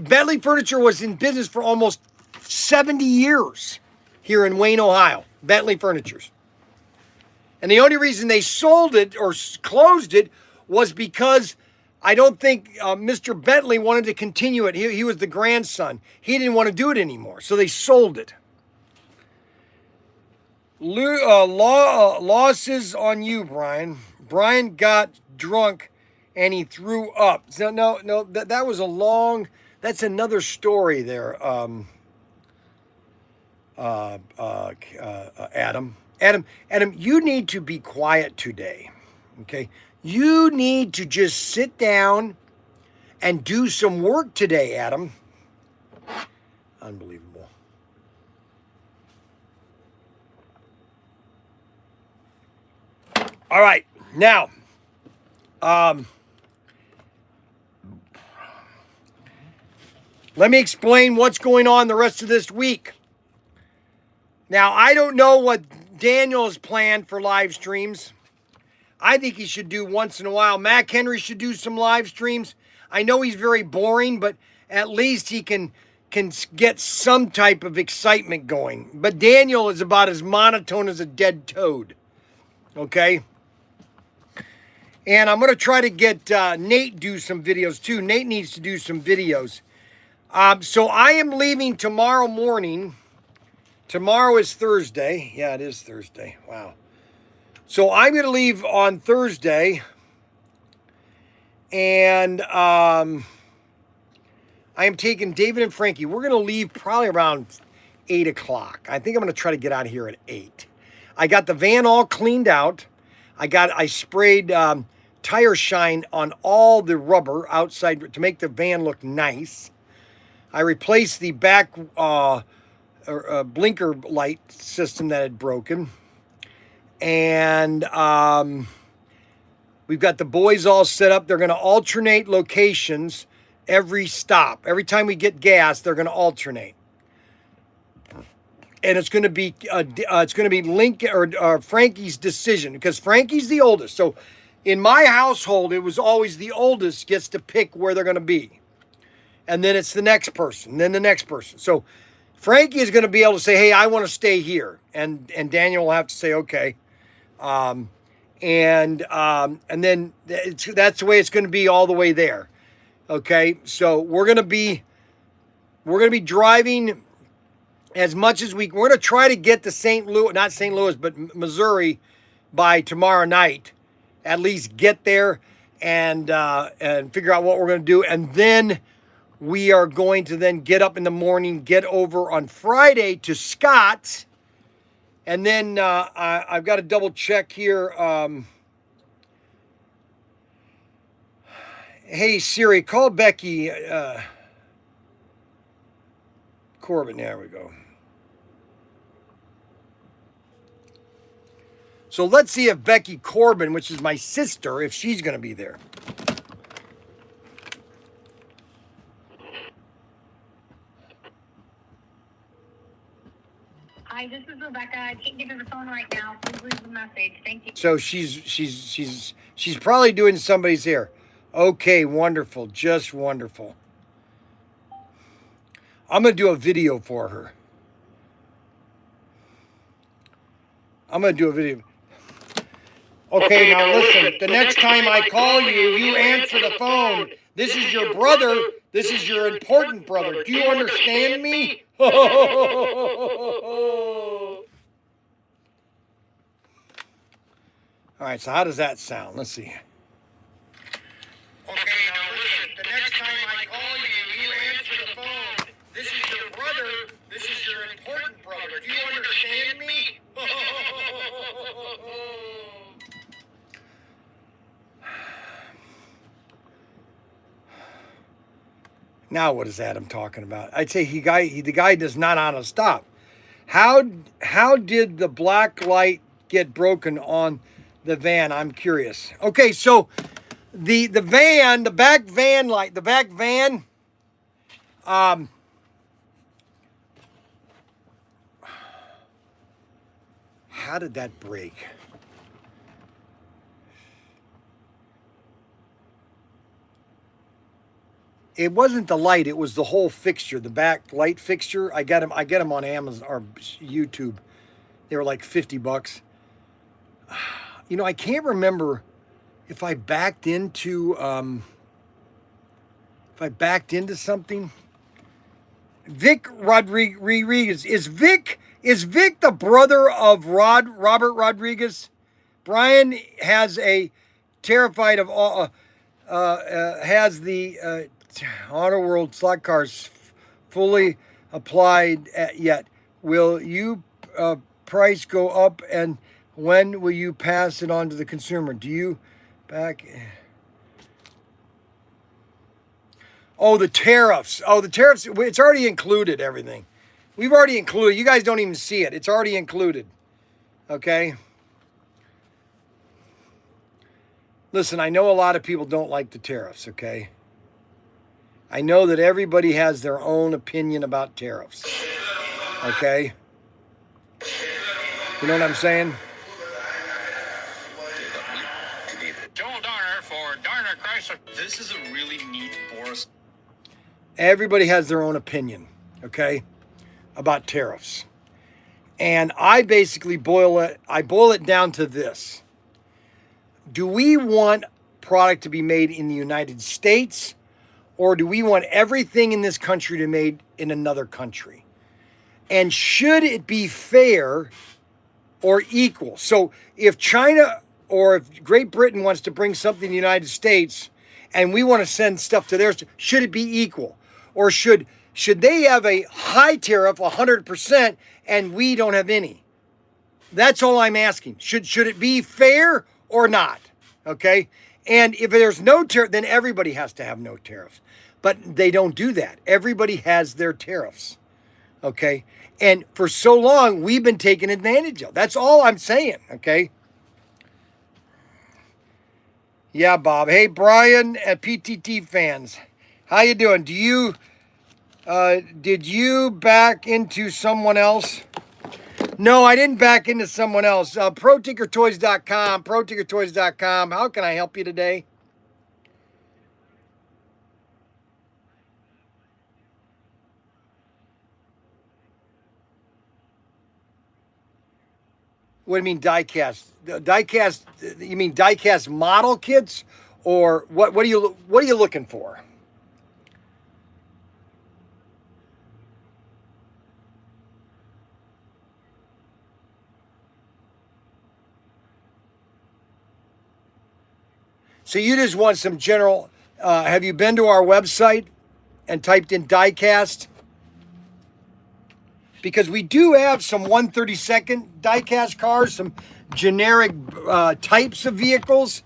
Bentley Furniture was in business for almost 70 years here in Wayne, Ohio. Bentley Furnitures. And the only reason they sold it or closed it was because I don't think Mr. Bentley wanted to continue it. He was the grandson. He didn't want to do it anymore, so they sold it. Losses on you, Brian. Brian got drunk and he threw up. So no, that was a long... That's another story there, Adam. Adam, you need to be quiet today, okay? You need to just sit down and do some work today, Adam. Unbelievable. All right, now, let me explain what's going on the rest of this week. Now, I don't know what Daniel has planned for live streams. I think he should do once in a while. Mac Henry should do some live streams. I know he's very boring, but at least he can get some type of excitement going. But Daniel is about as monotone as a dead toad. Okay? And I'm going to try to get Nate do some videos too. Nate needs to do some videos. So I am leaving tomorrow morning. Tomorrow is Thursday. Yeah, it is Thursday. Wow. So I'm going to leave on Thursday. And I am taking David and Frankie. We're going to leave probably around 8 o'clock. I think I'm going to try to get out of here at 8. I got the van all cleaned out. I sprayed tire shine on all the rubber outside to make the van look nice. I replaced the back blinker light system that had broken. And we've got the boys all set up. They're going to alternate locations every stop. Every time we get gas, they're going to alternate. And it's going to be Lincoln or Frankie's decision, because Frankie's the oldest. So In my household, it was always the oldest gets to pick where they're going to be. And then it's the next person, then the next person. So Frankie is going to be able to say, hey, I want to stay here. And Daniel will have to say, okay. And then that's the way it's going to be all the way there. Okay. So we're going to be driving as much as we're going to try to get to not St. Louis, but Missouri by tomorrow night. At least get there and figure out what we're going to do. And then we are going to then get up in the morning, get over on Friday to Scott. And then I've got to double check here. Hey, Siri, call Becky Corbin. There we go. So let's see if Becky Corbin, which is my sister, if she's going to be there. Hi, this is Rebecca. I can't get to the phone right now. Please leave a message. Thank you. So she's probably doing somebody's hair. Okay, wonderful, just wonderful. I'm going to do a video for her. I'm going to do a video. Okay, now listen, the next time I call you, you answer the phone. This is your brother. This is your important brother. Do you understand me? All right, so how does that sound? Let's see. Okay, now listen, the next time I call you, you answer the phone. This is your brother. This is your important brother. Do you understand me? Now what is Adam talking about? I'd say the guy does not want to stop. How did the black light get broken on the van? I'm curious. Okay, so the back van light, how did that break? It wasn't the light, it was the whole fixture, the back light fixture. I get them on Amazon or YouTube. They were like $50. You know, I can't remember if I backed into something. Vic Rodriguez. Is Vic the brother of Robert Rodriguez? Bryan has a terrified of has the Auto World slot cars fully applied yet. Will you price go up, and when will you pass it on to the consumer? Do you back? Oh, the tariffs. Oh, the tariffs. It's already included, everything. We've already included. You guys don't even see it. It's already included. Okay? Listen, I know a lot of people don't like the tariffs, okay? I know that everybody has their own opinion about tariffs. Okay? You know what I'm saying? Joel Darner for Darner Chrysler. This is a really neat Boris. Everybody has their own opinion, okay, about tariffs. And I basically boil it down to this. Do we want product to be made in the United States, or do we want everything in this country to be made in another country? And should it be fair or equal? So if China or if Great Britain wants to bring something to the United States and we want to send stuff to theirs, should it be equal? Or should they have a high tariff, 100%, and we don't have any? That's all I'm asking. Should it be fair or not? Okay? And if there's no tariff, then everybody has to have no tariffs. But they don't do that. Everybody has their tariffs. Okay? And for so long, we've been taken advantage of. That's all I'm saying. Okay? Yeah, Bob. Hey, Bryan at PTT fans. How you doing? Did you back into someone else? No, I didn't back into someone else. ProTinkerToys.com, ProTinkerToys.com. How can I help you today? What do you mean diecast? Diecast? You mean diecast model kits, or what? What are you looking for? So you just want some general. Have you been to our website and typed in diecast? Because we do have some 132nd diecast cars, some generic types of vehicles.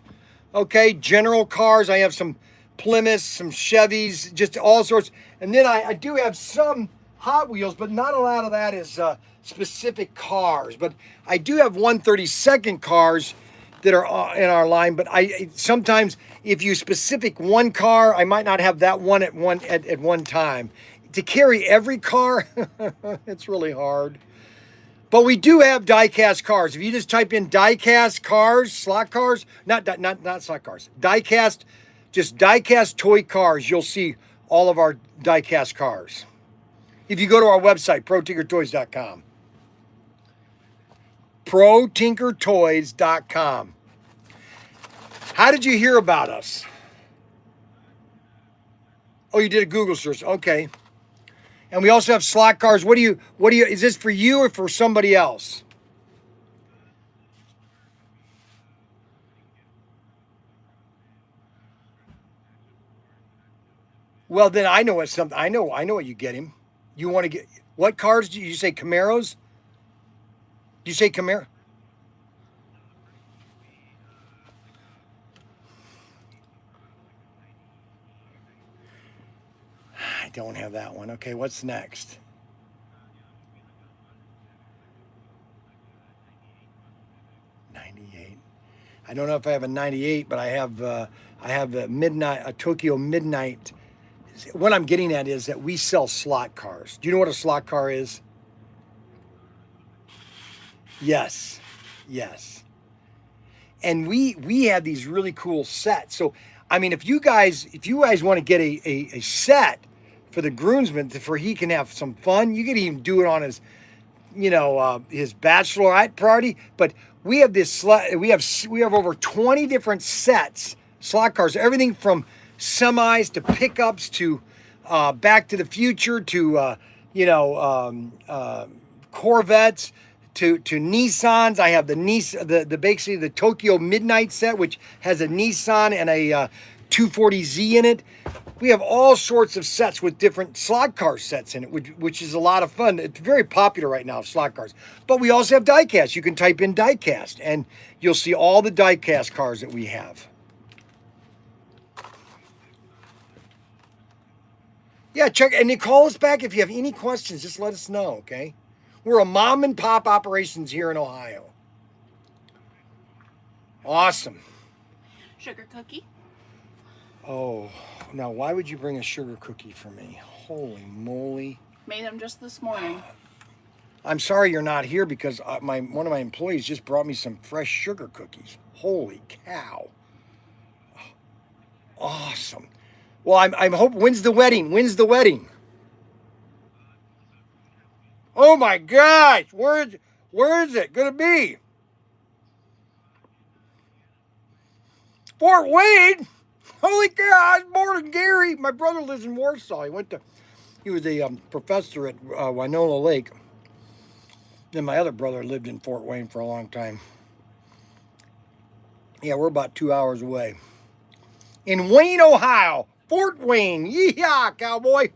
Okay, general cars. I have some Plymouths, some Chevys, just all sorts. And then I do have some Hot Wheels, but not a lot of that is specific cars. But I do have 132nd cars that are in our line. But I sometimes, if you specific one car, I might not have that one at one time. To carry every car, it's really hard. But we do have diecast cars. If you just type in diecast cars, slot cars, not slot cars, diecast, just diecast toy cars, you'll see all of our diecast cars. If you go to our website, ProTinkerToys.com. ProTinkerToys.com. How did you hear about us? Oh, you did a Google search. Okay. And we also have slot cars. What do you, is this for you or for somebody else? Well, then I know what's something. I know what you get him. You want to get, what cars do you say? Camaros? Do you say Camaro? I don't have that one. Okay, what's next? '98. I don't know if I have a '98, but I have a midnight, a Tokyo Midnight. What I'm getting at is that we sell slot cars. Do you know what a slot car is? Yes, yes. And we have these really cool sets. So I mean, if you guys want to get a set for the groomsman, for he can have some fun, you can even do it on his, his bachelorette party. But we have we have over 20 different sets, slot cars, everything from semis to pickups to Back to the Future to Corvettes to Nissans. I have the basically the Tokyo Midnight set, which has a Nissan and a 240Z in it. We have all sorts of sets with different slot car sets in it, which is a lot of fun. It's very popular right now, slot cars. But we also have diecast. You can type in diecast, and you'll see all the diecast cars that we have. Yeah, check, and then call us back if you have any questions. Just let us know, okay? We're a mom and pop operations here in Ohio. Awesome. Sugar cookie. Oh, now why would you bring a sugar cookie for me? Holy moly. Made them just this morning. I'm sorry you're not here because one of my employees just brought me some fresh sugar cookies. Holy cow. Awesome. Well, I'm hoping, when's the wedding? When's the wedding? Oh my gosh, where is it gonna be? Fort Wayne? Holy cow, I was born in Gary. My brother lives in Warsaw. He was a professor at Winona Lake. Then my other brother lived in Fort Wayne for a long time. Yeah, we're about 2 hours away. In Wayne, Ohio. Fort Wayne. Yeehaw, cowboy.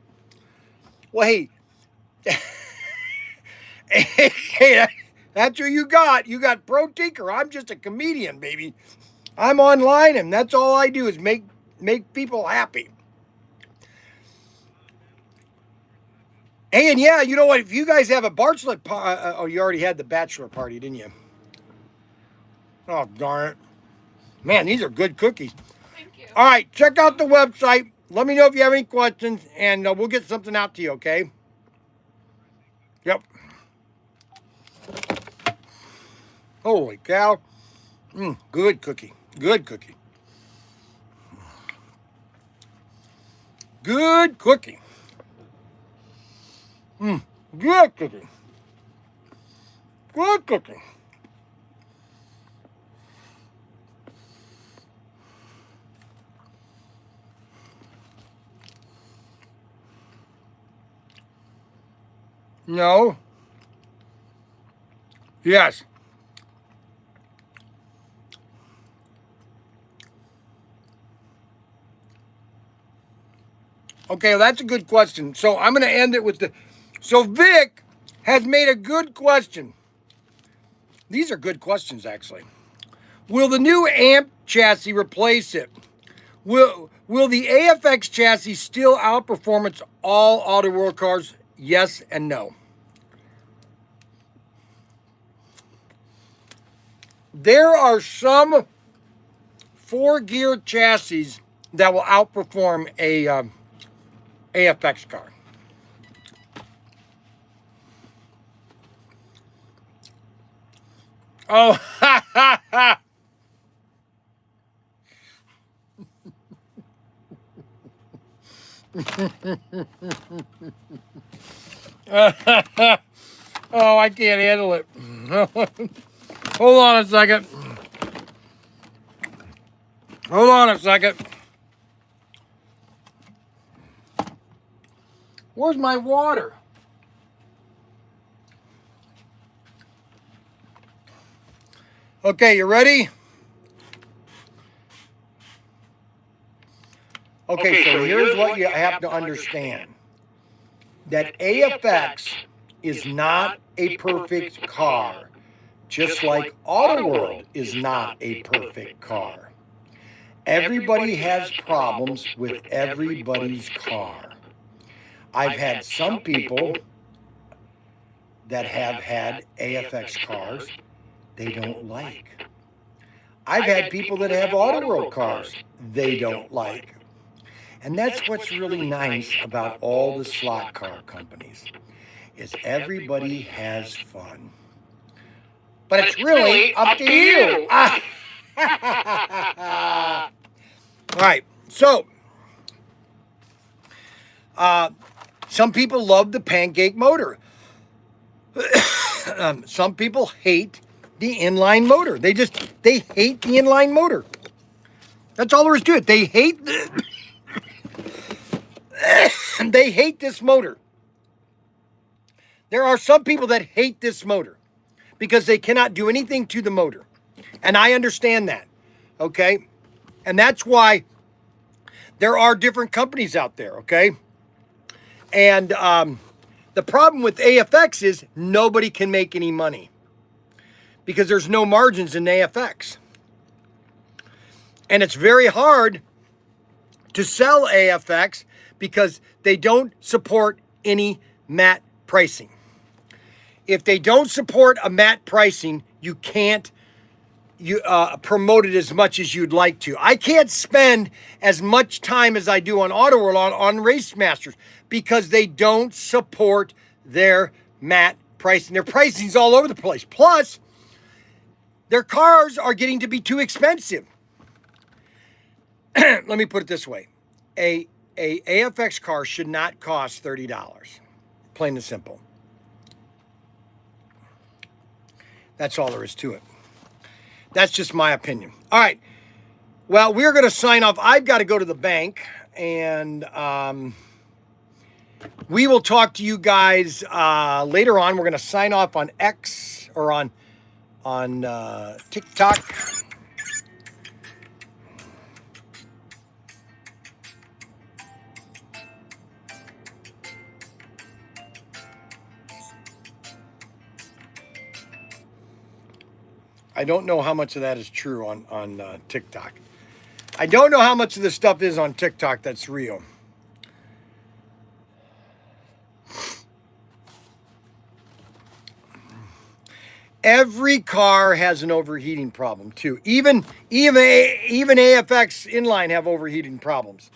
Well, hey. Hey, that's who you got. You got Pro Tinker. I'm just a comedian, baby. I'm online, and that's all I do is make people happy. Hey, and yeah, you know what? If you guys have a bachelor oh, you already had the bachelor party, didn't you? Oh, darn it. Man, these are good cookies. Thank you. All right, check out the website. Let me know if you have any questions, and we'll get something out to you, okay? Yep. Holy cow. Good cookie. Good cookie. Good cookie. Good cookie. Good cookie. No. Yes. Okay, well, that's a good question. So I'm going to end it with the... So Vic has made a good question. These are good questions, actually. Will the new AMP chassis replace it? Will the AFX chassis still outperform all Auto World cars? Yes and no. There are some 4-gear chassis that will outperform a AFX car. Oh, ha, ha, ha. Oh, I can't handle it. Hold on a second. Hold on a second. Where's my water? Okay, you ready? Okay, so here's what you have to understand. That AFX is not a perfect car, just like Auto World is not a perfect car. Everybody has problems with everybody's car. I've had some people that have had AFX cars they don't like. I've had people that have Auto World cars they don't like. And that's what's really nice about all the slot car companies, is everybody has fun. But it's really up to you. All right, so some people love the pancake motor. Some people hate the inline motor. They hate the inline motor. That's all there is to it. They hate they hate this motor. There are some people that hate this motor because they cannot do anything to the motor. And I understand that, okay? And that's why there are different companies out there, okay? And the problem with AFX is nobody can make any money because there's no margins in AFX. And it's very hard to sell AFX because they don't support any matte pricing. If they don't support a matte pricing, you can't promote it as much as you'd like to. I can't spend as much time as I do on Auto World on Race Masters because they don't support their matte pricing. Their pricing's all over the place. Plus, their cars are getting to be too expensive. Let me put it this way. A AFX car should not cost $30. Plain and simple. That's all there is to it. That's just my opinion. All right. Well, we're going to sign off. I've got to go to the bank, and we will talk to you guys later on. We're going to sign off on X or on TikTok. I don't know how much of that is true on TikTok. I don't know how much of this stuff is on TikTok that's real. Every car has an overheating problem too. Even AFX inline have overheating problems.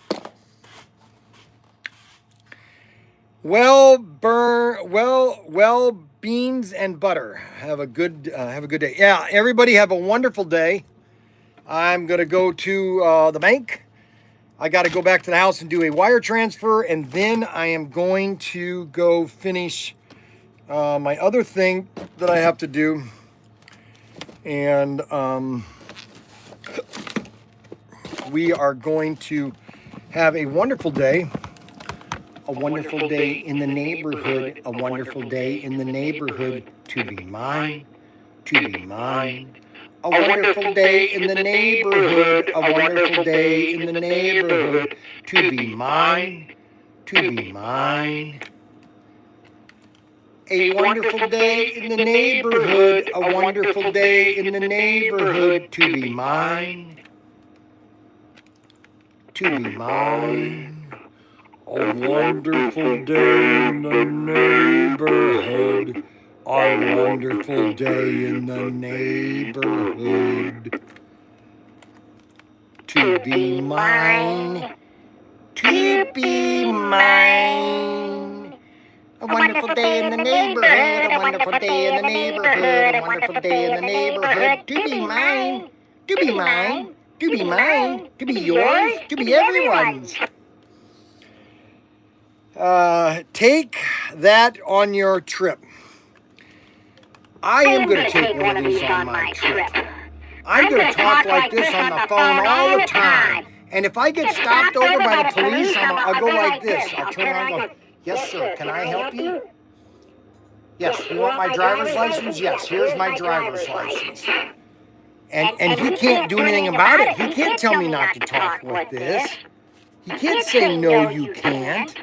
well beans and butter. Have a good day. Yeah, everybody have a wonderful day. I'm gonna go to the bank. I got to go back to the house and do a wire transfer, and then I am going to go finish my other thing that I have to do. And we are going to have a wonderful day. A wonderful day in the neighborhood. A wonderful day in the neighborhood. To be mine. To be mine. A wonderful day in the neighborhood. A wonderful day in the neighborhood. To be mine. To be mine. A wonderful day in the neighborhood. A wonderful day in the neighborhood. To be mine. To be mine. A wonderful day in the neighborhood. A wonderful day in the neighborhood. To be mine. To be mine. A wonderful day in the neighborhood. A wonderful day in the neighborhood. A wonderful day in the neighborhood. To be mine. To be mine. To be mine. To be yours. To be everyone's. Take that on your trip. I am going to take one of these on my trip. I'm going to talk like this on the phone all the time. And if I get stopped over by the police, I'll go like this. I'll turn around and go, yes, sir, can I help you? Yes, you want my driver's license? Yes, here's my driver's license. And he can't do anything about it. He can't tell me not to talk like this. He can't say, no, you can't.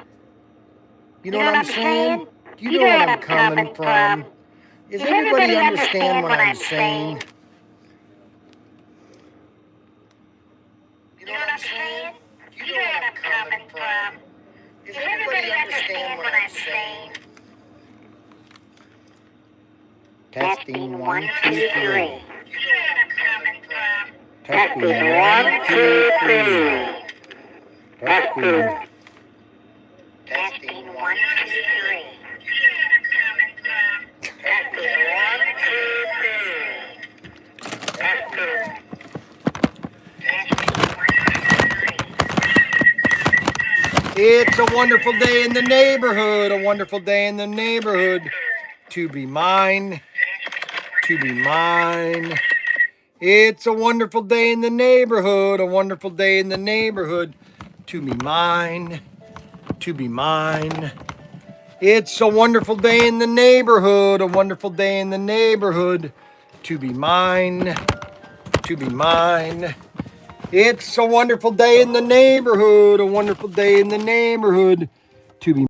You know what I'm saying? You know what I'm coming from. Does everybody understand what I'm saying? You know what I'm saying? You know what I'm coming from. Does everybody understand what I'm saying? Testing 1, 2, 3. Testing 1, 2, 3. Testing. Testing 1, 2, 3. Testing 1, 2, 3. Testing. It's a wonderful day in the neighborhood. A wonderful day in the neighborhood. To be mine. To be mine. It's a wonderful day in the neighborhood. A wonderful day in the neighborhood. To be mine. To be mine. It's a wonderful day in the neighborhood. A wonderful day in the neighborhood. To be mine. To be mine. It's a wonderful day in the neighborhood. A wonderful day in the neighborhood. To be